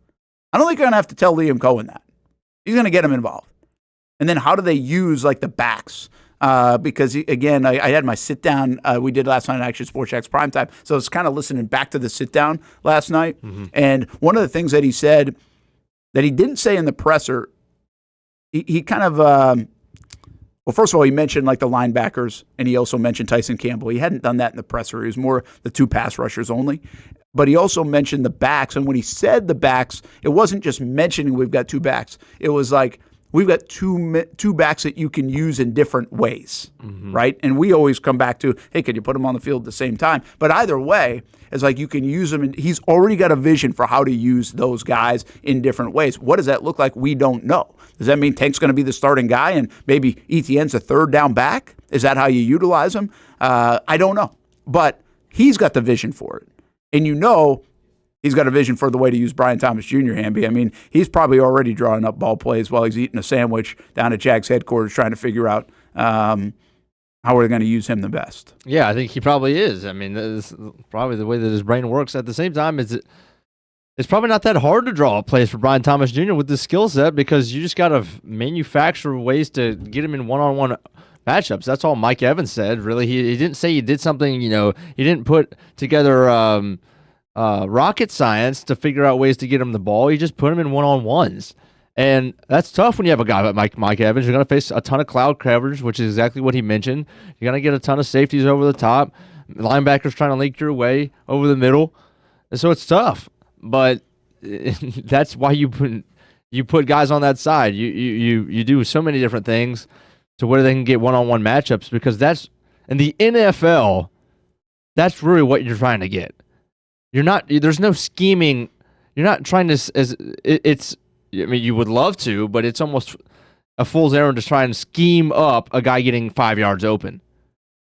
I don't think you're going to have to tell Liam Coen that. He's going to get him involved. And then how do they use, like, the backs? Because, again, I had my sit-down we did last night on Action Sports Jax Primetime, so I was kind of listening back to the sit-down last night. Mm-hmm. And one of the things that he said that he didn't say in the presser, he kind of well, first of all, he mentioned like the linebackers, and he also mentioned Tyson Campbell. He hadn't done that in the presser. He was more the two pass rushers only. But he also mentioned the backs, and when he said the backs, it wasn't just mentioning we've got two backs. It was like we've got two backs that you can use in different ways, right? And we always come back to, hey, can you put them on the field at the same time? But either way, it's like you can use them, and he's already got a vision for how to use those guys in different ways. What does that look like? We don't know. Does that mean Tank's going to be the starting guy and maybe Etienne's a third down back? Is that how you utilize him? I don't know. But he's got the vision for it. And he's got a vision for the way to use Brian Thomas Jr., Hamby. I mean, he's probably already drawing up ball plays while he's eating a sandwich down at Jags headquarters trying to figure out how we're going to use him the best. Yeah, I think he probably is. I mean, this is probably the way that his brain works. At the same time, it's probably not that hard to draw up plays for Brian Thomas Jr. with this skill set because you just got to manufacture ways to get him in one-on-one matchups. That's all Mike Evans said, really. He didn't say he did something, he didn't put together rocket science to figure out ways to get him the ball. He just put him in one-on-ones. And that's tough when you have a guy like Mike Evans. You're going to face a ton of cloud coverage, which is exactly what he mentioned. You're going to get a ton of safeties over the top, linebackers trying to leak your way over the middle. And so it's tough. But that's why you put guys on that side. You do so many different things to where they can get one-on-one matchups, because that's in the NFL, that's really what you're trying to get. There's no scheming. You're not trying to, I mean, you would love to, but it's almost a fool's errand to try and scheme up a guy getting 5 yards open.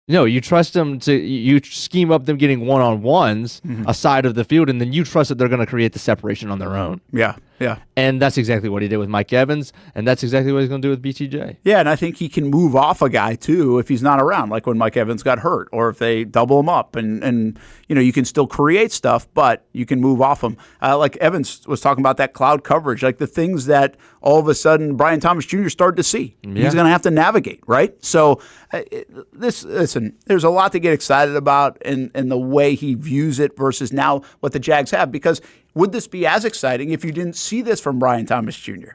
No, you trust them you scheme up them getting one-on-ones a side of the field, and then you trust that they're going to create the separation on their own. Yeah. And that's exactly what he did with Mike Evans, and that's exactly what he's going to do with BTJ. Yeah, and I think he can move off a guy, too, if he's not around, like when Mike Evans got hurt, or if they double him up. And you can still create stuff, but you can move off him. Like Evans was talking about that cloud coverage, like the things that all of a sudden Brian Thomas Jr. started to see. Yeah. He's going to have to navigate, right? So listen, there's a lot to get excited about in the way he views it versus now what the Jags have, because would this be as exciting if you didn't see this from Brian Thomas Jr.?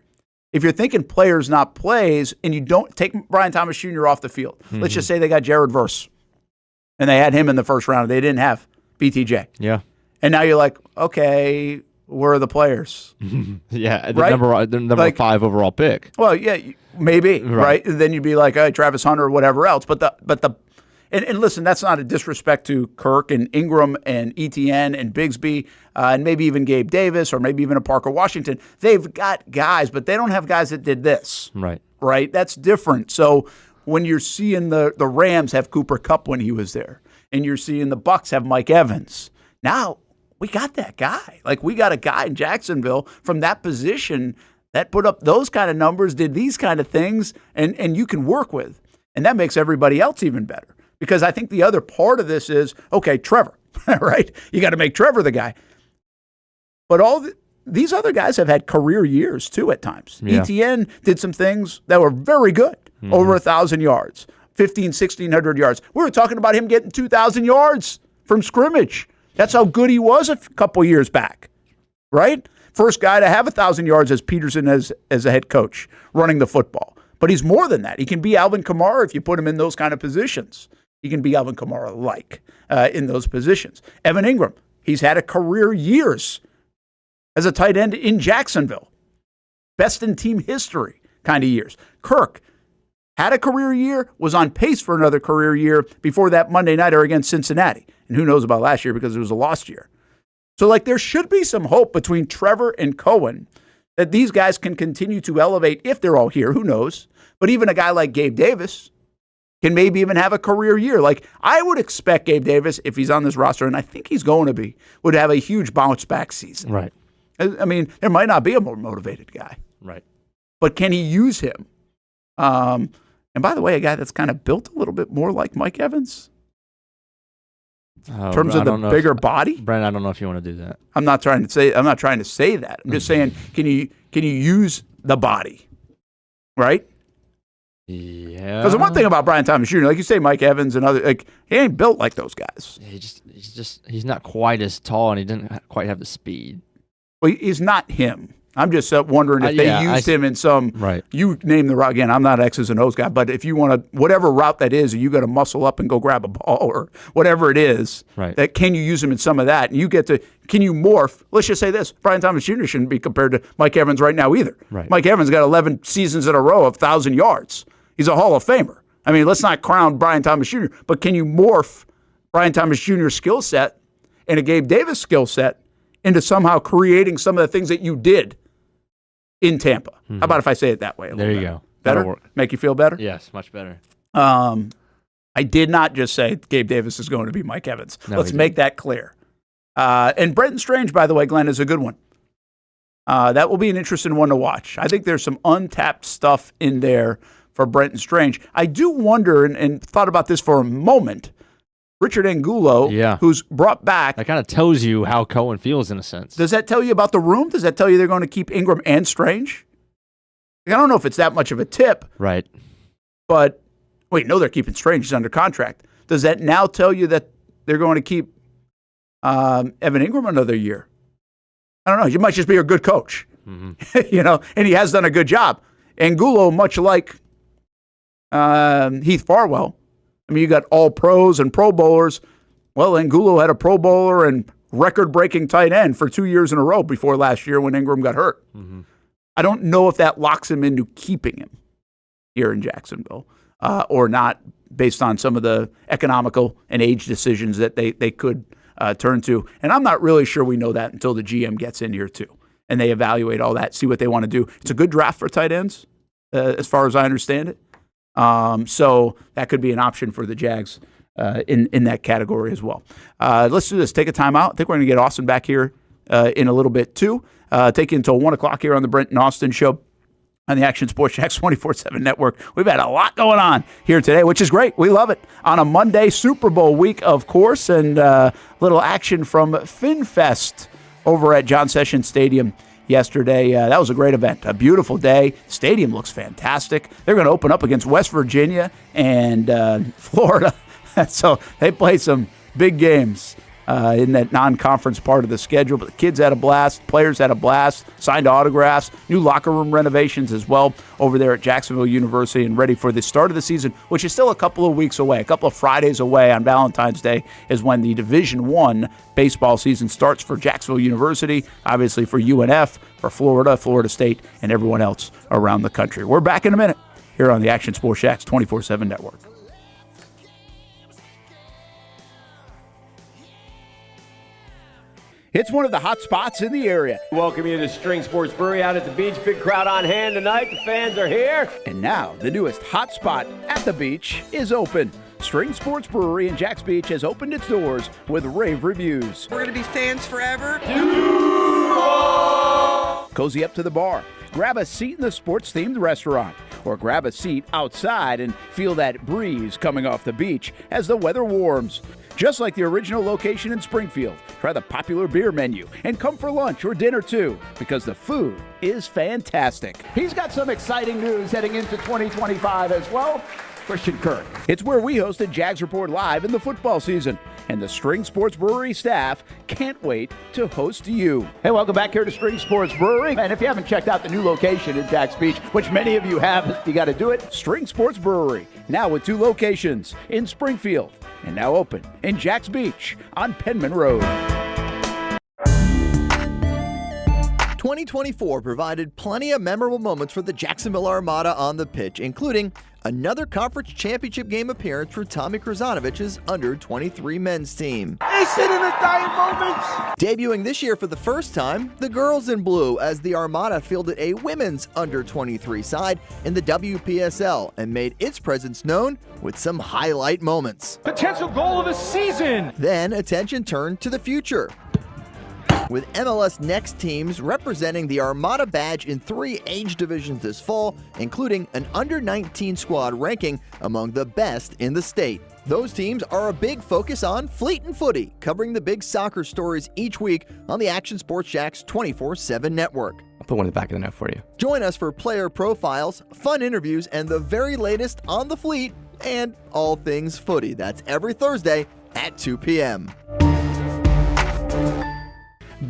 If you're thinking players, not plays, and you don't take Brian Thomas Jr. off the field, let's just say they got Jared Verse, and they had him in the first round. They didn't have BTJ. Yeah. And now you're like, okay, where are the players? Yeah, right? the number 5 overall pick. Well, yeah, maybe, right? And then you'd be like, Travis Hunter or whatever else. And listen, that's not a disrespect to Kirk and Ingram and Etienne and Bigsby and maybe even Gabe Davis or maybe even a Parker Washington. They've got guys, but they don't have guys that did this. Right? That's different. So when you're seeing the Rams have Cooper Kupp when he was there, and you're seeing the Bucs have Mike Evans, now we got that guy. Like, we got a guy in Jacksonville from that position that put up those kind of numbers, did these kind of things, and you can work with. And that makes everybody else even better. Because I think the other part of this is, okay, Trevor, right? You got to make Trevor the guy. But these other guys have had career years, too, at times. Yeah. Etienne did some things that were very good, over 1,000 yards, 1,500, 1,600 yards. We were talking about him getting 2,000 yards from scrimmage. That's how good he was a couple years back, right? First guy to have 1,000 yards as Peterson as a head coach running the football. But he's more than that. He can be Alvin Kamara if you put him in those kind of positions. He can be Alvin Kamara-like in those positions. Evan Ingram, he's had a career years as a tight end in Jacksonville. Best in team history kind of years. Kirk had a career year, was on pace for another career year before that Monday nighter against Cincinnati. And who knows about last year because it was a lost year. So, there should be some hope between Trevor and Coen that these guys can continue to elevate if they're all here. Who knows? But even a guy like Gabe Davis can maybe even have a career year. I would expect Gabe Davis, if he's on this roster, and I think he's going to be, would have a huge bounce-back season. Right. I mean, there might not be a more motivated guy. Right. But can he use him? And by the way, a guy that's kind of built a little bit more like Mike Evans in terms of the bigger body. Brent, I don't know if you want to do that. I'm not trying to say that. I'm just saying, can you use the body? Right? Yeah. Because the one thing about Brian Thomas Jr., like you say, Mike Evans and other, he ain't built like those guys. He's not quite as tall, and he didn't quite have the speed. Well, he's not him. I'm just wondering if they used him in some. Right. You name the route again. I'm not an X's and O's guy, but if you want to, whatever route that is, you got to muscle up and go grab a ball or whatever it is. Right. That can you use him in some of that, and you get to can you morph? Let's just say this: Brian Thomas Jr. shouldn't be compared to Mike Evans right now either. Right. Mike Evans got 11 seasons in a row of 1,000 yards. He's a Hall of Famer. I mean, let's not crown Brian Thomas Jr., but can you morph Brian Thomas Jr.'s skill set and a Gabe Davis skill set into somehow creating some of the things that you did in Tampa? Mm-hmm. How about if I say it that way? There you go. Better? Work. Make you feel better? Yes, much better. I did not just say Gabe Davis is going to be Mike Evans. No, let's make that clear. And Brenton Strange, by the way, Glenn, is a good one. That will be an interesting one to watch. I think there's some untapped stuff in there for Brenton Strange. I do wonder, and thought about this for a moment, Richard Angulo, who's brought back. That kind of tells you how Coen feels in a sense. Does that tell you about the room? Does that tell you they're going to keep Ingram and Strange? I don't know if it's that much of a tip. Right. But, no, they're keeping Strange. He's under contract. Does that now tell you that they're going to keep Evan Ingram another year? I don't know. You might just be a good coach. Mm-hmm. And he has done a good job. Angulo, much like Heath Farwell, I mean, you got all pros and Pro Bowlers. Well, Angulo had a Pro Bowler and record-breaking tight end for 2 years in a row before last year when Ingram got hurt. Mm-hmm. I don't know if that locks him into keeping him here in Jacksonville or not, based on some of the economical and age decisions that they could turn to. And I'm not really sure we know that until the GM gets in here, too, and they evaluate all that, see what they want to do. It's a good draft for tight ends, as far as I understand it. So that could be an option for the Jags in that category as well. Let's do this. Take a timeout. I think we're going to get Austin back here in a little bit, too. Take you until 1 o'clock here on the Brent and Austin Show on the Action Sports Jacks 24/7 Network. We've had a lot going on here today, which is great. We love it. On a Monday, Super Bowl week, of course, and little action from FinFest over at John Sessions Stadium yesterday. That was a great event. A beautiful day. Stadium looks fantastic. They're going to open up against West Virginia and Florida. So they play some big games in that non-conference part of the schedule. But the kids had a blast. Players had a blast. Signed autographs. New locker room renovations as well over there at Jacksonville University, and ready for the start of the season, which is still a couple of weeks away. A couple of Fridays away on Valentine's Day is when the Division I baseball season starts for Jacksonville University, obviously for UNF, for Florida, Florida State, and everyone else around the country. We're back in a minute here on the Action Sports Jacks 24/7 Network. It's one of the hot spots in the area. Welcome you to String Sports Brewery out at the beach. Big crowd on hand tonight. The fans are here. And now, the newest hot spot at the beach is open. String Sports Brewery in Jacks Beach has opened its doors with rave reviews. We're going to be fans forever. Cozy up to the bar. Grab a seat in the sports-themed restaurant, or grab a seat outside and feel that breeze coming off the beach as the weather warms. Just like the original location in Springfield, try the popular beer menu and come for lunch or dinner too, because the food is fantastic. He's got some exciting news heading into 2025 as well. Christian Kirk. It's where we hosted Jags Report Live in the football season. and the String Sports Brewery staff can't wait to host you. Hey, welcome back here to String Sports Brewery. And if you haven't checked out the new location in Jax Beach, which many of you have, you got to do it. String Sports Brewery, now with 2 locations in Springfield and now open in Jax Beach on Penman Road. 2024 provided plenty of memorable moments for the Jacksonville Armada on the pitch, including another conference championship game appearance for Tommy Krasanovich's under-23 men's team. Listen to the dying moments. Debuting this year for the first time, the girls in blue as the Armada fielded a women's under-23 side in the WPSL and made its presence known with some highlight moments. Potential goal of the season. Then attention turned to the future, with MLS Next teams representing the Armada badge in 3 age divisions this fall, including an under-19 squad ranking among the best in the state. Those teams are a big focus on Fleet and Footy, covering the big soccer stories each week on the Action Sports Jax 24/7 network. I'll put one in the back of the net for you. Join us for player profiles, fun interviews, and the very latest on the Fleet and all things footy. That's every Thursday at 2 p.m.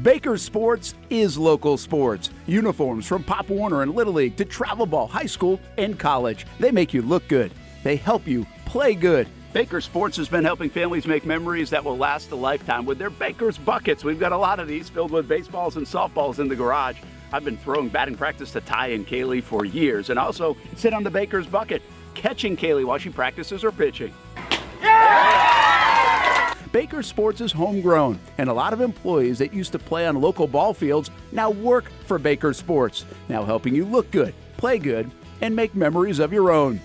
Baker Sports is local sports. Uniforms from Pop Warner and Little League to travel ball, high school, and college. They make you look good. They help you play good. Baker Sports has been helping families make memories that will last a lifetime with their Baker's Buckets. We've got a lot of these filled with baseballs and softballs in the garage. I've been throwing batting practice to Ty and Kaylee for years and also sit on the Baker's Bucket, catching Kaylee while she practices or pitching. Baker Sports is homegrown, and a lot of employees that used to play on local ball fields now work for Baker Sports, now helping you look good, play good, and make memories of your own.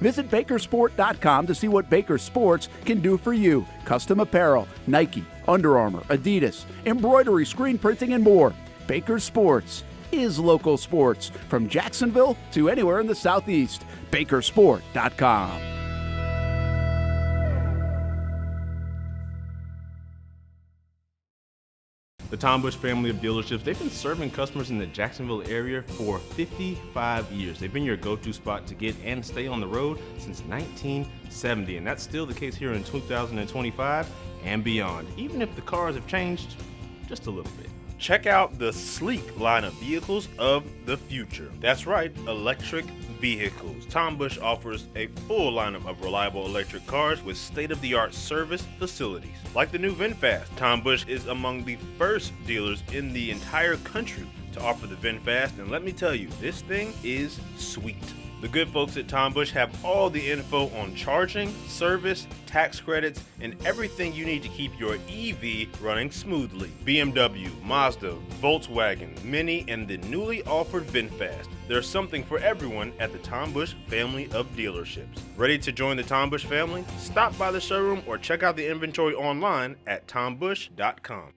Visit Bakersport.com to see what Baker Sports can do for you. Custom apparel, Nike, Under Armour, Adidas, embroidery, screen printing, and more. Baker Sports is local sports, from Jacksonville to anywhere in the Southeast. Bakersport.com. The Tom Bush family of dealerships, they've been serving customers in the Jacksonville area for 55 years. They've been your go-to spot to get and stay on the road since 1970, and that's still the case here in 2025 and beyond, even if the cars have changed just a little bit. Check out the sleek line of vehicles of the future. That's right, electric vehicles. Tom Bush offers a full lineup of reliable electric cars with state-of-the-art service facilities. Like the new VinFast, Tom Bush is among the first dealers in the entire country to offer the VinFast, and let me tell you, this thing is sweet. The good folks at Tom Bush have all the info on charging, service, tax credits, and everything you need to keep your EV running smoothly. BMW, Mazda, Volkswagen, Mini, and the newly offered VinFast. There's something for everyone at the Tom Bush family of dealerships. Ready to join the Tom Bush family? Stop by the showroom or check out the inventory online at tombush.com.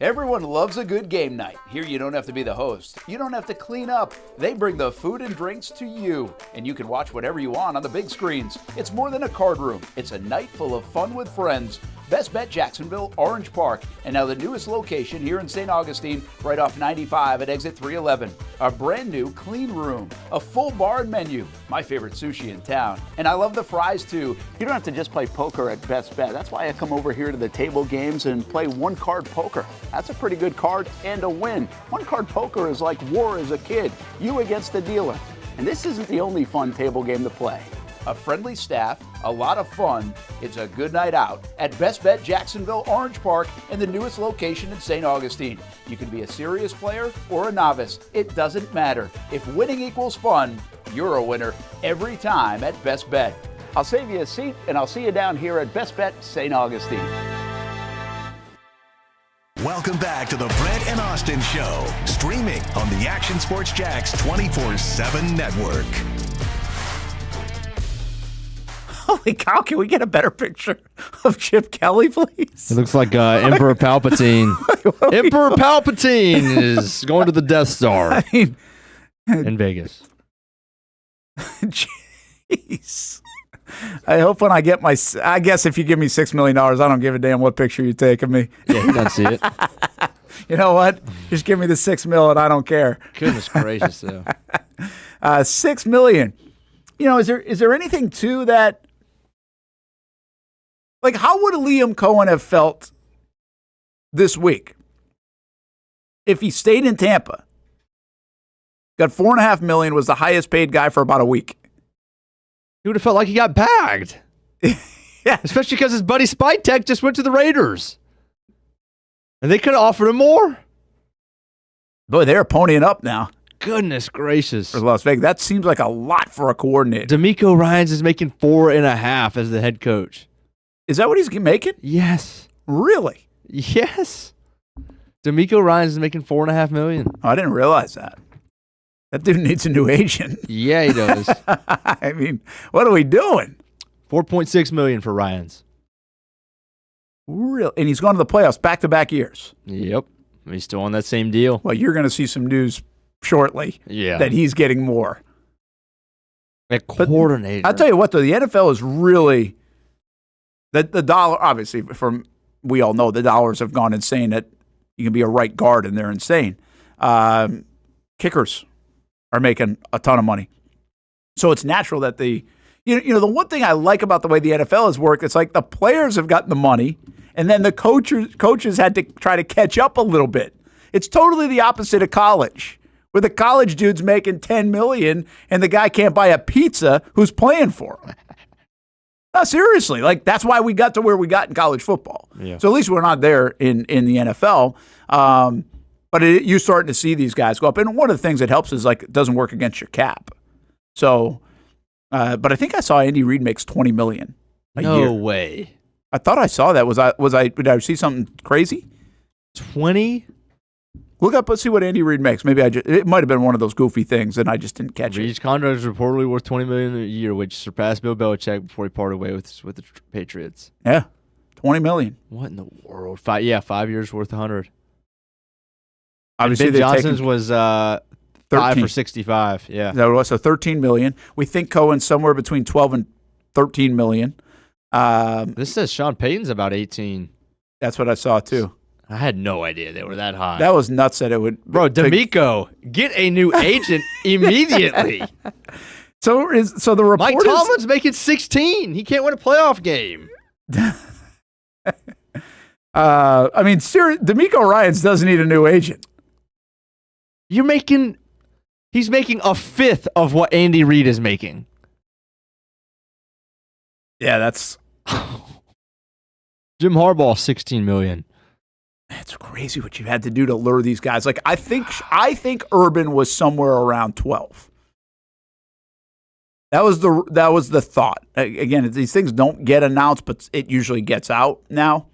Everyone loves a good game night. Here you don't have to be the host. You don't have to clean up. They bring the food and drinks to you, and you can watch whatever you want on the big screens. It's more than a card room. It's a night full of fun with friends. Best Bet Jacksonville, Orange Park, and now the newest location here in St. Augustine, right off 95 at exit 311. A brand new clean room, a full bar and menu, my favorite sushi in town. And I love the fries too. You don't have to just play poker at Best Bet. That's why I come over here to the table games and play one card poker. That's a pretty good card and a win. One card poker is like war as a kid, you against the dealer. And this isn't the only fun table game to play. A friendly staff, a lot of fun. It's a good night out at Best Bet Jacksonville, Orange Park, and the newest location in St. Augustine. You can be a serious player or a novice. It doesn't matter. If winning equals fun, you're a winner every time at Best Bet. I'll save you a seat, and I'll see you down here at Best Bet St. Augustine. Welcome back to the Brent and Austin Show, streaming on the Action Sports Jax 24/7 network. Holy cow, can we get a better picture of Chip Kelly, please? It looks like Emperor Palpatine. Emperor Palpatine is going to the Death Star in Vegas. Jeez. I hope when I get I guess if you give me $6 million, I don't give a damn what picture you take of me. Yeah, he doesn't see it. You know what? Just give me the $6 million and I don't care. Goodness gracious, though. $6 million. You know, is there anything to that Like, how would Liam Coen have felt this week if he stayed in Tampa, got $4.5 million, was the highest paid guy for about a week? He would have felt like he got bagged. Yeah. Especially because his buddy Spytek just went to the Raiders. And they could have offered him more. Boy, they're ponying up now. Goodness gracious. For Las Vegas. That seems like a lot for a coordinator. D'Amico Ryans is making $4.5 as the head coach. Is that what he's making? Yes. Really? Yes. D'Amico Ryans is making $4.5 million. Oh, I didn't realize that. That dude needs a new agent. Yeah, he does. I mean, what are we doing? $4.6 million for Ryans. Real, and he's gone to the playoffs back-to-back years. Yep. He's still on that same deal. Well, you're going to see some news shortly that he's getting more. A coordinator. I'll tell you what, though, the NFL is really the dollar. Obviously, we all know the dollars have gone insane. That you can be a right guard and they're insane. Kickers are making a ton of money, so it's natural that the one thing I like about the way the NFL has worked, it's like the players have gotten the money, and then the coaches had to try to catch up a little bit. It's totally the opposite of college, where the college dude's making $10 million and the guy can't buy a pizza who's playing for him. No, seriously, like that's why we got to where we got in college football. Yeah. So at least we're not there in the NFL. But you're starting to see these guys go up. And one of the things that helps is like it doesn't work against your cap. So, but I think I saw Andy Reid makes $20 million a year. No way. I thought I saw that. Did I see something crazy? 20? Look up, let's see what Andy Reid makes. Maybe it might have been one of those goofy things, and I just didn't catch it. Reid's contract is reportedly worth $20 million a year, which surpassed Bill Belichick before he parted way with the Patriots. Yeah, $20 million. What in the world? 5 years worth 100. Obviously, Ben Johnson's was 5 for 65. Yeah, that was so $13 million. We think Cohen's somewhere between 12 and 13 million. This says Sean Payton's about 18. That's what I saw too. I had no idea they were that high. That was nuts that it would. Bro, D'Amico, get a new agent immediately. So the report Mike Tomlin's making 16. He can't win a playoff game. I mean, D'Amico Ryans doesn't need a new agent. He's making a fifth of what Andy Reid is making. Yeah, that's Jim Harbaugh, $16 million. That's crazy what you had to do to lure these guys. Like I think Urban was somewhere around 12. That was the thought. Again, these things don't get announced, but it usually gets out now.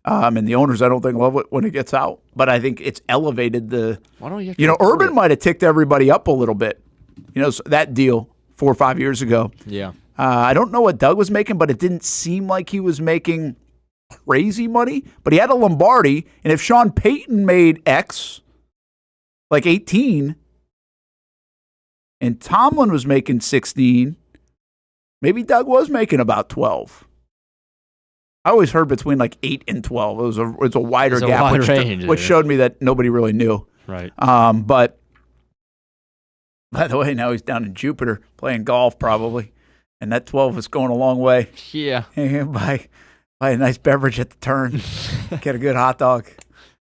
And the owners, I don't think, love it when it gets out. But I think it's elevated the. Why don't you? Urban might have ticked everybody up a little bit. So that deal 4 or 5 years ago. Yeah. I don't know what Doug was making, but it didn't seem like he was making crazy money. But he had a Lombardi, and if Sean Payton made X, like 18, and Tomlin was making 16, maybe Doug was making about 12. I always heard between like 8 and 12. It was a wider gap, which showed me that nobody really knew. Right. But by the way, now he's down in Jupiter playing golf probably, and that 12 is going a long way. Yeah. Buy a nice beverage at the turn, get a good hot dog.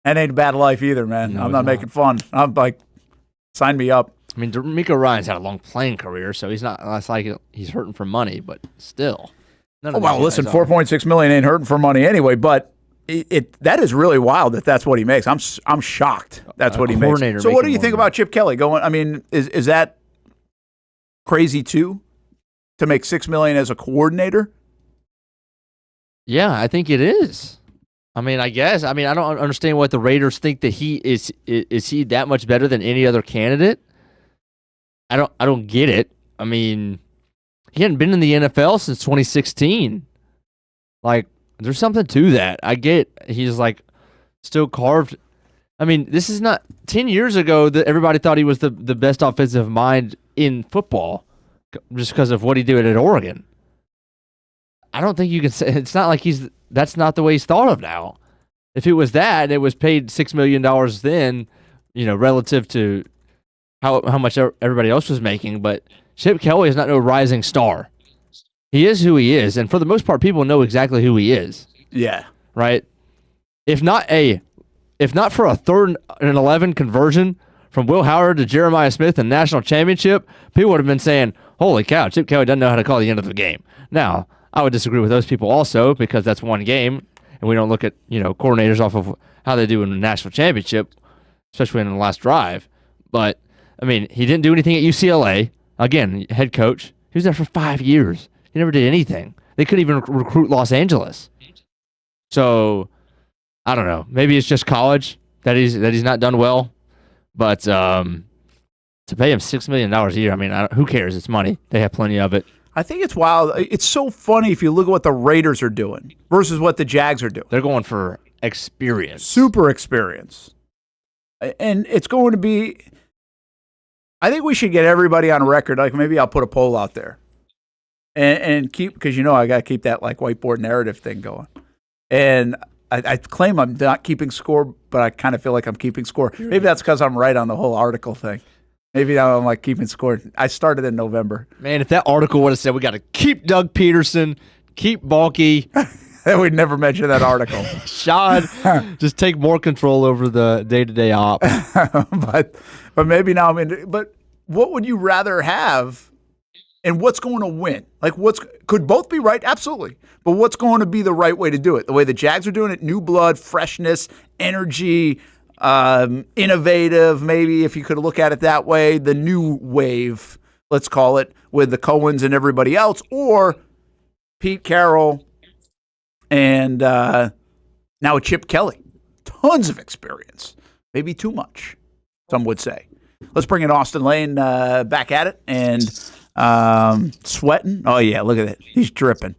That ain't a bad life either, man. No, I'm not making fun. I'm like, sign me up. I mean, D'Amico Ryans had a long playing career, so he's not. It's like he's hurting for money, but still. Listen, $4.6 million ain't hurting for money anyway. But that is really wild that that's what he makes. I'm shocked. That's what he makes. So, what do you think about Chip Kelly going? I mean, is that crazy too? To make $6 million as a coordinator? Yeah, I think it is. I mean, I guess. I mean, I don't understand what the Raiders think that he is. Is he that much better than any other candidate? I don't get it. I mean, he hadn't been in the NFL since 2016. Like, there's something to that. I get he's like still carved. I mean, this is not 10 years ago that everybody thought he was the best offensive mind in football just because of what he did at Oregon. I don't think you can say it's not like that's not the way he's thought of now. If it was that and it was paid $6 million then, relative to how much everybody else was making, but Chip Kelly is not no rising star. He is who he is, and for the most part, people know exactly who he is. Yeah. Right? If not for a 3rd and 11 conversion from Will Howard to Jeremiah Smith in the national championship, people would have been saying, holy cow, Chip Kelly doesn't know how to call the end of the game. Now, I would disagree with those people also because that's one game, and we don't look at coordinators off of how they do in the national championship, especially in the last drive. But, I mean, he didn't do anything at UCLA. Again, head coach. He was there for 5 years. He never did anything. They couldn't even recruit Los Angeles. So, I don't know. Maybe it's just college that he's not done well. But to pay him $6 million a year, I mean, who cares? It's money. They have plenty of it. I think it's wild. It's so funny if you look at what the Raiders are doing versus what the Jags are doing. They're going for experience. Super experience. And it's going to be... I think we should get everybody on record. Like, maybe I'll put a poll out there. And keep, because I got to keep that like whiteboard narrative thing going. And I claim I'm not keeping score, but I kind of feel like I'm keeping score. Maybe that's because I'm right on the whole article thing. Maybe now I'm like keeping score. I started in November. Man, if that article would have said we got to keep Doug Peterson, keep Balky, then we'd never mention that article. Shad, just take more control over the day-to-day op. but maybe now I'm in. But what would you rather have? And what's going to win? Like, could both be right? Absolutely. But what's going to be the right way to do it? The way the Jags are doing it, new blood, freshness, energy, innovative, maybe if you could look at it that way, the new wave, let's call it, with the Coens and everybody else, or Pete Carroll and now Chip Kelly. Tons of experience. Maybe too much, some would say. Let's bring in Austen Lane back at it and... sweating. Oh yeah, look at it. He's dripping,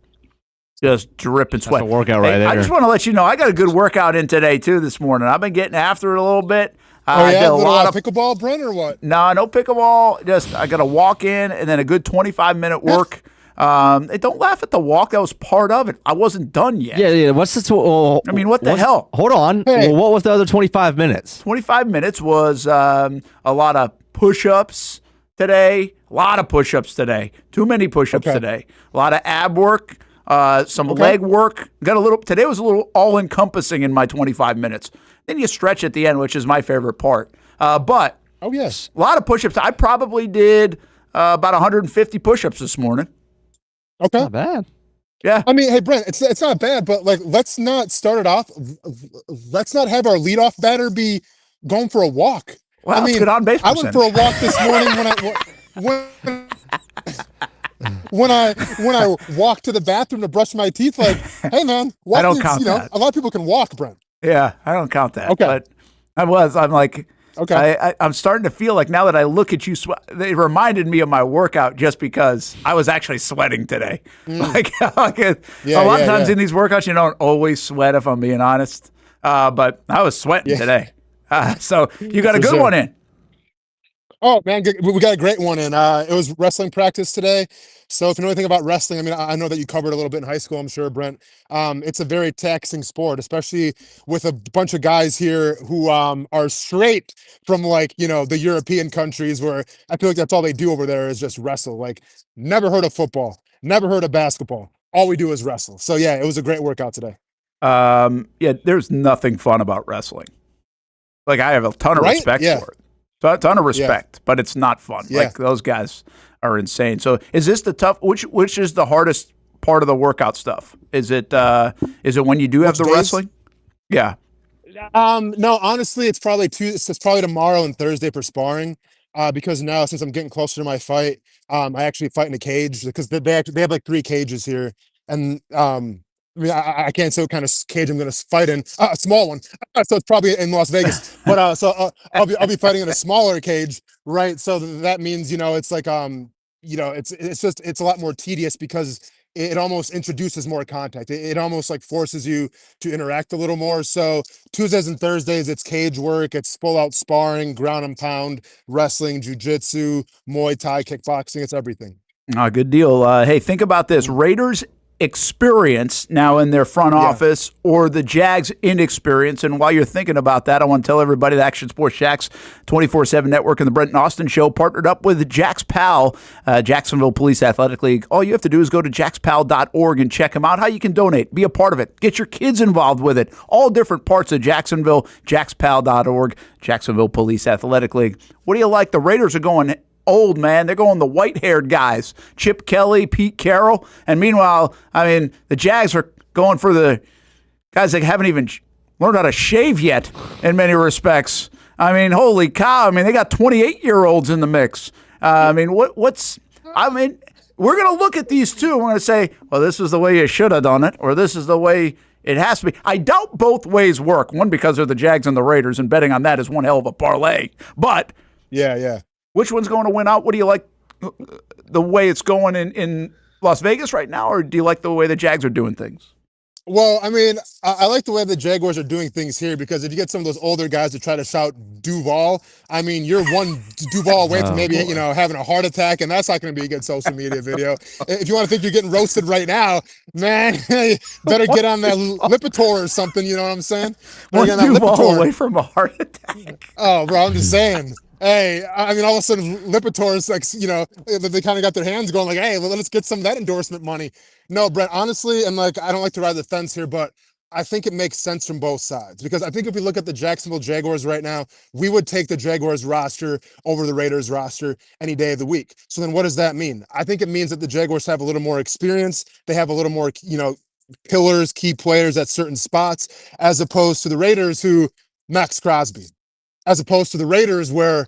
just dripping sweat. That's a workout right there. I just want to let you know I got a good workout in today too this morning. I've been getting after it a little bit. I did a lot of pickleball, Brent, or what? No pickleball. Just I got to walk in and then a good 25-minute work. Don't laugh at the walk. That was part of it. I wasn't done yet. Yeah. What's the? What the hell? Hold on. Hey. Well, what was the other 25 minutes? 25 minutes was a lot of push-ups today. A lot of push-ups today. Too many push-ups today. A lot of ab work, some leg work. Today was a little all-encompassing in my 25 minutes. Then you stretch at the end, which is my favorite part. But oh yes, a lot of push-ups. I probably did about 150 push-ups this morning. Okay, not bad. Yeah, I mean, hey Brent, it's not bad, but like, let's not start it off. Let's not have our leadoff batter be going for a walk. Wow, I mean, good on base I went for a walk this morning when I walked to the bathroom to brush my teeth. Like, hey man, I don't count that. A lot of people can walk, Brent. Yeah, I don't count that. Okay, but I'm like, okay, I'm starting to feel like now that I look at you, they reminded me of my workout just because I was actually sweating today. Like a lot of times in these workouts, you don't always sweat, if I'm being honest. But I was sweating today. So you got a good one in. Oh man, we got a great one in. It was wrestling practice today. So if you know anything about wrestling, I mean, I know that you covered a little bit in high school, I'm sure, Brent. It's a very taxing sport, especially with a bunch of guys here who are straight from the European countries where I feel like that's all they do over there is just wrestle. Like, never heard of football, never heard of basketball. All we do is wrestle. So yeah, it was a great workout today. There's nothing fun about wrestling. Like, I have a ton of respect for it. So a ton of respect, but it's not fun. Yeah. Like, those guys are insane. So is this the which is the hardest part of the workout stuff? Is it when you do have the wrestling? Yeah. No, honestly, it's probably tomorrow and Thursday for sparring. Because now, since I'm getting closer to my fight, I actually fight in a cage because they have like 3 cages here. And I mean, I can't say what kind of cage I'm going to fight in. A small one, so it's probably in Las Vegas. But I'll be fighting in a smaller cage, right? So that means it's like it's a lot more tedious because it almost introduces more contact. It almost like forces you to interact a little more. So Tuesdays and Thursdays, it's cage work, it's full out sparring, ground and pound, wrestling, jiu-jitsu, Muay Thai, kickboxing. It's everything. Good deal. Hey, think about this. Raiders experience now in their front office or the Jags' inexperience. And while you're thinking about that, I want to tell everybody the Action Sports Jax 24/7 Network and the Brent and Austin Show partnered up with Jax Pal, Jacksonville Police Athletic League. All you have to do is go to jaxpal.org and check them out, how you can donate, be a part of it, get your kids involved with it. All different parts of Jacksonville, jaxpal.org, Jacksonville Police Athletic League. What do you like? The Raiders are going old, man. They're going the white-haired guys, Chip Kelly, Pete Carroll. And meanwhile, I mean, the Jags are going for the guys that haven't even learned how to shave yet in many respects. I mean, holy cow. I mean, they got 28-year-olds in the mix. I mean, we're going to look at these two and we're going to say, well, this is the way you should have done it, or this is the way it has to be. I doubt both ways work. One, because they're the Jags and the Raiders, and betting on that is one hell of a parlay. But yeah. Which one's going to win out? What do you like, the way it's going in Las Vegas right now, or do you like the way the Jags are doing things? Well, I mean, I like the way the Jaguars are doing things here, because if you get some of those older guys to try to shout Duval, I mean, you're one Duval away from maybe, having a heart attack, and that's not going to be a good social media video. If you want to think you're getting roasted right now, man, better get on that Lipitor or something, you know what I'm saying? One Duval away from a heart attack. Oh, bro, I'm just saying. Hey, I mean, all of a sudden, Lipitor's like, they kind of got their hands going like, hey, well, let's get some of that endorsement money. No, Brent, honestly, and like, I don't like to ride the fence here, but I think it makes sense from both sides, because I think if we look at the Jacksonville Jaguars right now, we would take the Jaguars roster over the Raiders roster any day of the week. So then what does that mean? I think it means that the Jaguars have a little more experience. They have a little more, pillars, key players at certain spots, as opposed to the Raiders who Max Crosby. As opposed to the Raiders where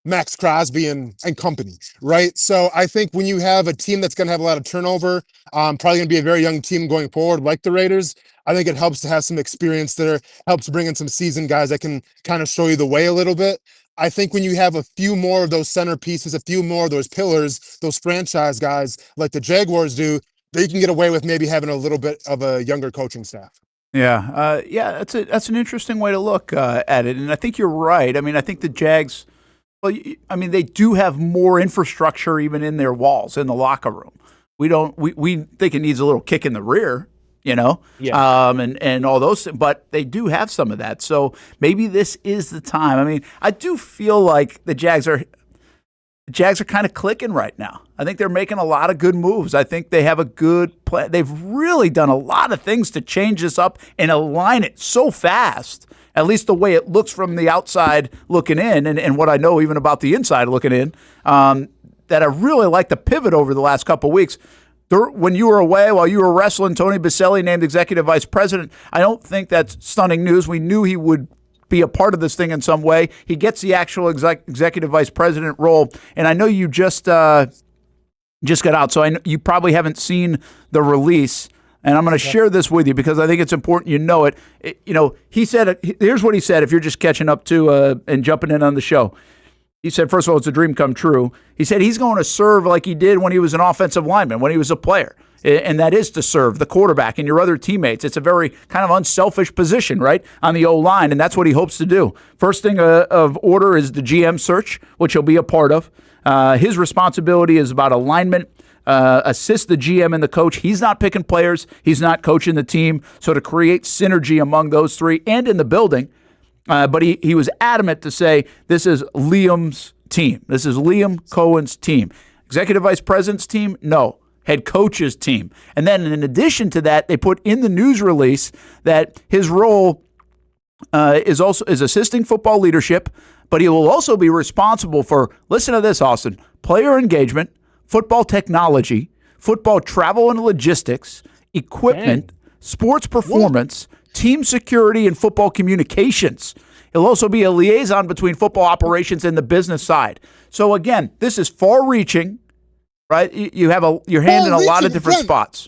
Max Crosby and company, right? So I think when you have a team that's going to have a lot of turnover, probably going to be a very young team going forward like the Raiders, I think it helps to have some experience there, helps bring in some seasoned guys that can kind of show you the way a little bit. I think when you have a few more of those centerpieces, a few more of those pillars, those franchise guys like the Jaguars do, they can get away with maybe having a little bit of a younger coaching staff. Yeah, that's an interesting way to look at it, and I think you're right. I mean, I think the Jags, well, I mean, they do have more infrastructure even in their walls, in the locker room. We think it needs a little kick in the rear, and all those things, but they do have some of that. So maybe this is the time. I mean, I do feel like the Jags are kind of clicking right now. I think they're making a lot of good moves. I think they have a good plan. They've really done a lot of things to change this up and align it so fast, at least the way it looks from the outside looking in, and what I know even about the inside looking in, that I really like the pivot over the last couple of weeks. When you were away, while you were wrestling, Tony Baselli named executive vice president. I don't think that's stunning news. We knew he would be a part of this thing in some way. He gets the actual executive vice president role, and I know you just got out, so I know you probably haven't seen the release, and I'm going to share this with you because I think it's important you know it. He said, here's what he said, if you're just catching up to and jumping in on the show. He said, first of all, it's a dream come true. He said he's going to serve like he did when he was an offensive lineman, when he was a player. And that is to serve the quarterback and your other teammates. It's a very kind of unselfish position, right, on the O-line, and that's what he hopes to do. First thing of order is the GM search, which he'll be a part of. His responsibility is about alignment, assist the GM and the coach. He's not picking players. He's not coaching the team. So to create synergy among those three and in the building, but he was adamant to say this is Liam's team. This is Liam Coen's team. Executive vice president's team? No. Head coach's team. And then in addition to that, they put in the news release that his role is assisting football leadership, but he will also be responsible for, listen to this, Austin, player engagement, football technology, football travel and logistics, equipment, sports performance, team security, and football communications. He'll also be a liaison between football operations and the business side. So again, this is far-reaching. Right, you have your hand in a lot of different spots.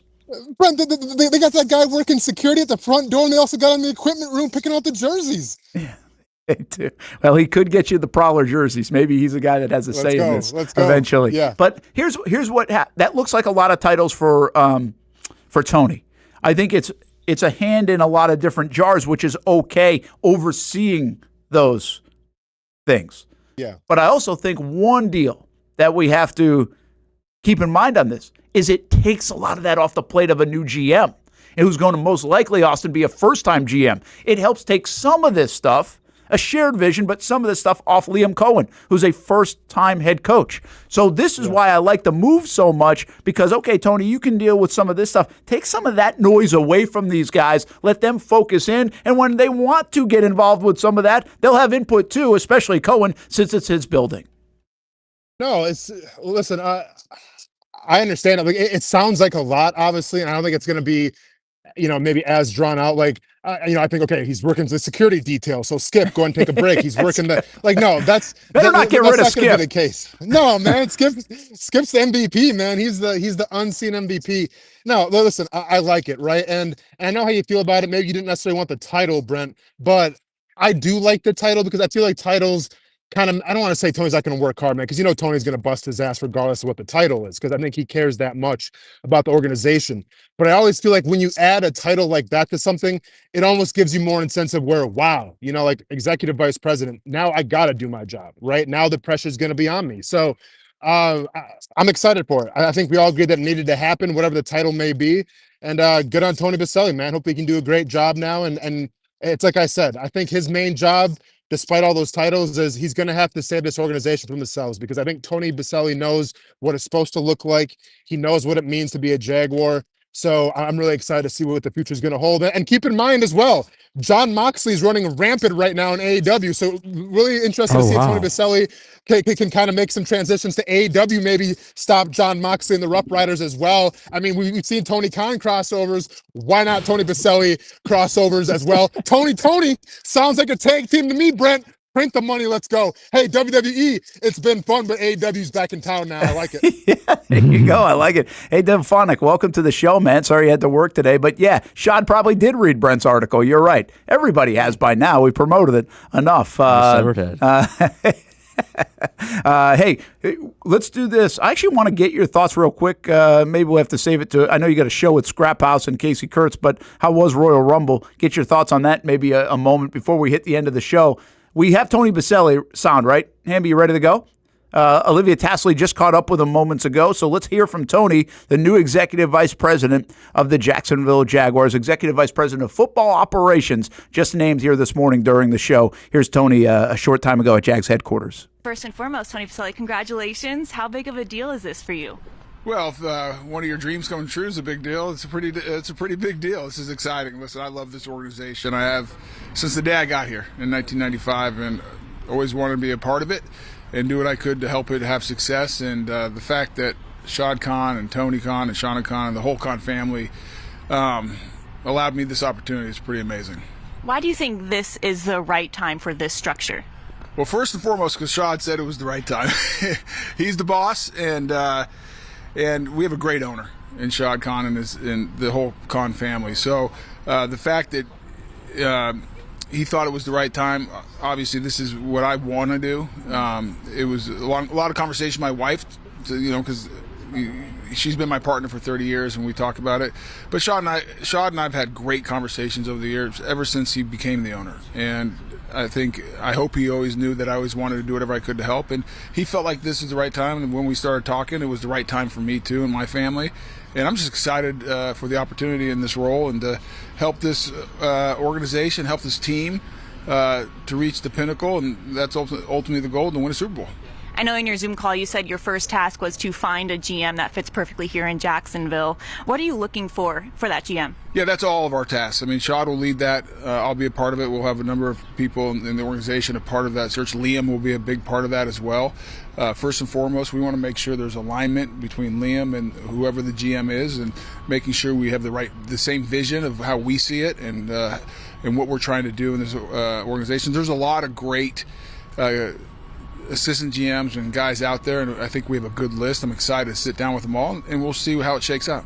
Brent, they got that guy working security at the front door, and they also got him in the equipment room picking out the jerseys. Yeah, they do. Well, he could get you the Prowler jerseys. Maybe he's a guy that has a say in this eventually. Yeah. But here's what that looks like. A lot of titles for Tony. I think it's a hand in a lot of different jars, which is okay, overseeing those things. Yeah. But I also think one deal that we have to keep in mind on this is it takes a lot of that off the plate of a new GM, and who's going to most likely, Austin, be a first-time GM. It helps take some of this stuff, a shared vision, but some of this stuff off Liam Coen, who's a first-time head coach. So this is why I like the move so much, because, okay, Tony, you can deal with some of this stuff. Take some of that noise away from these guys. Let them focus in, and when they want to get involved with some of that, they'll have input too, especially Coen, since it's his building. No, listen, I understand it. Like, it sounds like a lot, obviously, and I don't think it's going to be, maybe as drawn out. Like, I think, okay, he's working the security detail, so Skip, go and take a break. He's working no, better not get rid of Skip. The case. No, man, Skip's the MVP, man. He's the unseen MVP. No, listen, I like it, right? And I know how you feel about it. Maybe you didn't necessarily want the title, Brent, but I do like the title because I feel like titles kind of, I don't want to say Tony's not going to work hard, man, because Tony's going to bust his ass regardless of what the title is, because I think he cares that much about the organization. But I always feel like when you add a title like that to something, it almost gives you more incentive where, wow, like executive vice president, now I got to do my job, right? Now the pressure is going to be on me. So I'm excited for it. I think we all agree that it needed to happen, whatever the title may be. And good on Tony Baselli, man. Hope he can do a great job now. And it's like I said, I think his main job, despite all those titles, is he's going to have to save this organization from themselves, because I think Tony Baselli knows what it's supposed to look like. He knows what it means to be a Jaguar. So I'm really excited to see what the future is going to hold. And keep in mind as well, Jon Moxley is running rampant right now in AEW. So really interested to see if Tony Baselli can kind of make some transitions to AEW, maybe stop Jon Moxley and the Rough Riders as well. I mean, we've seen Tony Khan crossovers. Why not Tony Baselli crossovers as well? Tony sounds like a tag team to me, Brent. Print the money, let's go. Hey, WWE, it's been fun, but AEW's back in town now. I like it. Yeah, there you go. I like it. Hey, Dev Phonic, welcome to the show, man. Sorry you had to work today. But yeah, Shad probably did read Brent's article. You're right. Everybody has by now. We promoted it enough. Hey, let's do this. I actually want to get your thoughts real quick. Maybe we'll have to save it to, I know you got a show at Scrap House and Casey Kurtz, but how was Royal Rumble? Get your thoughts on that maybe a moment before we hit the end of the show. We have Tony Baselli sound, right? Hamby, you ready to go? Olivia Tassley just caught up with him moments ago, so let's hear from Tony, the new Executive Vice President of the Jacksonville Jaguars, Executive Vice President of Football Operations, just named here this morning during the show. Here's Tony a short time ago at Jags headquarters. First and foremost, Tony Baselli, congratulations. How big of a deal is this for you? Well, if one of your dreams coming true is a big deal, it's a pretty big deal. This is exciting. Listen, I love this organization. I have since the day I got here in 1995, and always wanted to be a part of it and do what I could to help it have success. And the fact that Shad Khan and Tony Khan and Shauna Khan and the whole Khan family allowed me this opportunity is pretty amazing. Why do you think this is the right time for this structure? Well, first and foremost, because Shad said it was the right time. He's the boss, and we have a great owner in Shad Khan and the whole Khan family. So the fact that he thought it was the right time, obviously this is what I want to do. It was a lot of conversation with my wife, because she's been my partner for 30 years and we talk about it. But Shad and I have had great conversations over the years, ever since he became the owner. And I hope he always knew that I always wanted to do whatever I could to help. And he felt like this is the right time. And when we started talking, it was the right time for me too and my family. And I'm just excited for the opportunity in this role and to help this organization, help this team to reach the pinnacle. And that's ultimately the goal, to win a Super Bowl. I know in your Zoom call you said your first task was to find a GM that fits perfectly here in Jacksonville. What are you looking for that GM? Yeah, that's all of our tasks. I mean, Shad will lead that. I'll be a part of it. We'll have a number of people in the organization a part of that search. Liam will be a big part of that as well. First and foremost, we want to make sure there's alignment between Liam and whoever the GM is, and making sure we have the same vision of how we see it and what we're trying to do in this organization. There's a lot of great assistant GMs and guys out there, and I think we have a good list. I'm excited to sit down with them all, and we'll see how it shakes out.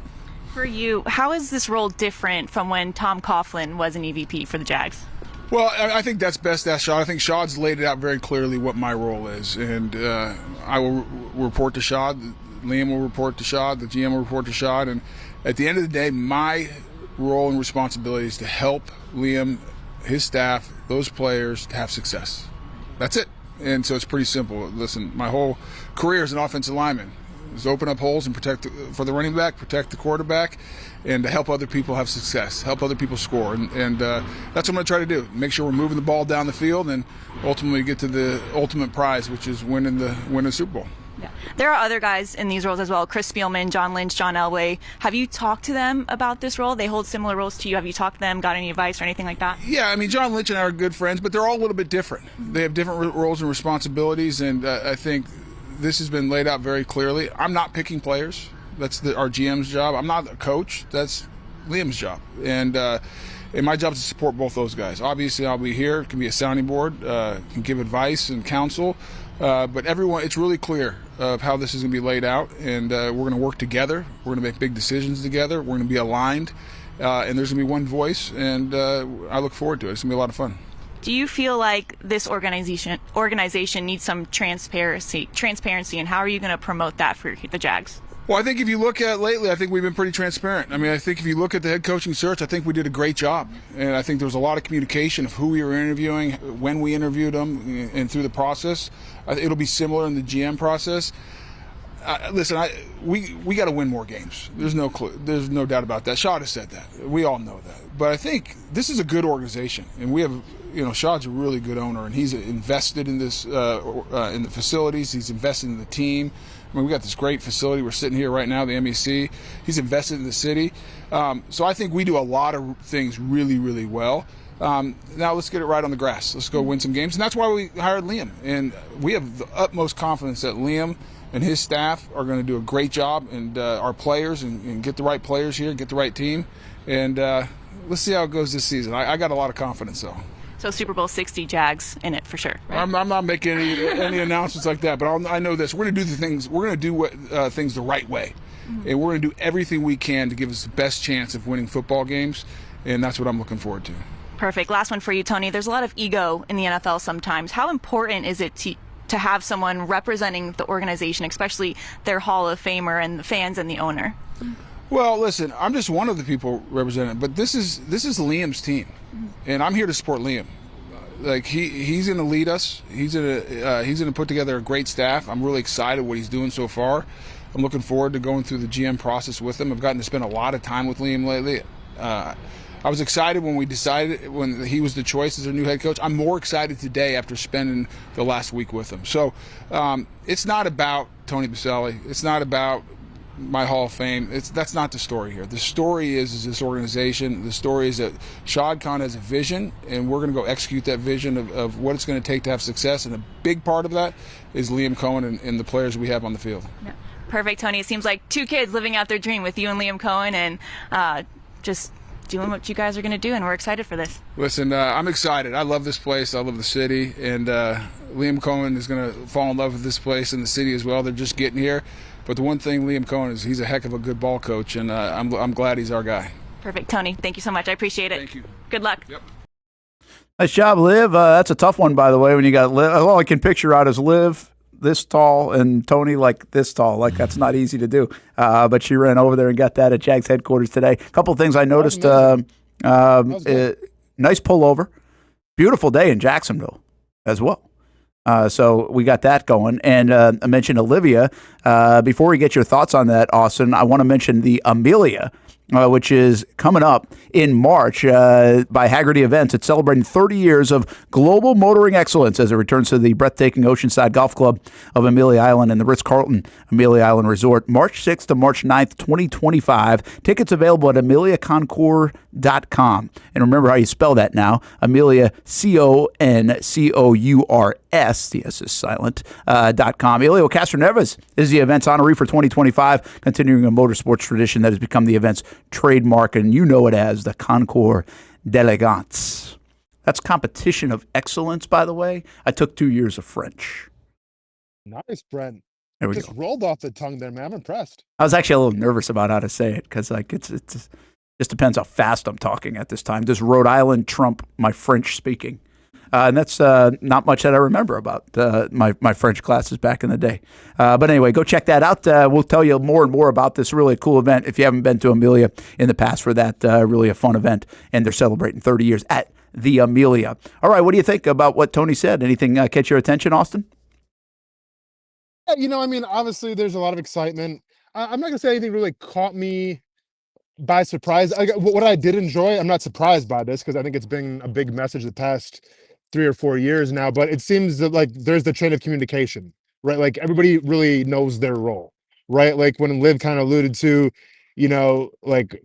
For you, how is this role different from when Tom Coughlin was an EVP for the Jags? Well, I think that's best asked Shad. I think Shad's laid it out very clearly what my role is, and I will report to Shad. Liam will report to Shad. The GM will report to Shad, and at the end of the day, my role and responsibility is to help Liam, his staff, those players to have success. That's it. And so it's pretty simple. Listen, my whole career as an offensive lineman, is open up holes and protect for the running back, protect the quarterback, and to help other people have success, help other people score. And that's what I'm going to try to do. Make sure we're moving the ball down the field and ultimately get to the ultimate prize, which is winning the Super Bowl. Yeah. There are other guys in these roles as well. Chris Spielman, John Lynch, John Elway. Have you talked to them about this role? They hold similar roles to you. Have you talked to them, got any advice or anything like that? Yeah, I mean, John Lynch and I are good friends, but they're all a little bit different. They have different roles and responsibilities, and I think this has been laid out very clearly. I'm not picking players. That's our GM's job. I'm not a coach. That's Liam's job. And my job is to support both those guys. Obviously, I'll be here. It can be a sounding board, can give advice and counsel. But everyone, it's really clear of how this is going to be laid out, and we're going to work together. We're going to make big decisions together. We're going to be aligned, and there's going to be one voice, and I look forward to it. It's going to be a lot of fun. Do you feel like this organization needs some transparency, and how are you going to promote that for the Jags? Well, I think if you look at lately, I think we've been pretty transparent. I mean, I think if you look at the head coaching search, I think we did a great job. And I think there was a lot of communication of who we were interviewing, when we interviewed them, and through the process. It'll be similar in the GM process. Listen, we got to win more games. There's no doubt about that. Shad has said that. We all know that. But I think this is a good organization, and we have, Shad's a really good owner, and he's invested in this, in the facilities. He's invested in the team. I mean, we got this great facility. We're sitting here right now, the MEC. He's invested in the city. So I think we do a lot of things really, really well. Now let's get it right on the grass. Let's go win some games. And that's why we hired Liam. And we have the utmost confidence that Liam and his staff are going to do a great job, and our players, and get the right players here, get the right team. And let's see how it goes this season. I got a lot of confidence, though. So Super Bowl 60 Jags in it for sure. Right? I'm not making any announcements like that, but I know this: we're going to do the things. We're going to do things the right way, and we're going to do everything we can to give us the best chance of winning football games, and that's what I'm looking forward to. Perfect. Last one for you, Tony. There's a lot of ego in the NFL sometimes. How important is it to have someone representing the organization, especially their Hall of Famer and the fans and the owner? Well, listen, I'm just one of the people representing, but this is Liam's team, and I'm here to support Liam. Like he's going to lead us. He's going to put together a great staff. I'm really excited what he's doing so far. I'm looking forward to going through the GM process with him. I've gotten to spend a lot of time with Liam lately. I was excited when we decided when he was the choice as our new head coach. I'm more excited today after spending the last week with him. So it's not about Tony Baselli. It's not about my Hall of Fame. That's not the story here. The story is this organization. The story is that Shad Khan has a vision, and we're going to go execute that vision of what it's going to take to have success. And a big part of that is Liam Coen and the players we have on the field. Yeah. Perfect, Tony. It seems like two kids living out their dream with you and Liam Coen, and just doing what you guys are going to do, and we're excited for this. Listen, I'm excited. I love this place. I love the city, and Liam Coen is going to fall in love with this place and the city as well. They're just getting here. But the one thing Liam Coen is, he's a heck of a good ball coach, and I'm glad he's our guy. Perfect, Tony. Thank you so much. I appreciate it. Thank you. Good luck. Yep. Nice job, Liv. That's a tough one, by the way, when you got Liv. All I can picture out is Liv this tall and Tony like this tall. Like, that's not easy to do. But she ran over there and got that at Jags headquarters today. A couple of things I noticed. Nice pullover. Beautiful day in Jacksonville as well. So we got that going. And I mentioned Olivia. Before we get your thoughts on that, Austin, I want to mention the Amelia, which is coming up in March by Haggerty Events. It's celebrating 30 years of global motoring excellence as it returns to the breathtaking Oceanside Golf Club of Amelia Island and the Ritz-Carlton Amelia Island Resort, March 6th to March 9th, 2025. Tickets available at AmeliaConcours.com. And remember how you spell that now. Amelia, CONCOURS, the S is silent, .com. Elio Castroneves is the event's honoree for 2025, continuing a motorsports tradition that has become the event's trademark, and you know it as the Concours d'Elegance. That's competition of excellence, by the way. I took 2 years of French. Nice, Brent. There we just go. Rolled off the tongue there, man. I'm impressed. I was actually a little nervous about how to say it because, like, it's just depends how fast I'm talking at this time. Does Rhode Island trump my French speaking? And that's not much that I remember about my French classes back in the day. But anyway, go check that out. We'll tell you more and more about this really cool event if you haven't been to Amelia in the past for that really a fun event. And they're celebrating 30 years at the Amelia. All right, what do you think about what Tony said? Anything catch your attention, Austin? I mean, obviously there's a lot of excitement. I'm not gonna say anything really caught me by surprise. What I did enjoy, I'm not surprised by this because I think it's been a big message the past 3 or 4 years now, but it seems that like there's the chain of communication, right? Like everybody really knows their role, right? Like when Liv kind of alluded to, like,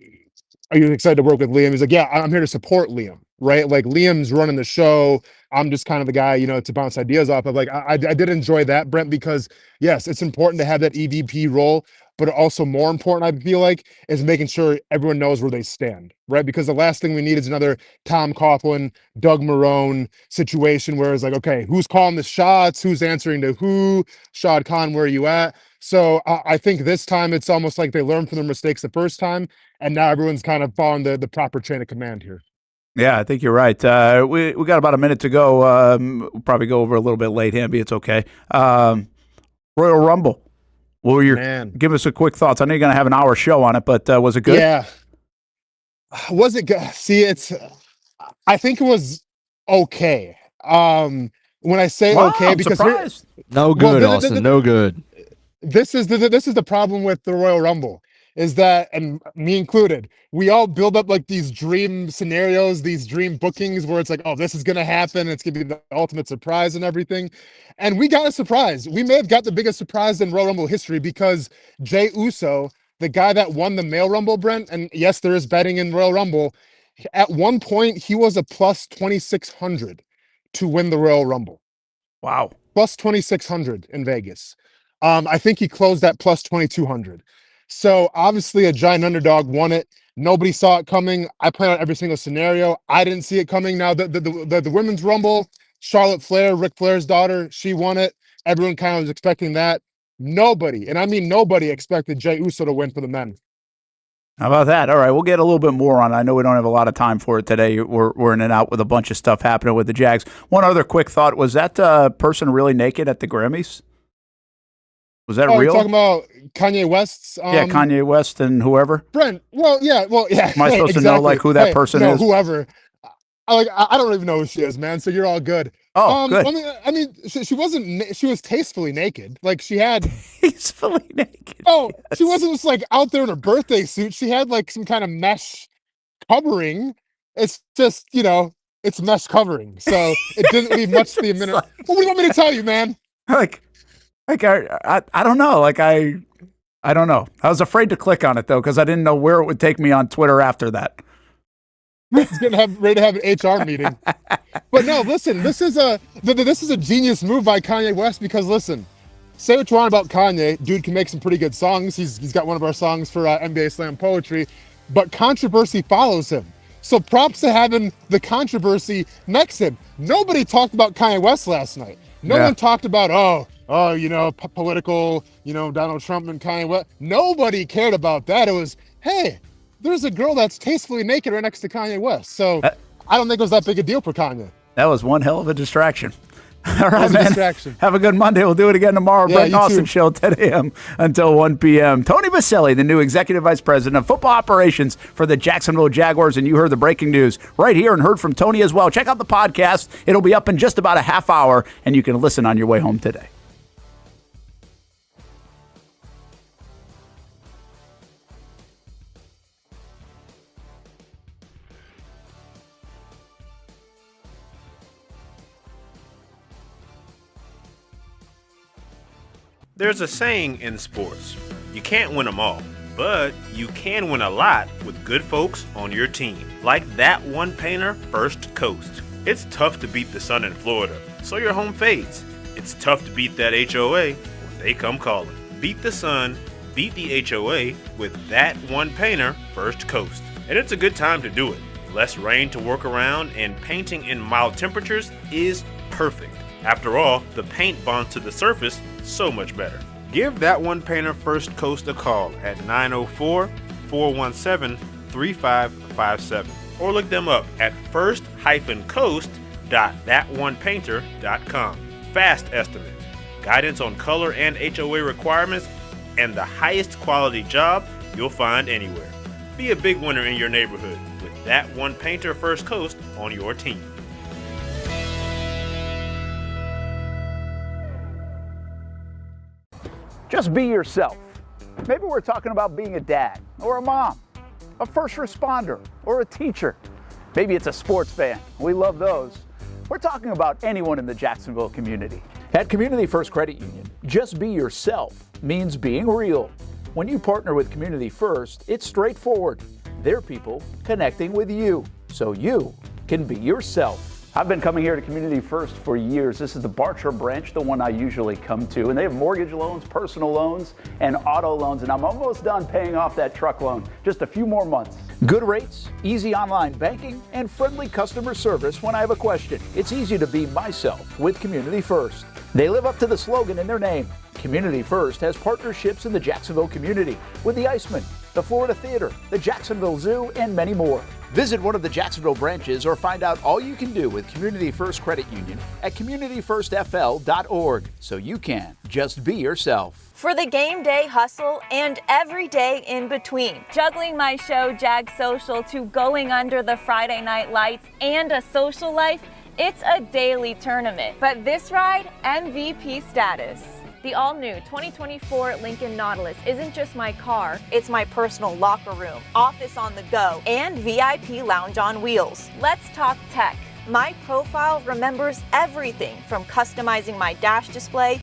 are you excited to work with Liam? He's like, yeah, I'm here to support Liam, right? Like Liam's running the show. I'm just kind of the guy, to bounce ideas off of. Like I did enjoy that, Brent, because yes, it's important to have that EVP role, but also more important, I feel like, is making sure everyone knows where they stand, right? Because the last thing we need is another Tom Coughlin, Doug Marrone situation where it's like, okay, who's calling the shots? Who's answering to who? Shad Khan, where are you at? So I think this time it's almost like they learned from their mistakes the first time, and now everyone's kind of following the proper chain of command here. Yeah, I think you're right. We got about a minute to go. We'll probably go over a little bit late, Hamby. It's okay. Royal Rumble. What were your? Give us a quick thoughts. I know you're going to have an hour show on it, but was it good? Yeah. Was it good? See, I think it was okay. When I say okay, because no good, Austin. No good. This is the problem with the Royal Rumble, is that, and me included, we all build up like these dream scenarios, these dream bookings where it's like, oh, this is going to happen. It's going to be the ultimate surprise and everything. And we got a surprise. We may have got the biggest surprise in Royal Rumble history because Jey Uso, the guy that won the male Rumble, Brent, and yes, there is betting in Royal Rumble. At one point, he was a plus 2,600 to win the Royal Rumble. Wow. Plus 2,600 in Vegas. I think he closed at plus 2,200. So obviously a giant underdog won it. Nobody saw it coming. I played on every single scenario. I didn't see it coming. Now the women's Rumble, Charlotte Flair, Ric Flair's daughter, she won it. Everyone kind of was expecting that. Nobody, and I mean nobody, expected Jey Uso to win for the men. How about that? All right, we'll get a little bit more on it. I know we don't have a lot of time for it today. We're in and out with a bunch of stuff happening with the Jags. One other quick thought: was that person really naked at the Grammys? Was that real? You're talking about Kanye West's? Yeah, Kanye West and whoever. Brent. Well, yeah. Am I supposed to know like who that person is? Whoever. I don't even know who she is, man. So you're all good. Oh, good. I mean, she wasn't. She was tastefully naked. Like she had tastefully naked. Oh, yes. She wasn't just like out there in her birthday suit. She had like some kind of mesh covering. It's just it's mesh covering. So it didn't leave much to the minute. What do you want me to tell you, man? I don't know. I don't know. I was afraid to click on it though because I didn't know where it would take me on Twitter after that. He's ready to have an HR meeting. But no, listen. This is a genius move by Kanye West because listen, say what you want about Kanye, dude can make some pretty good songs. He's got one of our songs for NBA Slam Poetry, but controversy follows him. So props to having the controversy next to him. Nobody talked about Kanye West last night. No one talked about political, Donald Trump and Kanye West. Nobody cared about that. It was, hey, there's a girl that's tastefully naked right next to Kanye West. So I don't think it was that big a deal for Kanye. That was one hell of a distraction. All right, man. Distraction. Have a good Monday. We'll do it again tomorrow. Brent Austen Show, 10 a.m. until 1 p.m. Tony Baselli, the new Executive Vice President of Football Operations for the Jacksonville Jaguars, and you heard the breaking news right here and heard from Tony as well. Check out the podcast. It'll be up in just about a half hour, and you can listen on your way home today. There's a saying in sports, you can't win them all, but you can win a lot with good folks on your team. Like that one painter, First Coast. It's tough to beat the sun in Florida, so your home fades. It's tough to beat that HOA when they come calling. Beat the sun, beat the HOA with that one painter, First Coast. And it's a good time to do it. Less rain to work around and painting in mild temperatures is perfect. After all, the paint bonds to the surface so much better. Give that one painter First Coast a call at 904-417-3557 or look them up at first-coast.thatonepainter.com. Fast estimate, guidance on color and HOA requirements, and the highest quality job you'll find anywhere. Be a big winner in your neighborhood with that one painter First Coast on your team. Just be yourself. Maybe we're talking about being a dad or a mom, a first responder or a teacher. Maybe it's a sports fan. We love those. We're talking about anyone in the Jacksonville community. At Community First Credit Union, just be yourself means being real. When you partner with Community First, it's straightforward. They're people connecting with you, so you can be yourself. I've been coming here to Community First for years. This is the Bartram branch, the one I usually come to, and they have mortgage loans, personal loans, and auto loans, and I'm almost done paying off that truck loan. Just a few more months. Good rates, easy online banking, and friendly customer service when I have a question. It's easy to be myself with Community First. They live up to the slogan in their name. Community First has partnerships in the Jacksonville community with the Iceman, the Florida Theater, the Jacksonville Zoo, and many more. Visit one of the Jacksonville branches or find out all you can do with Community First Credit Union at communityfirstfl.org so you can just be yourself. For the game day hustle and every day in between, juggling my show Jag Social to going under the Friday night lights and a social life, it's a daily tournament. But this ride, MVP status. The all-new 2024 Lincoln Nautilus isn't just my car, it's my personal locker room, office on the go, and VIP lounge on wheels. Let's talk tech. My profile remembers everything from customizing my dash display